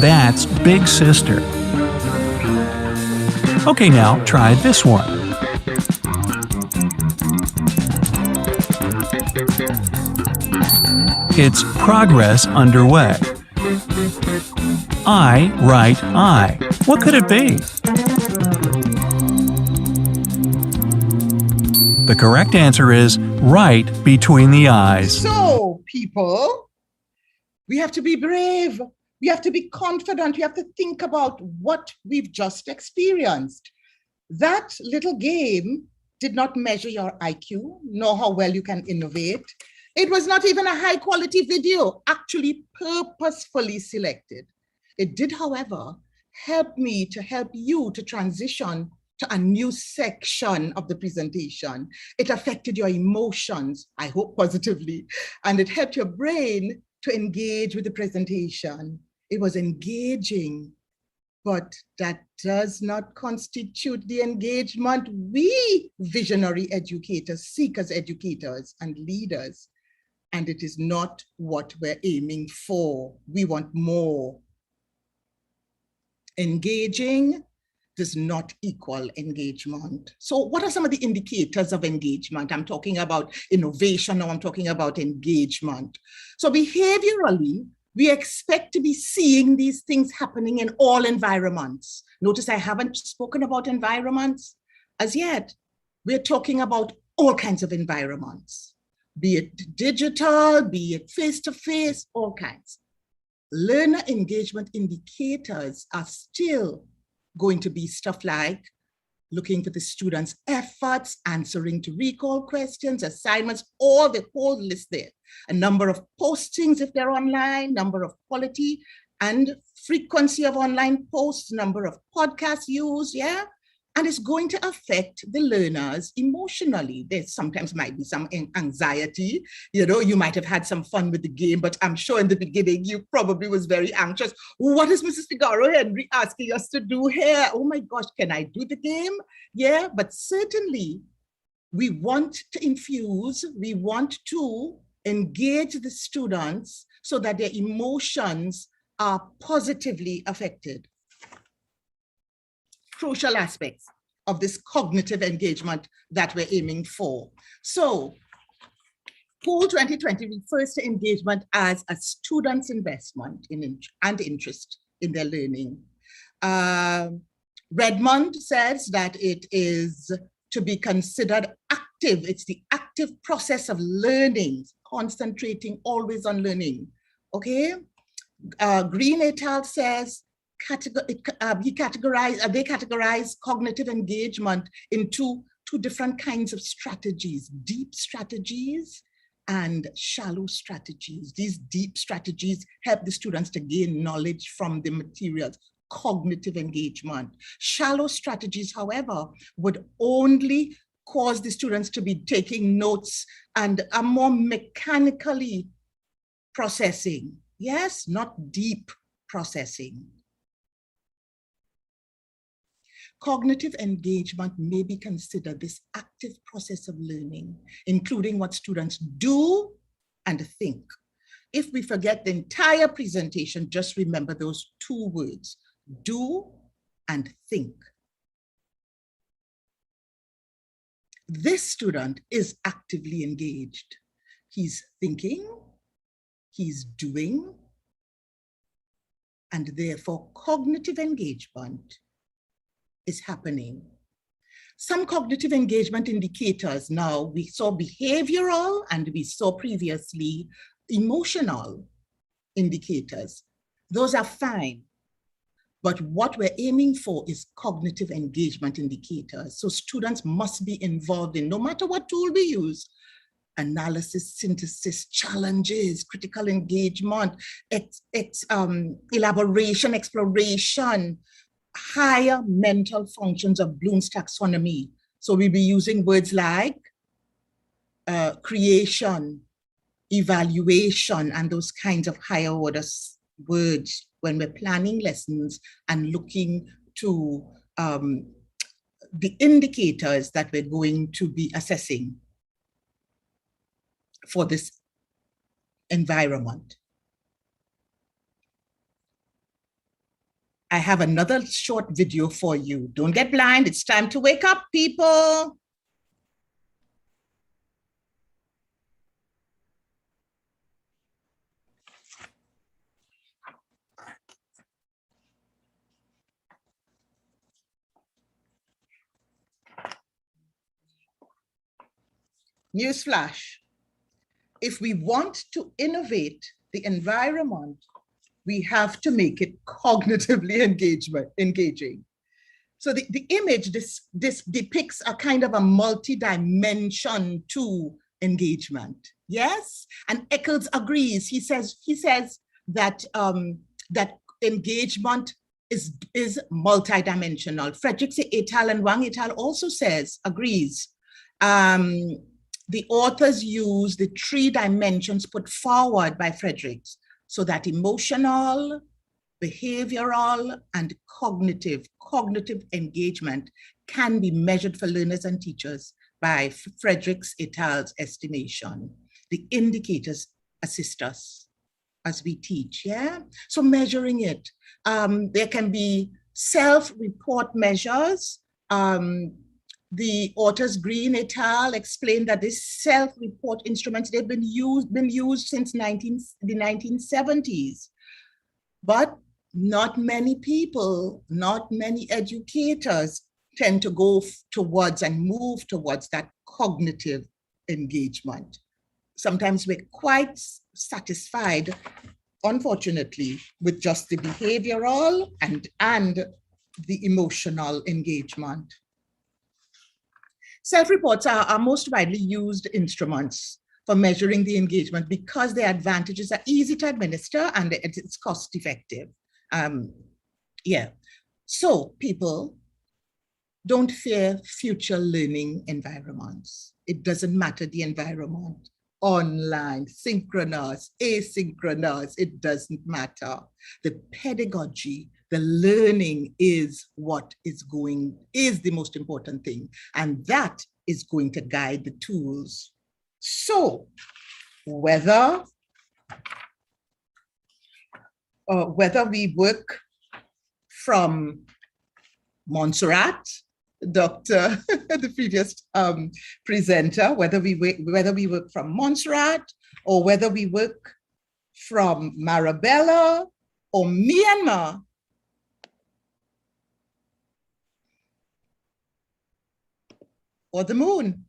That's Big Sister. Okay, now try this one. It's progress underway. I write I. What could it be? The correct answer is right between the eyes. So, people, we have to be brave. We have to be confident. We have to think about what we've just experienced. That little game did not measure your IQ, nor how well you can innovate. It was not even a high quality video, actually purposefully selected. It did, however, help me to help you to transition to a new section of the presentation. It affected your emotions, I hope positively, and it helped your brain to engage with the presentation. It was engaging, but that does not constitute the engagement we visionary educators seek as educators and leaders. And it is not what we're aiming for. We want more. Engaging does not equal engagement. So what are some of the indicators of engagement? I'm talking about innovation, or I'm talking about engagement. So behaviorally, we expect to be seeing these things happening in all environments. Notice I haven't spoken about environments as yet. We're talking about all kinds of environments, be it digital, be it face-to-face, all kinds. Learner engagement indicators are still going to be stuff like looking for the students' efforts, answering to recall questions, assignments, all the whole list there. A number of postings if they're online, number of quality and frequency of online posts, number of podcasts used, yeah? And it's going to affect the learners emotionally. There sometimes might be some anxiety. You know, you might have had some fun with the game, but I'm sure in the beginning, you probably was very anxious. What is Mrs. Figaro Henry asking us to do here? Oh my gosh, can I do the game? Yeah, but certainly we want to infuse, we want to engage the students so that their emotions are positively affected. Crucial aspects of this cognitive engagement that we're aiming for. So, Pool 2020 refers to engagement as a student's investment in and interest in their learning. Redmond says that it is to be considered active. It's the active process of learning, concentrating always on learning, okay? Green et al. Says, they categorize cognitive engagement into two different kinds of strategies, deep strategies and shallow strategies. These deep strategies help the students to gain knowledge from the materials, cognitive engagement. Shallow strategies, however, would only cause the students to be taking notes and are more mechanically processing. Yes, not deep processing. Cognitive engagement may be considered this active process of learning, including what students do and think. If we forget the entire presentation, just remember those two words, do and think. This student is actively engaged. He's thinking, he's doing, and therefore cognitive engagement is happening. Some cognitive engagement indicators now, we saw behavioral and we saw previously emotional indicators. Those are fine. But what we're aiming for is cognitive engagement indicators. So students must be involved in, no matter what tool we use, analysis, synthesis, challenges, critical engagement, elaboration, exploration, higher mental functions of Bloom's taxonomy. So we'll be using words like creation, evaluation, and those kinds of higher order words when we're planning lessons and looking to the indicators that we're going to be assessing for this environment. I have another short video for you. Don't get blind. It's time to wake up, people. Newsflash. If we want to innovate the environment, we have to make it cognitively engaging. So the image, this depicts a kind of a multi-dimension to engagement. Yes, and Eccles agrees. He says that that engagement is multi-dimensional. Fredericks et al. And Wang et al. Also agrees. The authors use the 3 dimensions put forward by Fredericks, so that emotional, behavioral, and cognitive engagement can be measured for learners and teachers by Fredericks et al.'s estimation. The indicators assist us as we teach, yeah? So measuring it, there can be self-report measures. The authors Green et al. Explained that these self-report instruments, they've been used since the 1970s. But not many people, not many educators tend to go towards and move towards that cognitive engagement. Sometimes we're quite satisfied, unfortunately, with just the behavioral and the emotional engagement. Self-reports are most widely used instruments for measuring the engagement because their advantages are easy to administer and it's cost effective. Yeah, so people, don't fear future learning environments. It doesn't matter the environment, online, synchronous, asynchronous, it doesn't matter. The pedagogy, the learning is what is the most important thing. And that is going to guide the tools. So whether we work from Montserrat, Dr. the previous presenter, whether we work from Montserrat or whether we work from Marabella or Myanmar, or the moon,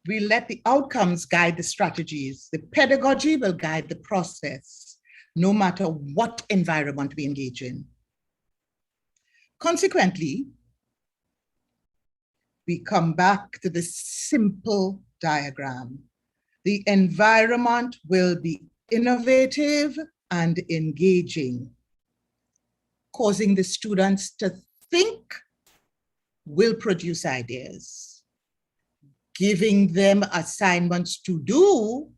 we let the outcomes guide the strategies. The pedagogy will guide the process, no matter what environment we engage in. Consequently, we come back to the simple diagram. The environment will be innovative and engaging, causing the students to think will produce ideas. Giving them assignments to do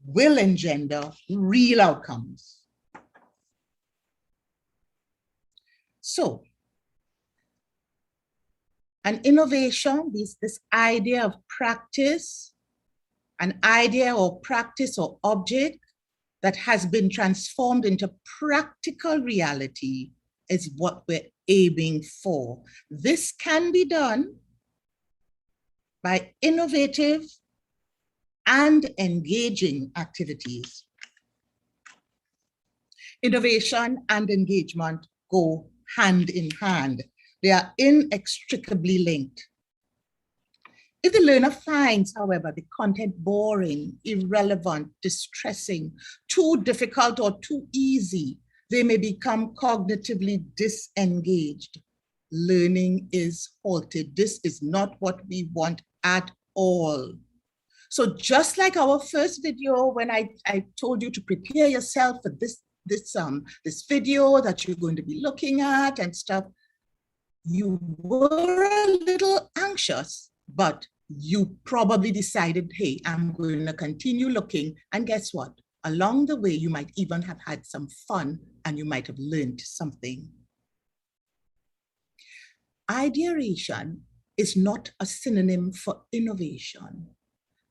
will engender real outcomes. So, an innovation is this idea of practice, an idea or practice or object that has been transformed into practical reality is what we're aiming for. This can be done by innovative and engaging activities. Innovation and engagement go hand in hand. They are inextricably linked. If the learner finds, however, the content boring, irrelevant, distressing, too difficult, or too easy, they may become cognitively disengaged. Learning is halted. This is not what we want at all. So just like our first video, when I told you to prepare yourself for this video that you're going to be looking at and stuff, you were a little anxious, but you probably decided, hey, I'm going to continue looking. And guess what? Along the way, you might even have had some fun and you might have learned something. Ideation is not a synonym for innovation.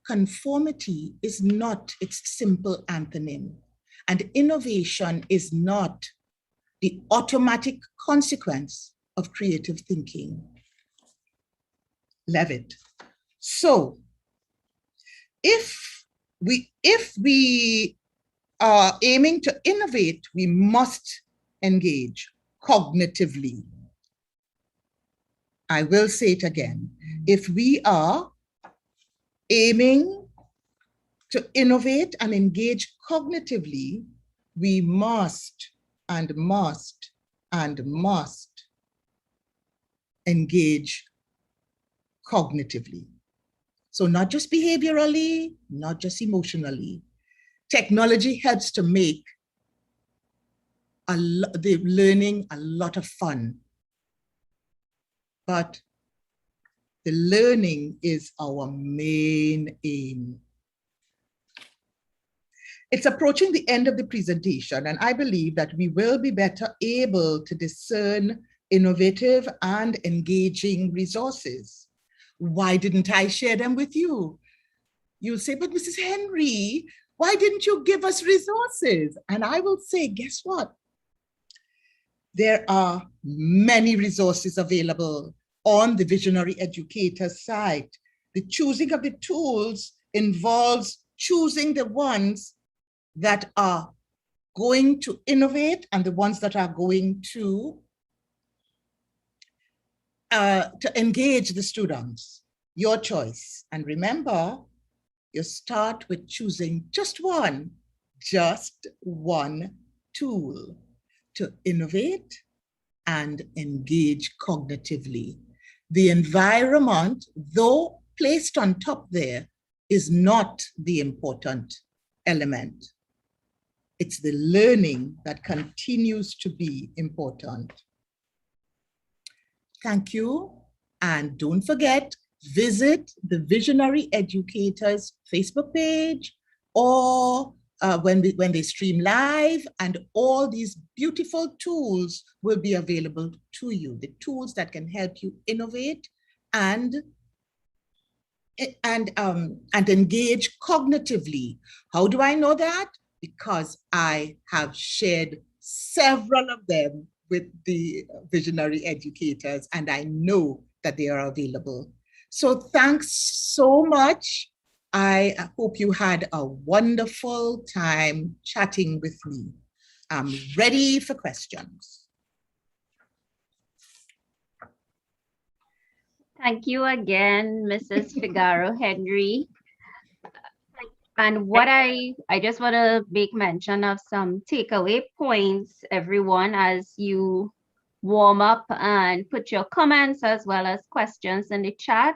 Conformity is not its simple antonym. And innovation is not the automatic consequence of creative thinking. Levitt. So if we are aiming to innovate, we must engage cognitively. I will say it again. If we are aiming to innovate and engage cognitively, we must engage cognitively. So not just behaviorally, not just emotionally. Technology helps to make the learning a lot of fun. But the learning is our main aim. It's approaching the end of the presentation, and I believe that we will be better able to discern innovative and engaging resources. Why didn't I share them with you? You'll say, but Mrs. Henry, why didn't you give us resources? And I will say, guess what? There are many resources available on the Visionary Educator's site. The choosing of the tools involves choosing the ones that are going to innovate and the ones that are going to engage the students. Your choice. And remember, you start with choosing just one tool to innovate and engage cognitively. The environment, though placed on top there, is not the important element. It's the learning that continues to be important. Thank you. And don't forget, visit the Visionary Educators Facebook page or when they stream live, and all these beautiful tools will be available to you. The tools that can help you innovate and engage cognitively. How do I know that? Because I have shared several of them with the Visionary Educators, and I know that they are available. So thanks so much. I hope you had a wonderful time chatting with me. I'm ready for questions. Thank you again, Mrs. Figaro Henry. And what I just want to make mention of some takeaway points, everyone, as you warm up and put your comments as well as questions in the chat.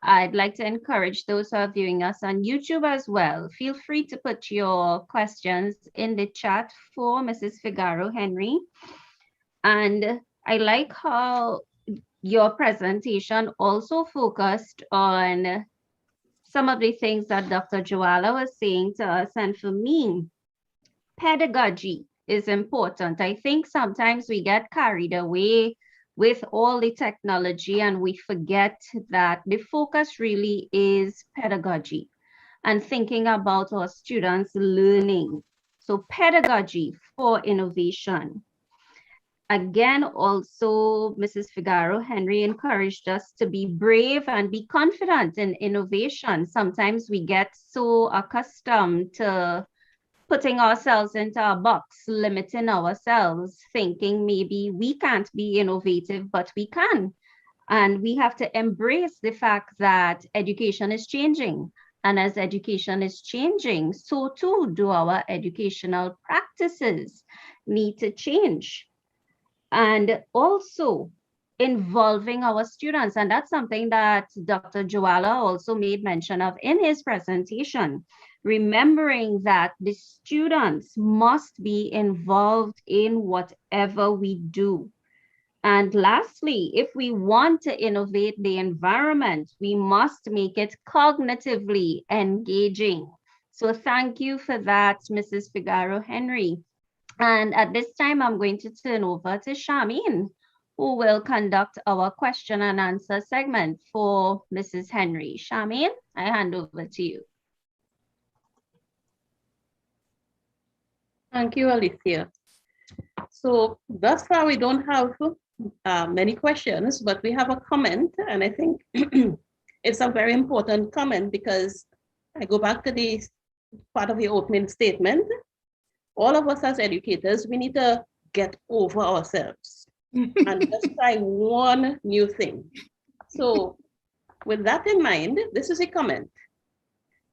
I'd like to encourage those who are viewing us on YouTube as well. Feel free to put your questions in the chat for Mrs. Figaro Henry. And I like how your presentation also focused on some of the things that Dr. Joala was saying to us. And for me, pedagogy is important. I think sometimes we get carried away with all the technology and we forget that the focus really is pedagogy and thinking about our students learning. So pedagogy for innovation. Again, also, Mrs. Figaro Henry encouraged us to be brave and be confident in innovation. Sometimes we get so accustomed to putting ourselves into a box, limiting ourselves, thinking maybe we can't be innovative, but we can. And we have to embrace the fact that education is changing. And as education is changing, so too do our educational practices need to change. And also involving our students. And that's something that Dr. Joala also made mention of in his presentation, remembering that the students must be involved in whatever we do. And lastly, if we want to innovate the environment, we must make it cognitively engaging. So thank you for that, Mrs. Figaro Henry. And at this time, I'm going to turn over to Charmaine, who will conduct our question and answer segment for Mrs. Henry. Charmaine, I hand over to you. Thank you, Alicia. So thus far, we don't have many questions, but we have a comment, and I think it's a very important comment because I go back to the part of the opening statement. All of us as educators, we need to get over ourselves and just try one new thing. So with that in mind, this is a comment.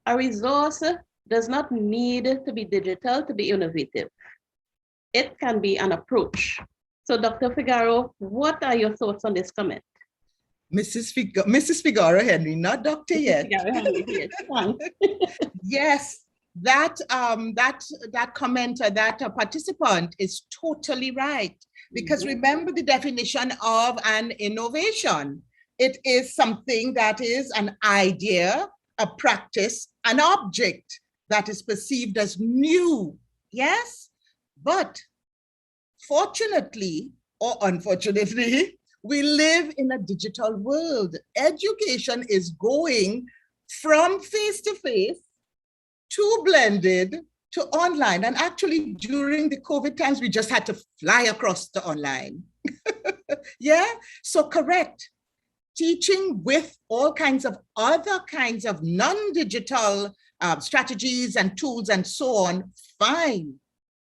A resource does not need to be digital to be innovative. It can be an approach. So Dr. Figaro, what are your thoughts on this comment? Mrs. Figaro Henry, not Dr. yet. Yes, that commenter, that participant is totally right. Because remember the definition of an innovation. It is something that is an idea, a practice, an object that is perceived as new. Yes, but fortunately or unfortunately, we live in a digital world. Education is going from face-to-face to blended to online. And actually during the COVID times, we just had to fly across to online. Yeah, so correct. Teaching with all kinds of other kinds of non-digital strategies and tools and so on, fine.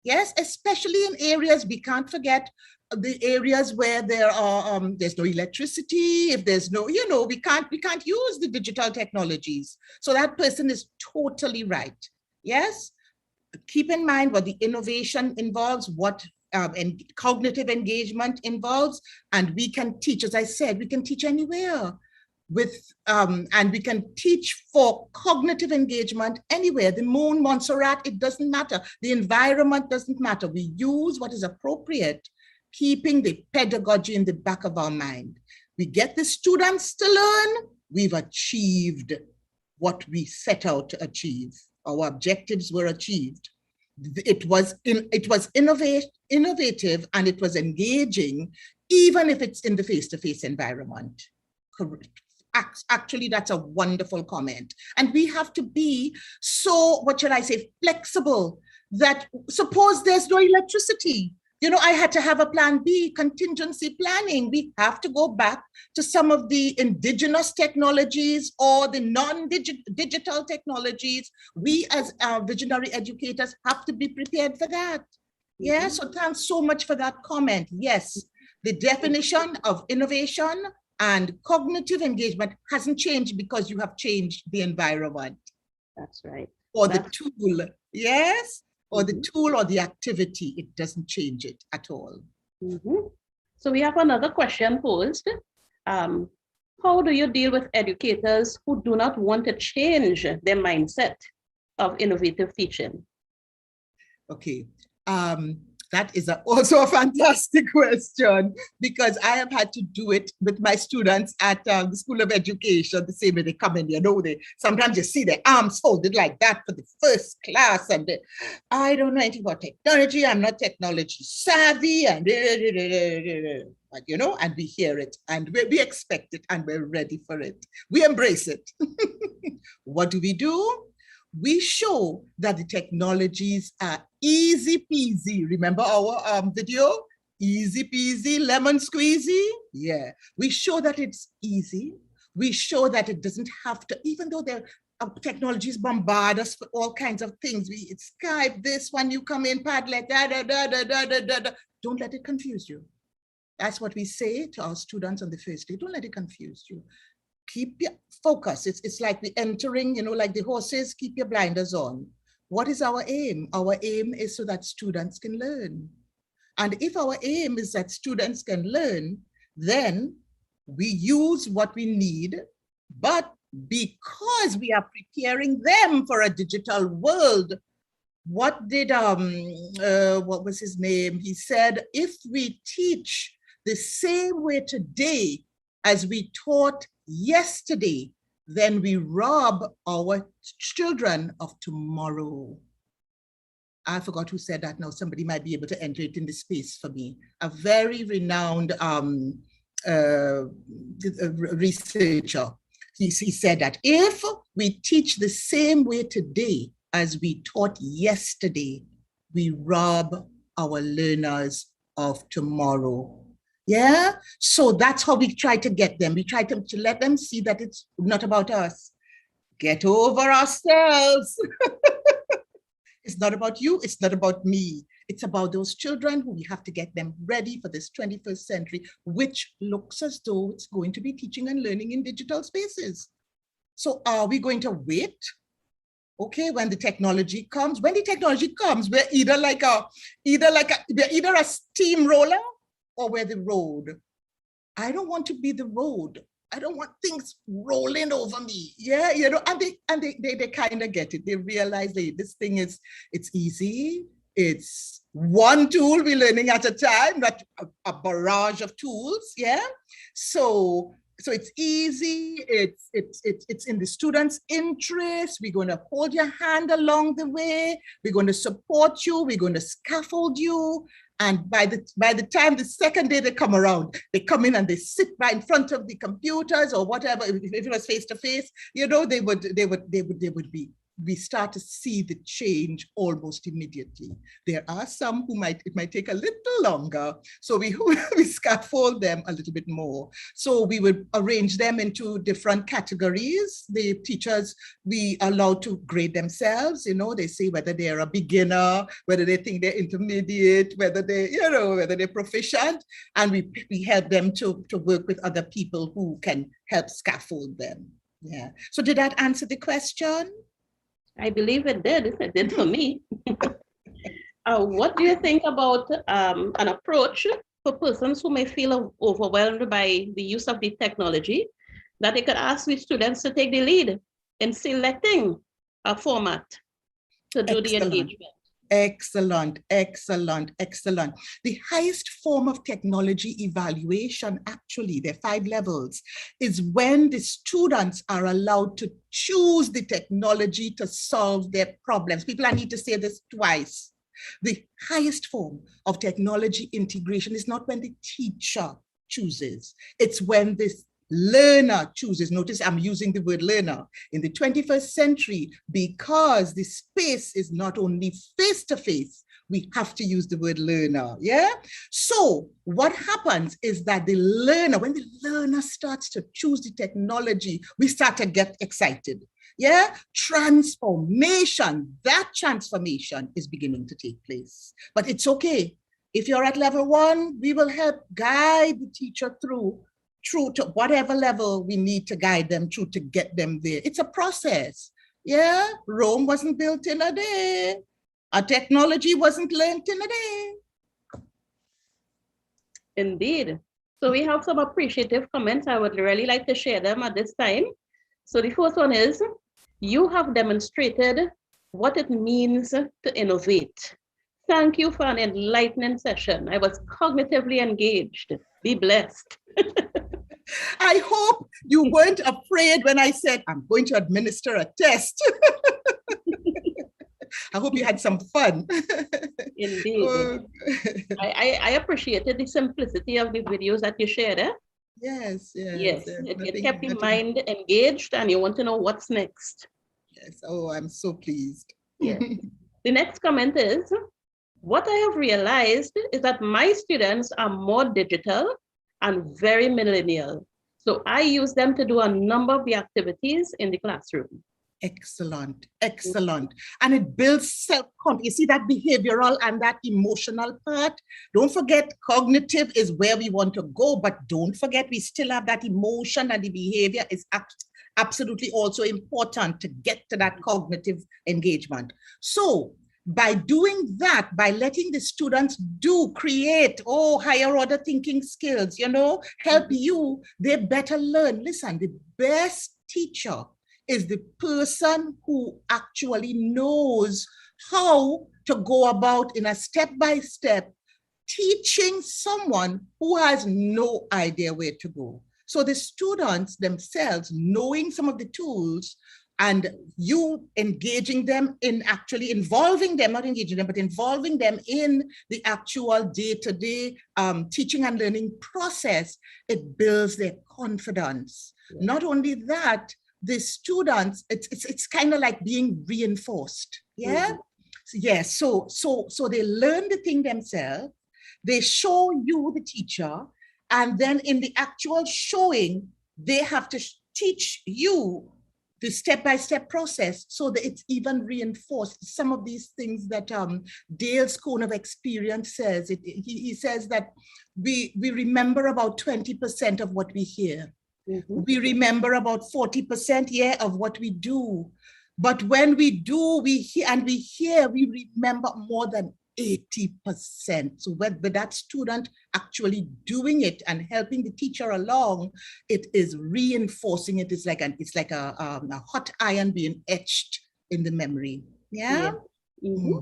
Yes, especially in areas, we can't forget the areas where there are there's no electricity, if there's no, we can't use the digital technologies. So that person is totally right. Yes, keep in mind what the innovation involves, what and cognitive engagement involves, and we can teach, as I said, we can teach anywhere with and we can teach for cognitive engagement anywhere. The moon, Montserrat, it doesn't matter. The environment doesn't matter. We use what is appropriate, keeping the pedagogy in the back of our mind. We get the students to learn, we've achieved what we set out to achieve. Our objectives were achieved. It was innovative and it was engaging, even if it's in the face-to-face environment. Correct. Actually, that's a wonderful comment. And we have to be so, what should I say, flexible, that suppose there's no electricity. I had to have a plan B, contingency planning. We have to go back to some of the indigenous technologies or the non-digital technologies. We as visionary educators have to be prepared for that. Yeah, so thanks so much for that comment. Yes, the definition of innovation and cognitive engagement hasn't changed because you have changed the environment. That's right. Or the tool, yes? Or the tool or the activity, it doesn't change it at all. So we have another question posed. How do you deal with educators who do not want to change their mindset of innovative teaching? Okay, That is also a fantastic question, because I have had to do it with my students at the School of Education. The same way they come in, sometimes you see their arms folded like that for the first class, and I don't know anything about technology. I'm not technology savvy, and but, and we hear it, and we expect it, and we're ready for it. We embrace it. What do? We show that the technologies are easy peasy. Remember our video? Easy peasy, lemon squeezy? Yeah, we show that it's easy. We show that it doesn't have to, even though technologies bombard us with all kinds of things. It's Skype, this one, you come in, Padlet, da. Don't let it confuse you. That's what we say to our students on the first day. Don't let it confuse you. Keep your focus. It's like the entering, like the horses, keep your blinders on. What is our aim? Our aim is so that students can learn. And if our aim is that students can learn, then we use what we need, but because we are preparing them for a digital world, what was his name? He said, if we teach the same way today as we taught yesterday, then we rob our children of tomorrow. I forgot who said that now. Somebody might be able to enter it in the space for me. A very renowned researcher. He said that if we teach the same way today as we taught yesterday, we rob our learners of tomorrow. Yeah, so that's how we try to get them. We try to let them see that it's not about us. Get over ourselves. It's not about you, it's not about me. It's about those children who we have to get them ready for this 21st century, which looks as though it's going to be teaching and learning in digital spaces. So are we going to wait? Okay, when the technology comes, we're either a steamroller or we're the road. I don't want to be the road. I don't want things rolling over me. Yeah, and they kind of get it. They realize this thing it's easy. It's one tool we're learning at a time, not a barrage of tools. Yeah. So it's easy. It's in the students' interest. We're going to hold your hand along the way. We're going to support you. We're going to scaffold you. And by the time the second day they come around, they come in and they sit right in front of the computers or whatever. If it was face to face, they would be. We start to see the change almost immediately. There are some who it might take a little longer. So we scaffold them a little bit more. So we would arrange them into different categories. The teachers, we are allowed to grade themselves. They say whether they're a beginner, whether they think they're intermediate, whether they're proficient. And we help them to work with other people who can help scaffold them. Yeah. So did that answer the question? I believe it did. It did for me. What do you think about an approach for persons who may feel overwhelmed by the use of the technology, that they could ask the students to take the lead in selecting a format to do the engagement? Excellent. The highest form of technology evaluation, actually, there are 5 levels, is when the students are allowed to choose the technology to solve their problems. People, I need to say this twice. The highest form of technology integration is not when the teacher chooses. It's when this learner chooses. Notice I'm using the word learner in the 21st century because the space is not only face-to-face, we have to use the word learner. Yeah. So what happens is that when the learner starts to choose the technology, we start to get excited. Yeah. That transformation is beginning to take place. But it's okay. If you're at level 1, we will help guide the teacher through to whatever level we need to guide them through to get them there. It's a process. Yeah, Rome wasn't built in a day. Our technology wasn't learned in a day. Indeed. So we have some appreciative comments. I would really like to share them at this time. So the first one is, you have demonstrated what it means to innovate. Thank you for an enlightening session. I was cognitively engaged. Be blessed. I hope you weren't afraid when I said, I'm going to administer a test. I hope you had some fun. Indeed. I appreciated the simplicity of the videos that you shared. Yes. It kept the mind engaged and you want to know what's next. Yes, oh, I'm so pleased. Yes. The next comment is, what I have realized is that my students are more digital and very millennial. So I use them to do a number of the activities in the classroom. Excellent. And it builds self-confidence. You see that behavioral and that emotional part? Don't forget, cognitive is where we want to go, but don't forget we still have that emotion, and the behavior is absolutely also important to get to that cognitive engagement. So by doing that, by letting the students create higher order thinking skills, help you, they better learn. Listen, the best teacher is the person who actually knows how to go about in a step-by-step teaching someone who has no idea where to go. So the students themselves knowing some of the tools and you engaging them in actually involving them, not engaging them, but involving them in the actual day-to-day teaching and learning process, it builds their confidence. Yeah. Not only that, the students, it's kind of like being reinforced. Yeah. Mm-hmm. So they learn the thing themselves, they show you the teacher, and then in the actual showing, they have to teach you the step-by-step process so that it's even reinforced. Some of these things that Dale's cone of experience says, he says that we remember about 20% of what we hear. Mm-hmm. We remember about 40%, of what we do. But when we do, we hear, we remember more than 80%. So with that student actually doing it and helping the teacher along, it is reinforcing it. It's like a hot iron being etched in the memory. Yeah. Mm-hmm.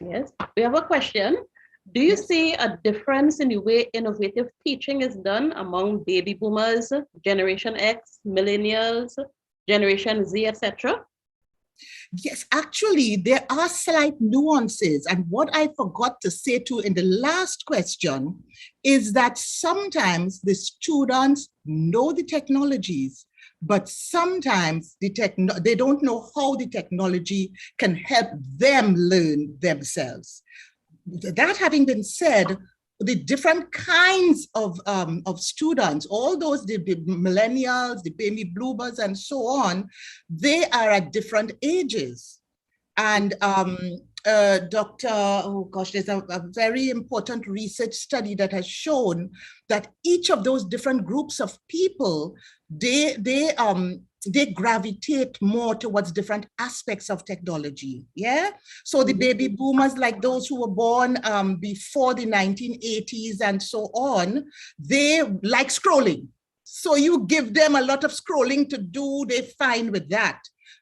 Yes. We have a question. Do you see a difference in the way innovative teaching is done among baby boomers, Generation X, millennials, Generation Z, etc.? Yes, actually, there are slight nuances. And what I forgot to say too in the last question is that sometimes the students know the technologies, but sometimes they don't know how the technology can help them learn themselves. That having been said, the different kinds of students, all those, the millennials, the baby bloomers, and so on, they are at different ages. And there's a very important research study that has shown that each of those different groups of people, they gravitate more towards different aspects of technology. Yeah. So the baby boomers, like those who were born before the 1980s and so on, they like scrolling. So you give them a lot of scrolling to do, they're fine with that.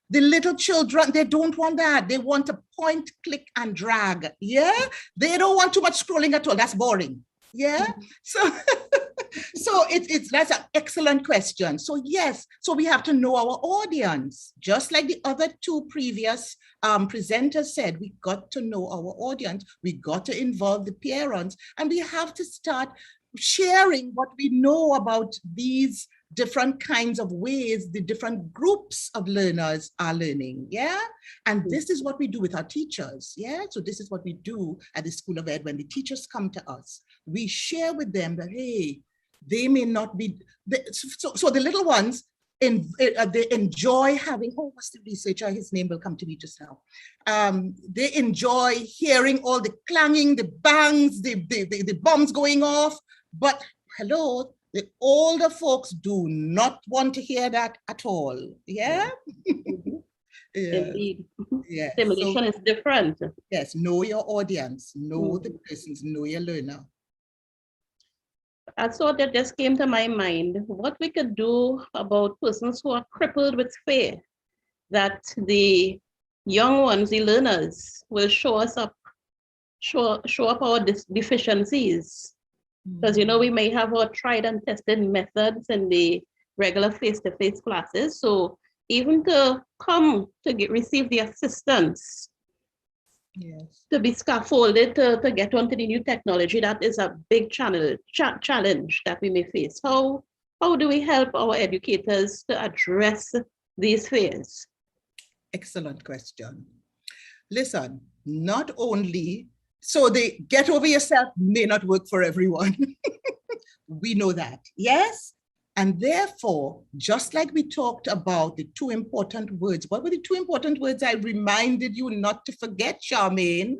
The little children, they don't want that. They want to point, click, and drag. Yeah. They don't want too much scrolling at all. That's boring. Yeah. So that's an excellent question. So yes, so we have to know our audience. Just like the other two previous presenters said, we got to know our audience. We got to involve the parents, and we have to start sharing what we know about these different kinds of ways the different groups of learners are learning. Yeah. And this is what we do with our teachers. Yeah. So this is what we do at the School of Ed when the teachers come to us. We share with them that, hey, they may not be, so the little ones, they enjoy having, what's the researcher? His name will come to me just now. They enjoy hearing all the clanging, the bangs, the bombs going off. But hello, the older folks do not want to hear that at all. Yeah. Yeah. Indeed. Yeah. Stimulation is different. Yes. Know your audience. Know the persons. Know your learner. I thought that just came to my mind, what we could do about persons who are crippled with fear, that the young ones, the learners, will show us up show up our deficiencies. Because, we may have our tried and tested methods in the regular face-to-face classes. So even to come to receive the assistance, Yes. to be scaffolded to get onto the new technology, that is a big challenge that we may face. How do we help our educators to address these fears? Excellent question. Listen, not only, so the get over yourself may not work for everyone. We know that, yes? And therefore, just like we talked about the two important words, what were the two important words I reminded you not to forget, Charmaine?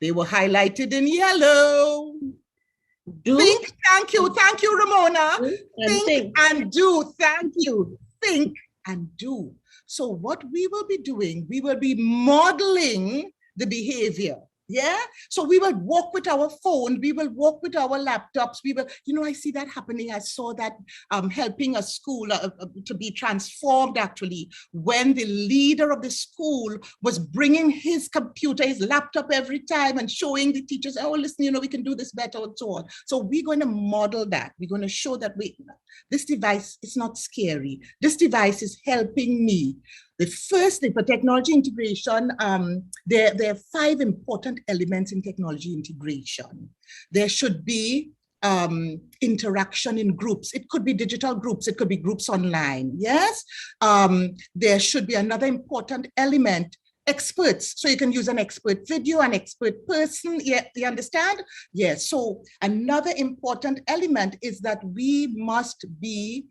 They were highlighted in yellow. Think, thank you, Ramona. Think and do, thank you. Think and do. So what we will be doing, we will be modeling the behavior. Yeah. So we will walk with our phone. We will walk with our laptops. We will, I see that happening. I saw that helping a school to be transformed actually when the leader of the school was bringing his computer, his laptop every time and showing the teachers, oh, listen, we can do this better and so on. So we're going to model that. We're going to show that this device is not scary. This device is helping me. The first thing for technology integration, there are 5 important elements in technology integration. There should be interaction in groups. It could be digital groups. It could be groups online. Yes. There should be another important element, experts. So you can use an expert video, an expert person. Yeah, you understand? Yes. So another important element is that we must be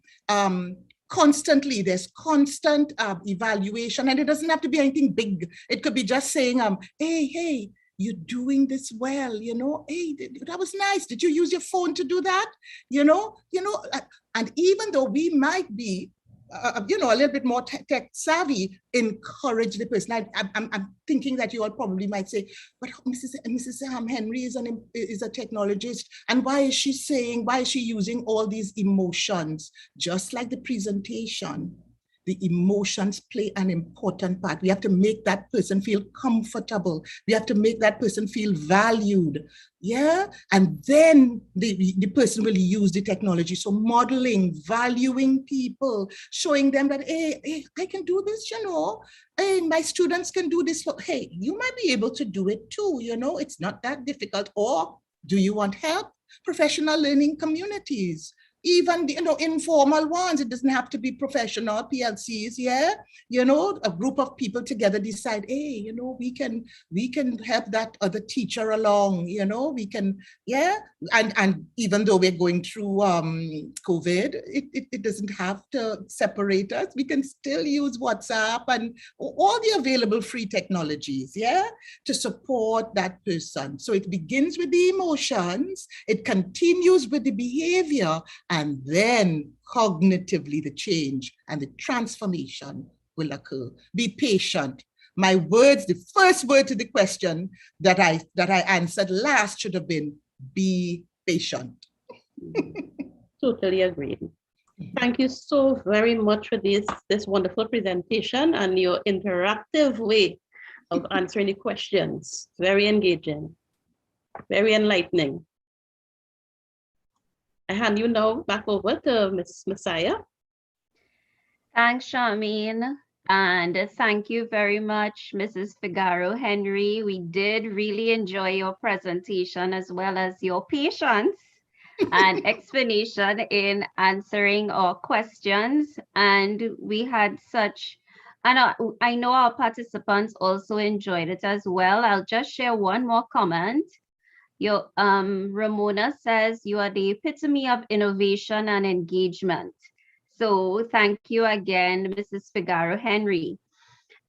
constantly, there's constant evaluation, and it doesn't have to be anything big. It could be just saying, hey, you're doing this well, hey, that was nice. Did you use your phone to do that? And even though we might be a little bit more tech savvy, encourage the person. I'm thinking that you all probably might say, but Mrs. Henry is a technologist, and why is she using all these emotions? Just like the presentation, the emotions play an important part. We have to make that person feel comfortable. We have to make that person feel valued. Yeah. And then the person will use the technology. So modeling, valuing people, showing them that, hey, I can do this, hey, my students can do this. Hey, you might be able to do it too. It's not that difficult. Or do you want help? Professional learning communities. Even informal ones. It doesn't have to be professional PLCs. Yeah, a group of people together decide, hey, we can help that other teacher along. We can, yeah. And even though we're going through COVID, it doesn't have to separate us. We can still use WhatsApp and all the available free technologies, yeah, to support that person. So it begins with the emotions, it continues with the behavior, and then cognitively the change and the transformation will occur. Be patient. My words, the first word to the question that I answered last should have been, be patient. Totally agreed. Thank you so very much for this wonderful presentation and your interactive way of answering the questions. Very engaging, very enlightening. I hand you now back over to Ms. Messiah. Thanks, Charmaine. And thank you very much, Mrs. Figaro Henry. We did really enjoy your presentation as well as your patience and explanation in answering our questions. And we had such, and I know our participants also enjoyed it as well. I'll just share one more comment. Ramona says you are the epitome of innovation and engagement. So thank you again, Mrs. Figaro Henry.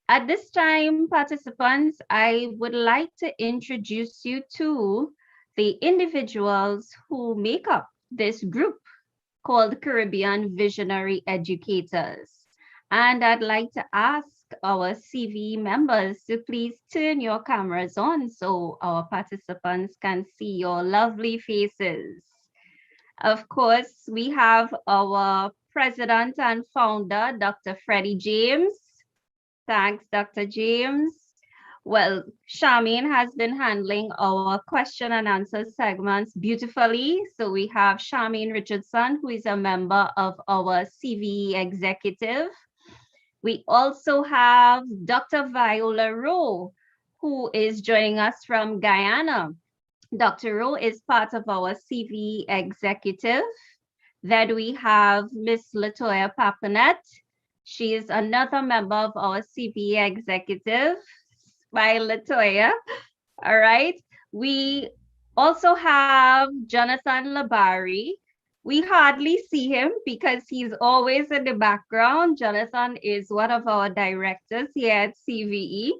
At this time, participants, I would like to introduce you to the individuals who make up this group called Caribbean Visionary Educators. And I'd like to ask our CV members to please turn your cameras on so our participants can see your lovely faces. Of course, we have our president and founder, Dr. Freddie James. Thanks, Dr. James. Well, Charmaine has been handling our question and answer segments beautifully. So we have Charmaine Richardson, who is a member of our CVE executive. We also have Dr. Viola Rowe, who is joining us from Guyana. Dr. Rowe is part of our CVE executive. Then we have Miss Latoya Papanet. She is another member of our CVE executive. By Latoya. All right. We also have Jonathan Labari. We hardly see him because he's always in the background. Jonathan is one of our directors here at CVE.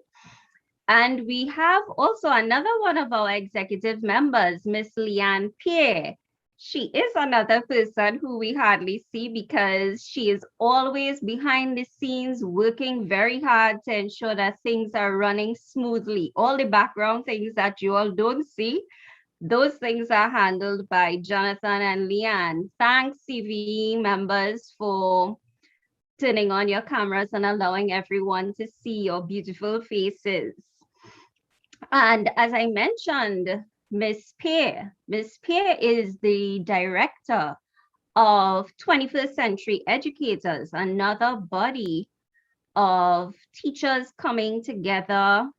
And we have also another one of our executive members, Miss Leanne Pierre. She is another person who we hardly see because she is always behind the scenes working very hard to ensure that things are running smoothly. All the background things that you all don't see, those things are handled by Jonathan and Leanne. Thanks, CVE members, for turning on your cameras and allowing everyone to see your beautiful faces. And as I mentioned, Miss Pierre is the director of 21st Century Educators, another body of teachers coming together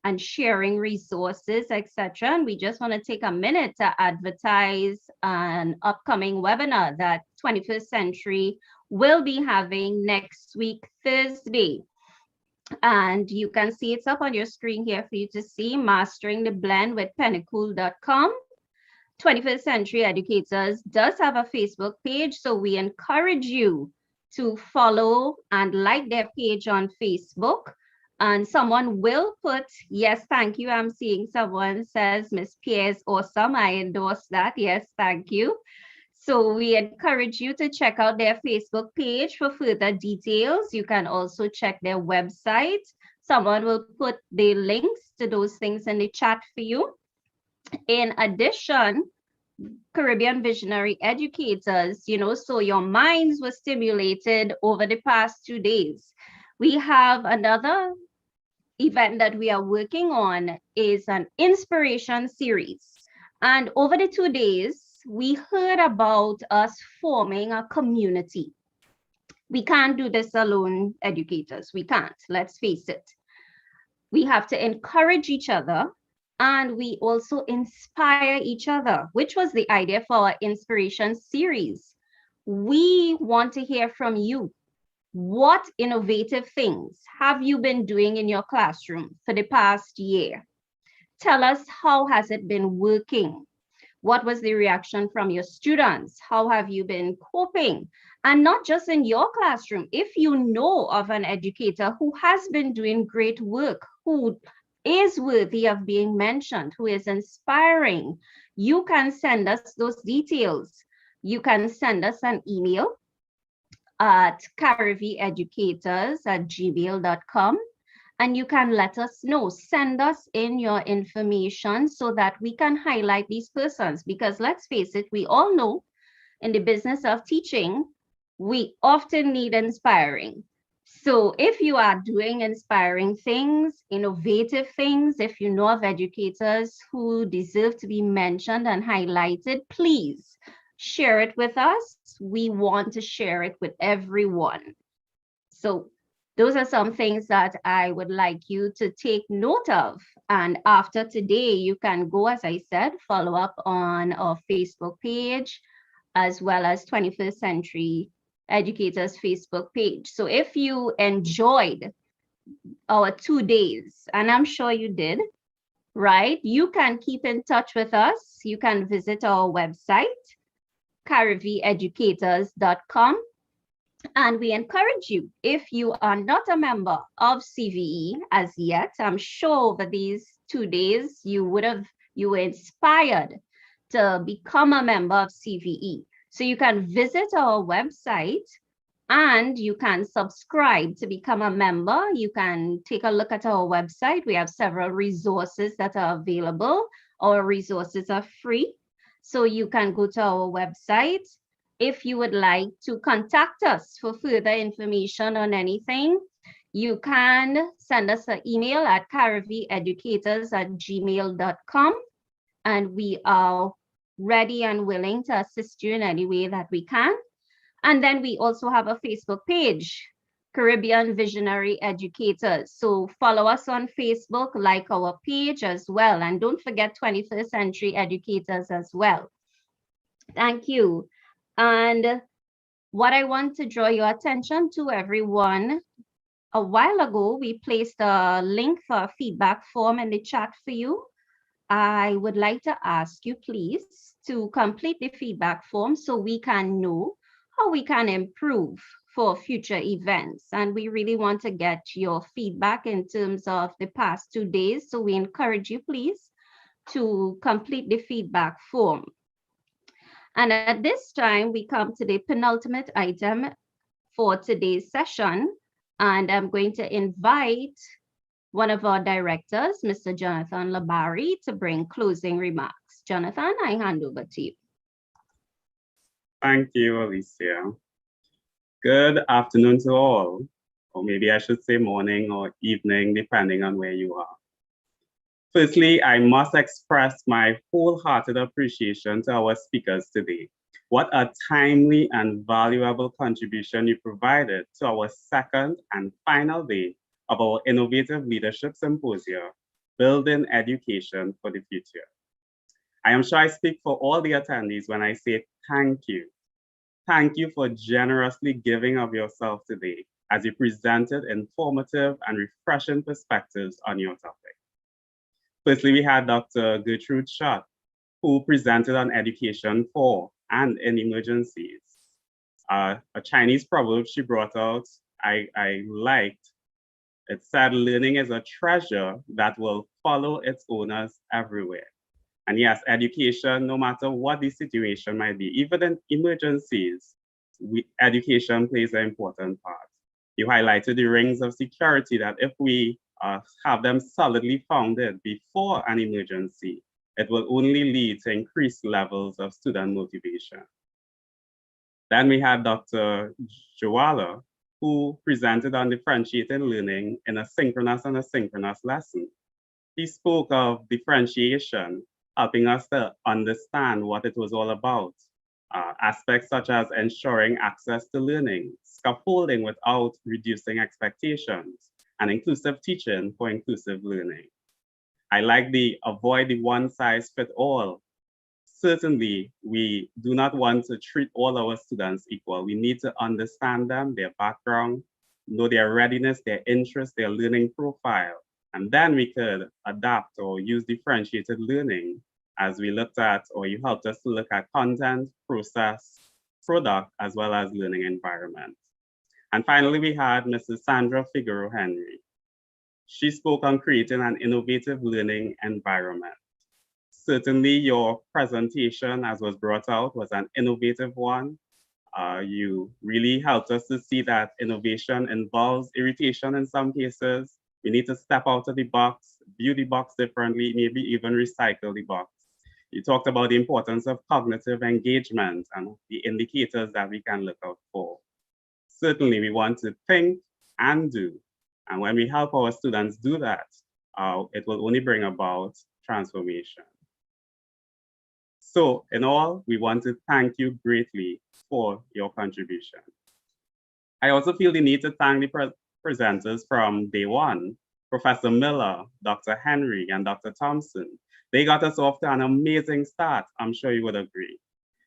and sharing resources, etc. And we just want to take a minute to advertise an upcoming webinar that 21st Century will be having next week, Thursday. And you can see it's up on your screen here for you to see, Mastering the Blend with Pennacool.com. 21st Century Educators does have a Facebook page, so we encourage you to follow and like their page on Facebook. And someone will put, yes, thank you. I'm seeing someone says, Miss Pierre's awesome. I endorse that. Yes, thank you. So we encourage you to check out their Facebook page for further details. You can also check their website. Someone will put the links to those things in the chat for you. In addition, Caribbean Visionary Educators, so your minds were stimulated over the past 2 days. We have another event that we are working on is an inspiration series. And over the 2 days, we heard about us forming a community. We can't do this alone, educators. We can't, let's face it. We have to encourage each other, and we also inspire each other, which was the idea for our inspiration series. We want to hear from you. What innovative things have you been doing in your classroom for the past year? Tell us, how has it been working? What was the reaction from your students? How have you been coping? And not just in your classroom. If you know of an educator who has been doing great work, who is worthy of being mentioned, who is inspiring, you can send us those details. You can send us an email at carivieeducators@gmail.com. And you can let us know, send us in your information so that we can highlight these persons. Because let's face it, we all know in the business of teaching, we often need inspiring. So if you are doing inspiring things, innovative things, if you know of educators who deserve to be mentioned and highlighted, please share it with us. We want to share it with everyone. So those are some things that I would like you to take note of. And after today, you can go, as I said, follow up on our Facebook page, as well as 21st Century Educators Facebook page. So if you enjoyed our 2 days, and I'm sure you did, right? You can keep in touch with us. You can visit our website, carivieeducators.com. And we encourage you, if you are not a member of CVE as yet, I'm sure over these 2 days, you were inspired to become a member of CVE. So you can visit our website and you can subscribe to become a member. You can take a look at our website. We have several resources that are available. Our resources are free. So you can go to our website. If you would like to contact us for further information on anything, You can send us an email at cariveeducators@gmail.com, and we are ready and willing to assist you in any way that we can. And then we also have a Facebook page, Caribbean Visionary Educators. So follow us on Facebook, like our page as well. And don't forget 21st Century Educators as well. Thank you. And what I want to draw your attention to, everyone, a while ago, we placed a link for a feedback form in the chat for you. I would like to ask you, please, to complete the feedback form so we can know how we can improve for future events. And we really want to get your feedback in terms of the past 2 days. So we encourage you, please, to complete the feedback form. And at this time, we come to the penultimate item for today's session. And I'm going to invite one of our directors, Mr. Jonathan Labari, to bring closing remarks. Jonathan, I hand over to you. Thank you, Alicia. Good afternoon to all, or maybe I should say morning or evening, depending on where you are. Firstly, I must express my wholehearted appreciation to our speakers today. What a timely and valuable contribution you provided to our second and final day of our Innovative Leadership Symposia, Building Education for the Future. I am sure I speak for all the attendees when I say thank you. Thank you for generously giving of yourself today as you presented informative and refreshing perspectives on your topic. Firstly, we had Dr. Gertrude Schott, who presented on education for and in emergencies. A Chinese proverb she brought out, I liked. It said, learning is a treasure that will follow its owners everywhere. And yes, education, no matter what the situation might be, even in emergencies, education plays an important part. You highlighted the rings of security that if we have them solidly founded before an emergency, it will only lead to increased levels of student motivation. Then we had Dr. Joala, who presented on differentiating learning in a synchronous and asynchronous lesson. He spoke of differentiation, helping us to understand what it was all about. Aspects such as ensuring access to learning, scaffolding without reducing expectations, and inclusive teaching for inclusive learning. I like the avoid the one size fit all. Certainly, we do not want to treat all our students equal. We need to understand them, their background, know their readiness, their interests, their learning profile, and then we could adapt or use differentiated learning as we looked at, or you helped us to look at content, process, product, as well as learning environment. And finally, we had Mrs. Sandra Figueroa Henry. She spoke on creating an innovative learning environment. Certainly your presentation, as was brought out, was an innovative one. You really helped us to see that innovation involves irritation in some cases. We need to step out of the box, view the box differently, maybe even recycle the box. You talked about the importance of cognitive engagement and the indicators that we can look out for. Certainly, we want to think and do. And when we help our students do that, it will only bring about transformation. So in all, we want to thank you greatly for your contribution. I also feel the need to thank the presenters from day one, Professor Miller, Dr. Henry, and Dr. Thompson. They got us off to an amazing start, I'm sure you would agree.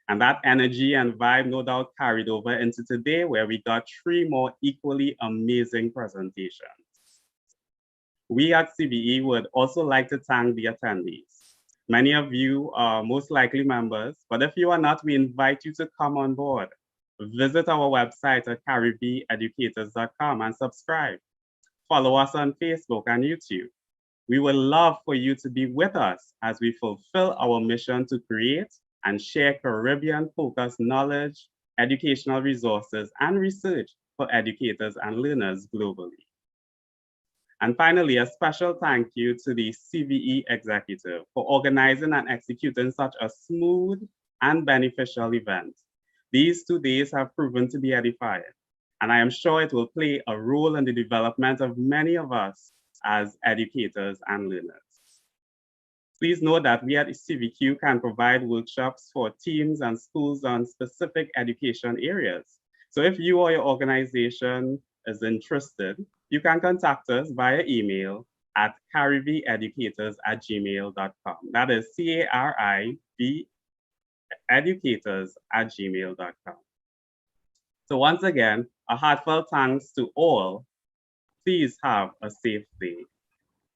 And that energy and vibe no doubt carried over into today, where we got 3 more equally amazing presentations. We at CBE would also like to thank the attendees. Many of you are most likely members, but if you are not, we invite you to come on board. Visit our website at caribeeducators.com and subscribe. Follow us on Facebook and YouTube. We would love for you to be with us as we fulfill our mission to create and share Caribbean-focused knowledge, educational resources, and research for educators and learners globally. And finally, a special thank you to the CBE executive for organizing and executing such a smooth and beneficial event. These 2 days have proven to be edifying. and I am sure it will play a role in the development of many of us as educators and learners. Please note that we at CVQ can provide workshops for teams and schools on specific education areas. So if you or your organization is interested, you can contact us via email at cariveeducators@gmail.com. That is CARIV educators@gmail.com. So once again, a heartfelt thanks to all. Please have a safe day.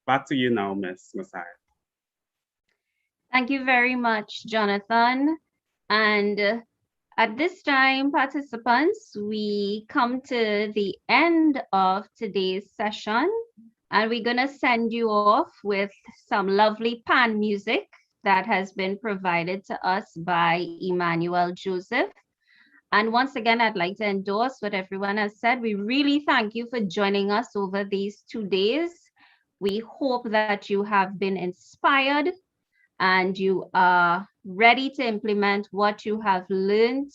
Back to you now, Ms. Messiah. Thank you very much, Jonathan. And at this time, participants, we come to the end of today's session, and we're going to send you off with some lovely pan music that has been provided to us by Emmanuel Joseph. And once again, I'd like to endorse what everyone has said. We really thank you for joining us over these 2 days. We hope that you have been inspired and you are ready to implement what you have learned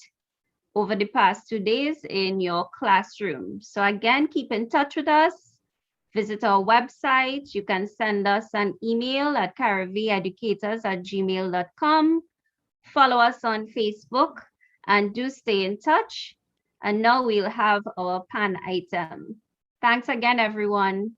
over the past 2 days in your classroom. So again, keep in touch with us. Visit our website. You can send us an email at cariveeducators@gmail.com. Follow us on Facebook and do stay in touch. And now we'll have our pan item. Thanks again, everyone.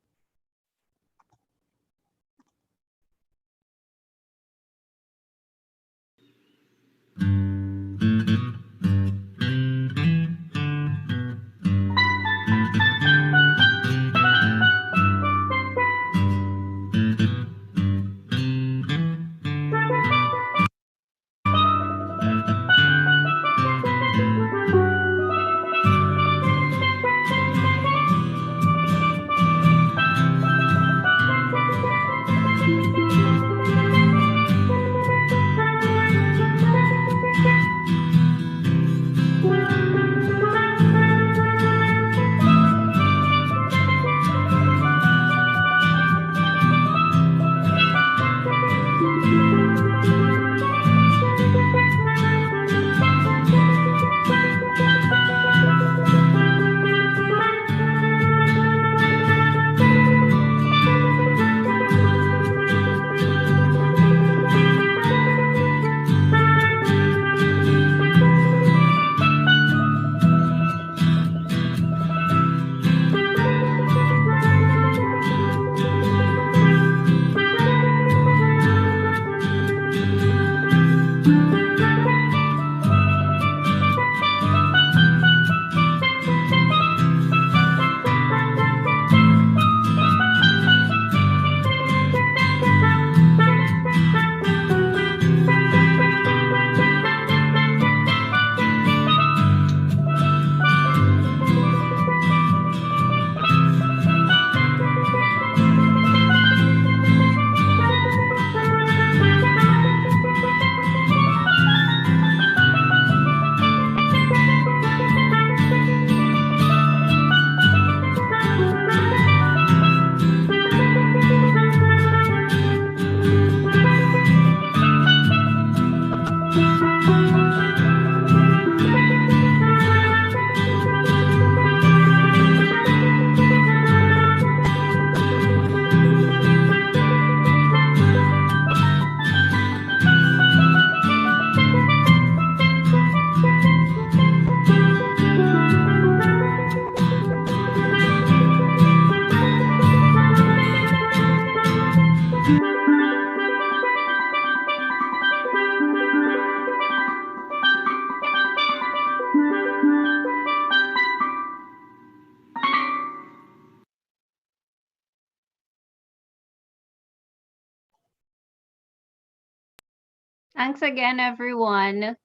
Thanks again, everyone,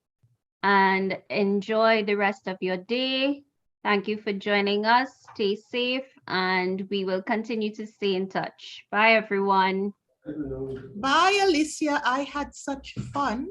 and enjoy the rest of your day. Thank you for joining us. Stay safe, and we will continue to stay in touch. Bye, everyone. Bye, Alicia. I had such fun.